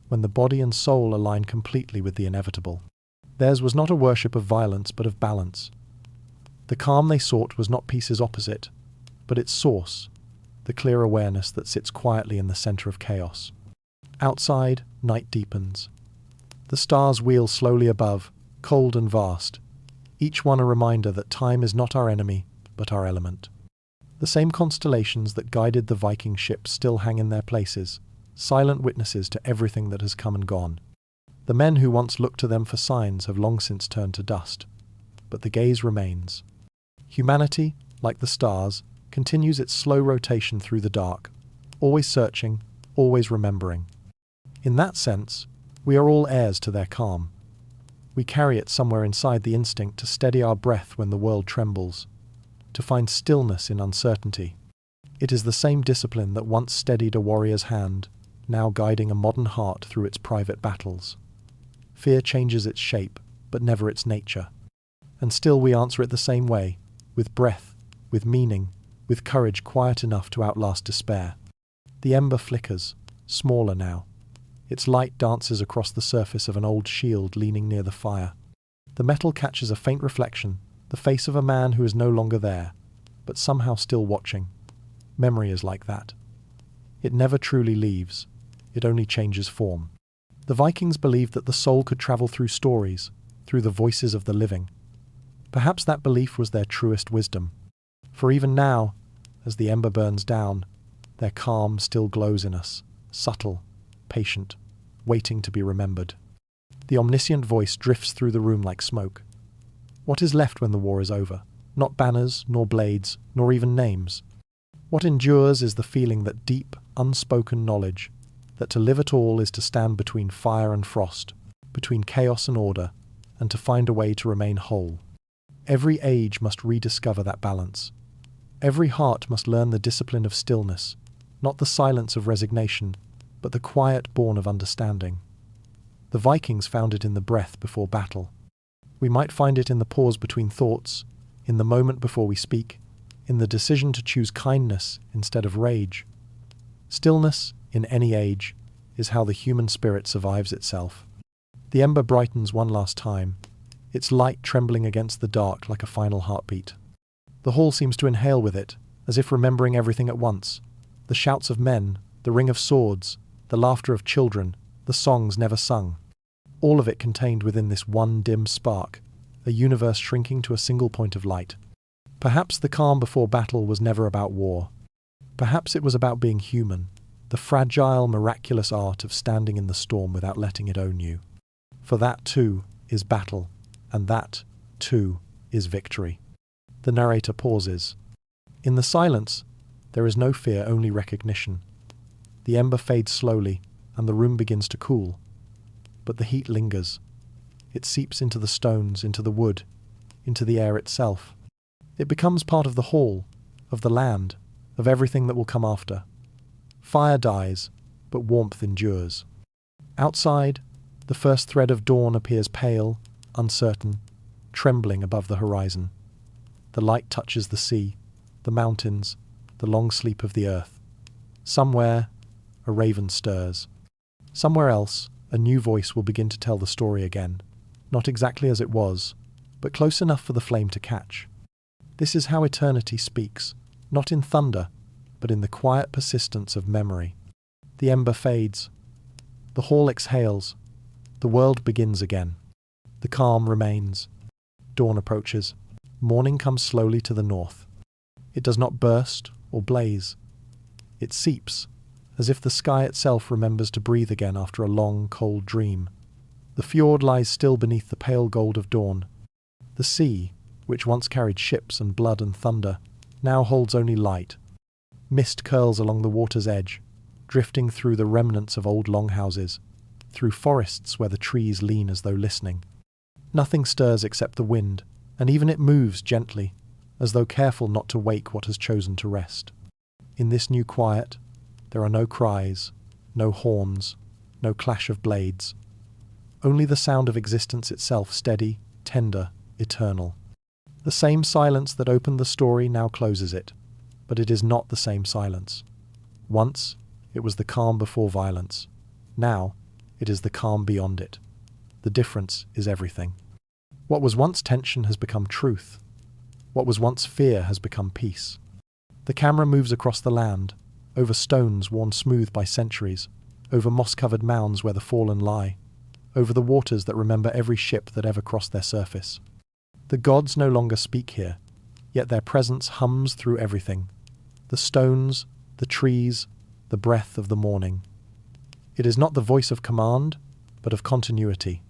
when the body and soul align completely with the inevitable. Theirs was not a worship of violence, but of balance. The calm they sought was not peace's opposite, but its source, the clear awareness that sits quietly in the center of chaos. Outside, night deepens. The stars wheel slowly above, cold and vast, each one a reminder that time is not our enemy, but our element. The same constellations that guided the Viking ships still hang in their places, silent witnesses to everything that has come and gone. The men who once looked to them for signs have long since turned to dust, but the gaze remains. Humanity, like the stars, continues its slow rotation through the dark, always searching, always remembering. In that sense, we are all heirs to their calm. We carry it somewhere inside, the instinct to steady our breath when the world trembles, to find stillness in uncertainty. It is the same discipline that once steadied a warrior's hand, now guiding a modern heart through its private battles. Fear changes its shape, but never its nature. And still we answer it the same way, with breath, with meaning, with courage quiet enough to outlast despair. The ember flickers, smaller now. Its light dances across the surface of an old shield leaning near the fire. The metal catches a faint reflection, the face of a man who is no longer there, but somehow still watching. Memory is like that. It never truly leaves. It only changes form. The Vikings believed that the soul could travel through stories, through the voices of the living. Perhaps that belief was their truest wisdom. For even now, as the ember burns down, their calm still glows in us, subtle, patient, waiting to be remembered. The omniscient voice drifts through the room like smoke. What is left when the war is over? Not banners, nor blades, nor even names. What endures is the feeling that deep, unspoken knowledge, that to live at all is to stand between fire and frost, between chaos and order, and to find a way to remain whole. Every age must rediscover that balance. Every heart must learn the discipline of stillness, not the silence of resignation, but the quiet born of understanding. The Vikings found it in the breath before battle. We might find it in the pause between thoughts, in the moment before we speak, in the decision to choose kindness instead of rage. Stillness, in any age, is how the human spirit survives itself. The ember brightens one last time, its light trembling against the dark like a final heartbeat. The hall seems to inhale with it, as if remembering everything at once. The shouts of men, the ring of swords, the laughter of children, the songs never sung. All of it contained within this one dim spark, a universe shrinking to a single point of light. Perhaps the calm before battle was never about war. Perhaps it was about being human, the fragile, miraculous art of standing in the storm without letting it own you. For that, too, is battle, and that, too, is victory. The narrator pauses. In the silence, there is no fear, only recognition. The ember fades slowly, and the room begins to cool. But the heat lingers. It seeps into the stones, into the wood, into the air itself. It becomes part of the hall, of the land, of everything that will come after. Fire dies, but warmth endures. Outside, the first thread of dawn appears pale, uncertain, trembling above the horizon. The light touches the sea, the mountains, the long sleep of the earth. Somewhere, a raven stirs. Somewhere else, a new voice will begin to tell the story again, not exactly as it was, but close enough for the flame to catch. This is how eternity speaks, not in thunder, but in the quiet persistence of memory. The ember fades. The hall exhales. The world begins again. The calm remains. Dawn approaches. Morning comes slowly to the north. It does not burst or blaze. It seeps, as if the sky itself remembers to breathe again after a long, cold dream. The fjord lies still beneath the pale gold of dawn. The sea, which once carried ships and blood and thunder, now holds only light. Mist curls along the water's edge, drifting through the remnants of old longhouses, through forests where the trees lean as though listening. Nothing stirs except the wind, and even it moves gently, as though careful not to wake what has chosen to rest. In this new quiet, there are no cries, no horns, no clash of blades. Only the sound of existence itself, steady, tender, eternal. The same silence that opened the story now closes it, but it is not the same silence. Once, it was the calm before violence. Now, it is the calm beyond it. The difference is everything. What was once tension has become truth. What was once fear has become peace. The camera moves across the land, over stones worn smooth by centuries, over moss-covered mounds where the fallen lie, over the waters that remember every ship that ever crossed their surface. The gods no longer speak here, yet their presence hums through everything. The stones, the trees, the breath of the morning. It is not the voice of command, but of continuity.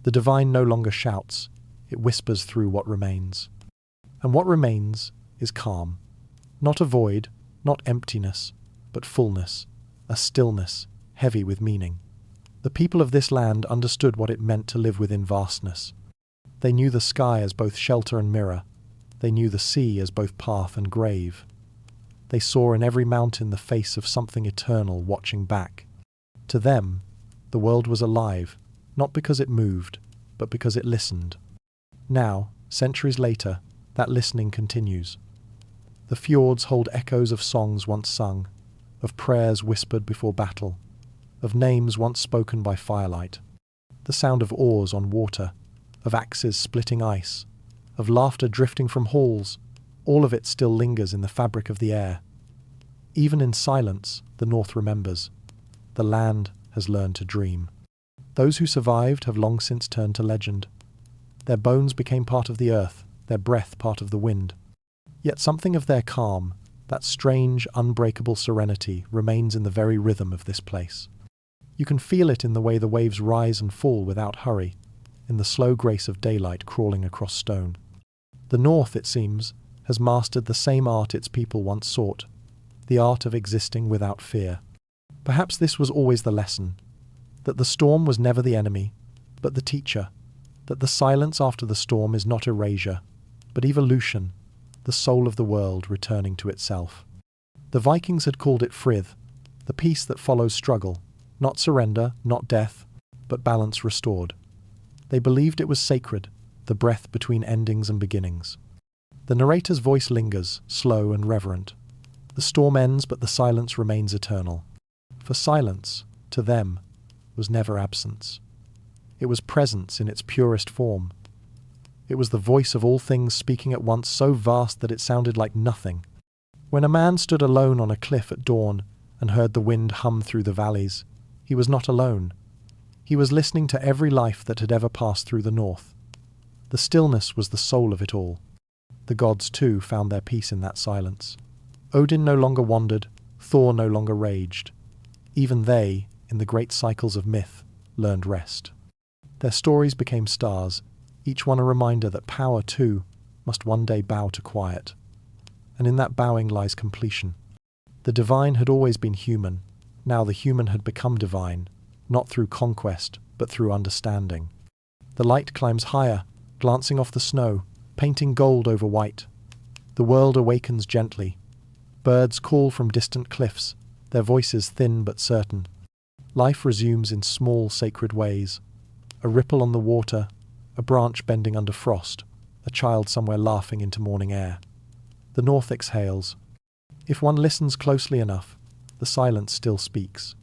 The divine no longer shouts, it whispers through what remains. And what remains is calm. Not a void, not emptiness, but fullness, a stillness, heavy with meaning. The people of this land understood what it meant to live within vastness. They knew the sky as both shelter and mirror. They knew the sea as both path and grave. They saw in every mountain the face of something eternal watching back. To them, the world was alive, not because it moved, but because it listened. Now, centuries later, that listening continues. The fjords hold echoes of songs once sung, of prayers whispered before battle, of names once spoken by firelight, the sound of oars on water, of axes splitting ice, of laughter drifting from halls. All of it still lingers in the fabric of the air. Even in silence, the North remembers. The land has learned to dream. Those who survived have long since turned to legend. Their bones became part of the earth, their breath part of the wind. Yet something of their calm, that strange, unbreakable serenity, remains in the very rhythm of this place. You can feel it in the way the waves rise and fall without hurry, in the slow grace of daylight crawling across stone. The North, it seems, has mastered the same art its people once sought, the art of existing without fear. Perhaps this was always the lesson, that the storm was never the enemy, but the teacher, that the silence after the storm is not erasure, but evolution, the soul of the world returning to itself. The Vikings had called it frith, the peace that follows struggle, not surrender, not death, but balance restored. They believed it was sacred, the breath between endings and beginnings. The narrator's voice lingers, slow and reverent. The storm ends, but the silence remains eternal. For silence, to them, was never absence. It was presence in its purest form. It was the voice of all things speaking at once, so vast that it sounded like nothing. When a man stood alone on a cliff at dawn and heard the wind hum through the valleys, he was not alone. He was listening to every life that had ever passed through the North. The stillness was the soul of it all. The gods, too, found their peace in that silence. Odin no longer wandered, Thor no longer raged. Even they, in the great cycles of myth, learned rest. Their stories became stars, each one a reminder that power, too, must one day bow to quiet. And in that bowing lies completion. The divine had always been human, now the human had become divine, not through conquest, but through understanding. The light climbs higher, glancing off the snow, painting gold over white. The world awakens gently. Birds call from distant cliffs, their voices thin but certain. Life resumes in small, sacred ways. A ripple on the water, a branch bending under frost, a child somewhere laughing into morning air. The north exhales. If one listens closely enough, the silence still speaks.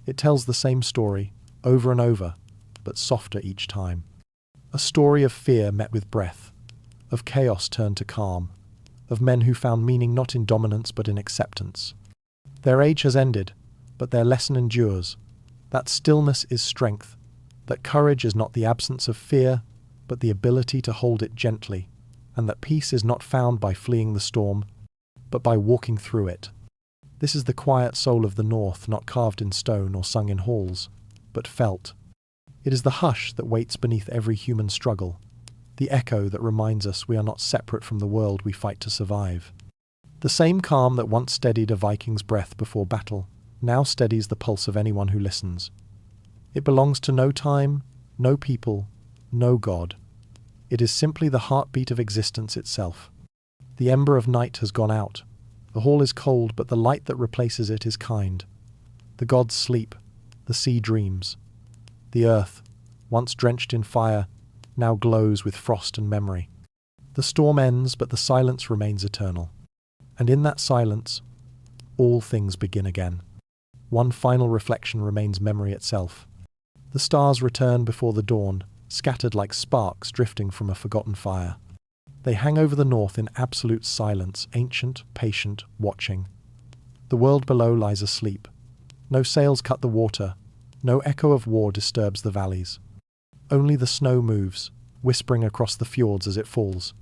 It tells the same story, over and over, but softer each time. A story of fear met with breath, of chaos turned to calm, of men who found meaning not in dominance but in acceptance. Their age has ended, but their lesson endures. That stillness is strength, that courage is not the absence of fear, but the ability to hold it gently, and that peace is not found by fleeing the storm, but by walking through it. This is the quiet soul of the North, not carved in stone or sung in halls, but felt. It is the hush that waits beneath every human struggle, the echo that reminds us we are not separate from the world we fight to survive. The same calm that once steadied a Viking's breath before battle now steadies the pulse of anyone who listens. It belongs to no time, no people, no God. It is simply the heartbeat of existence itself. The ember of night has gone out. The hall is cold, but the light that replaces it is kind. The gods sleep. The sea dreams. The earth, once drenched in fire, now glows with frost and memory. The storm ends, but the silence remains eternal. And in that silence, all things begin again. One final reflection remains memory itself. The stars return before the dawn, scattered like sparks drifting from a forgotten fire. They hang over the north in absolute silence, ancient, patient, watching. The world below lies asleep. No sails cut the water. No echo of war disturbs the valleys. Only the snow moves, whispering across the fjords as it falls.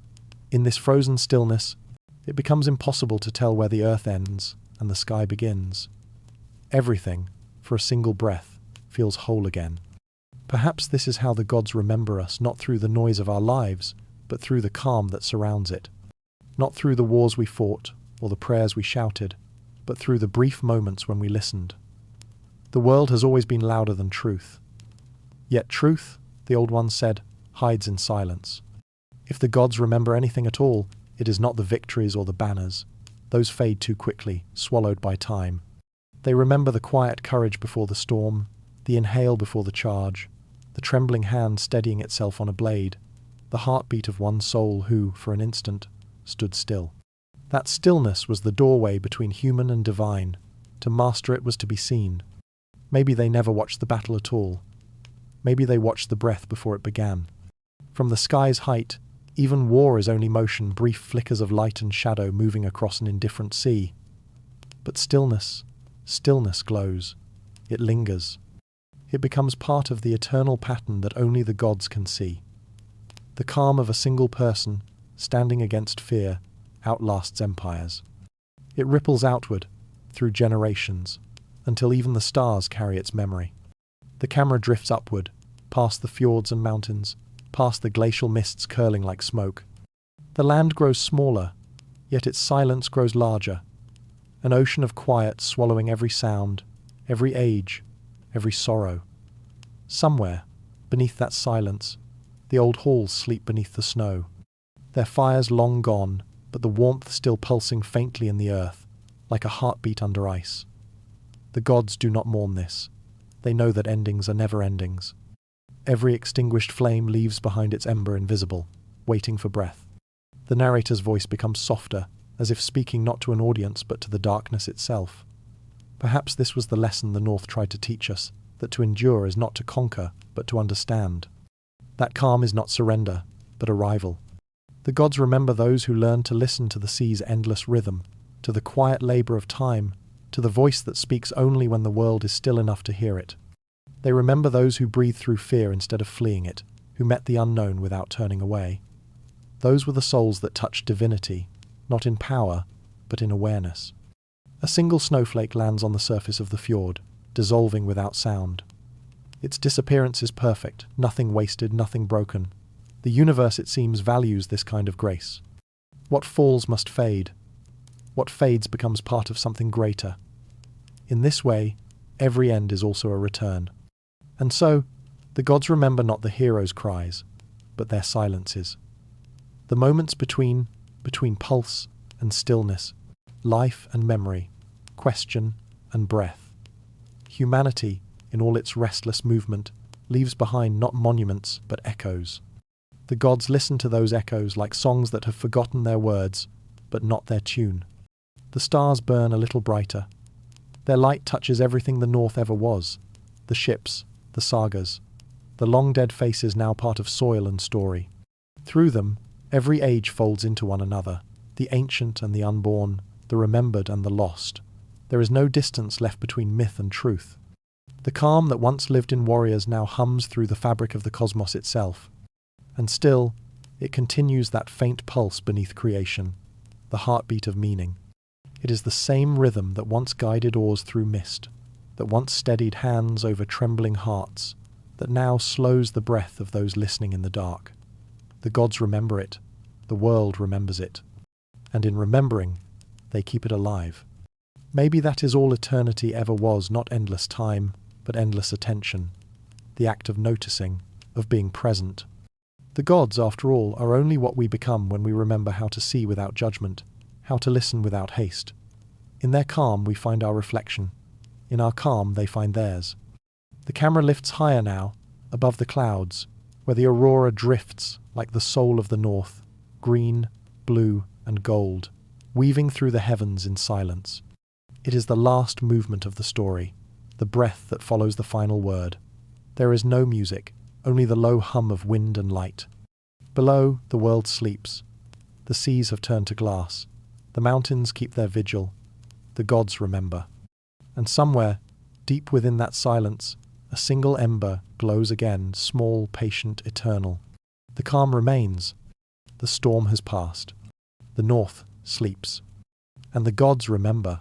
In this frozen stillness, it becomes impossible to tell where the earth ends and the sky begins. Everything, for a single breath, feels whole again. Perhaps this is how the gods remember us, not through the noise of our lives, but through the calm that surrounds it. Not through the wars we fought, or the prayers we shouted, but through the brief moments when we listened. The world has always been louder than truth. Yet truth, the old ones said, hides in silence. If the gods remember anything at all, it is not the victories or the banners. Those fade too quickly, swallowed by time. They remember the quiet courage before the storm, the inhale before the charge, the trembling hand steadying itself on a blade, the heartbeat of one soul who, for an instant, stood still. That stillness was the doorway between human and divine. To master it was to be seen. Maybe they never watched the battle at all. Maybe they watched the breath before it began. From the sky's height, even war is only motion, brief flickers of light and shadow moving across an indifferent sea. But stillness glows. It lingers. It becomes part of the eternal pattern that only the gods can see. The calm of a single person, standing against fear, outlasts empires. It ripples outward, through generations, until even the stars carry its memory. The camera drifts upward, past the fjords and mountains, past the glacial mists curling like smoke. The land grows smaller, yet its silence grows larger. An ocean of quiet swallowing every sound, every age, every sorrow. Somewhere, beneath that silence, the old halls sleep beneath the snow. Their fires long gone, but the warmth still pulsing faintly in the earth, like a heartbeat under ice. The gods do not mourn this. They know that endings are never endings. Every extinguished flame leaves behind its ember invisible, waiting for breath. The narrator's voice becomes softer, as if speaking not to an audience but to the darkness itself. Perhaps this was the lesson the North tried to teach us, that to endure is not to conquer, but to understand. That calm is not surrender, but arrival. The gods remember those who learn to listen to the sea's endless rhythm, to the quiet labour of time, to the voice that speaks only when the world is still enough to hear it. They remember those who breathe through fear instead of fleeing it, who met the unknown without turning away. Those were the souls that touched divinity, not in power, but in awareness. A single snowflake lands on the surface of the fjord, dissolving without sound. Its disappearance is perfect, nothing wasted, nothing broken. The universe, it seems, values this kind of grace. What falls must fade. What fades becomes part of something greater. In this way, every end is also a return. And so, the gods remember not the heroes' cries, but their silences. The moments between pulse and stillness, life and memory, question and breath. Humanity, in all its restless movement, leaves behind not monuments but echoes. The gods listen to those echoes like songs that have forgotten their words, but not their tune. The stars burn a little brighter. Their light touches everything the north ever was, the ships, the sagas, the long-dead faces now part of soil and story. Through them, every age folds into one another, the ancient and the unborn, the remembered and the lost. There is no distance left between myth and truth. The calm that once lived in warriors now hums through the fabric of the cosmos itself. And still, it continues that faint pulse beneath creation, the heartbeat of meaning. It is the same rhythm that once guided oars through mist, that once steadied hands over trembling hearts, that now slows the breath of those listening in the dark. The gods remember it, the world remembers it, and in remembering, they keep it alive. Maybe that is all eternity ever was, not endless time, but endless attention, the act of noticing, of being present. The gods, after all, are only what we become when we remember how to see without judgment, how to listen without haste. In their calm we find our reflection. In our calm they find theirs. The camera lifts higher now, above the clouds, where the aurora drifts like the soul of the north, green, blue, and gold, weaving through the heavens in silence. It is the last movement of the story, the breath that follows the final word. There is no music, only the low hum of wind and light. Below, the world sleeps. The seas have turned to glass. The mountains keep their vigil. The gods remember. And somewhere, deep within that silence, a single ember glows again, small, patient, eternal. The calm remains. The storm has passed. The north sleeps. And the gods remember.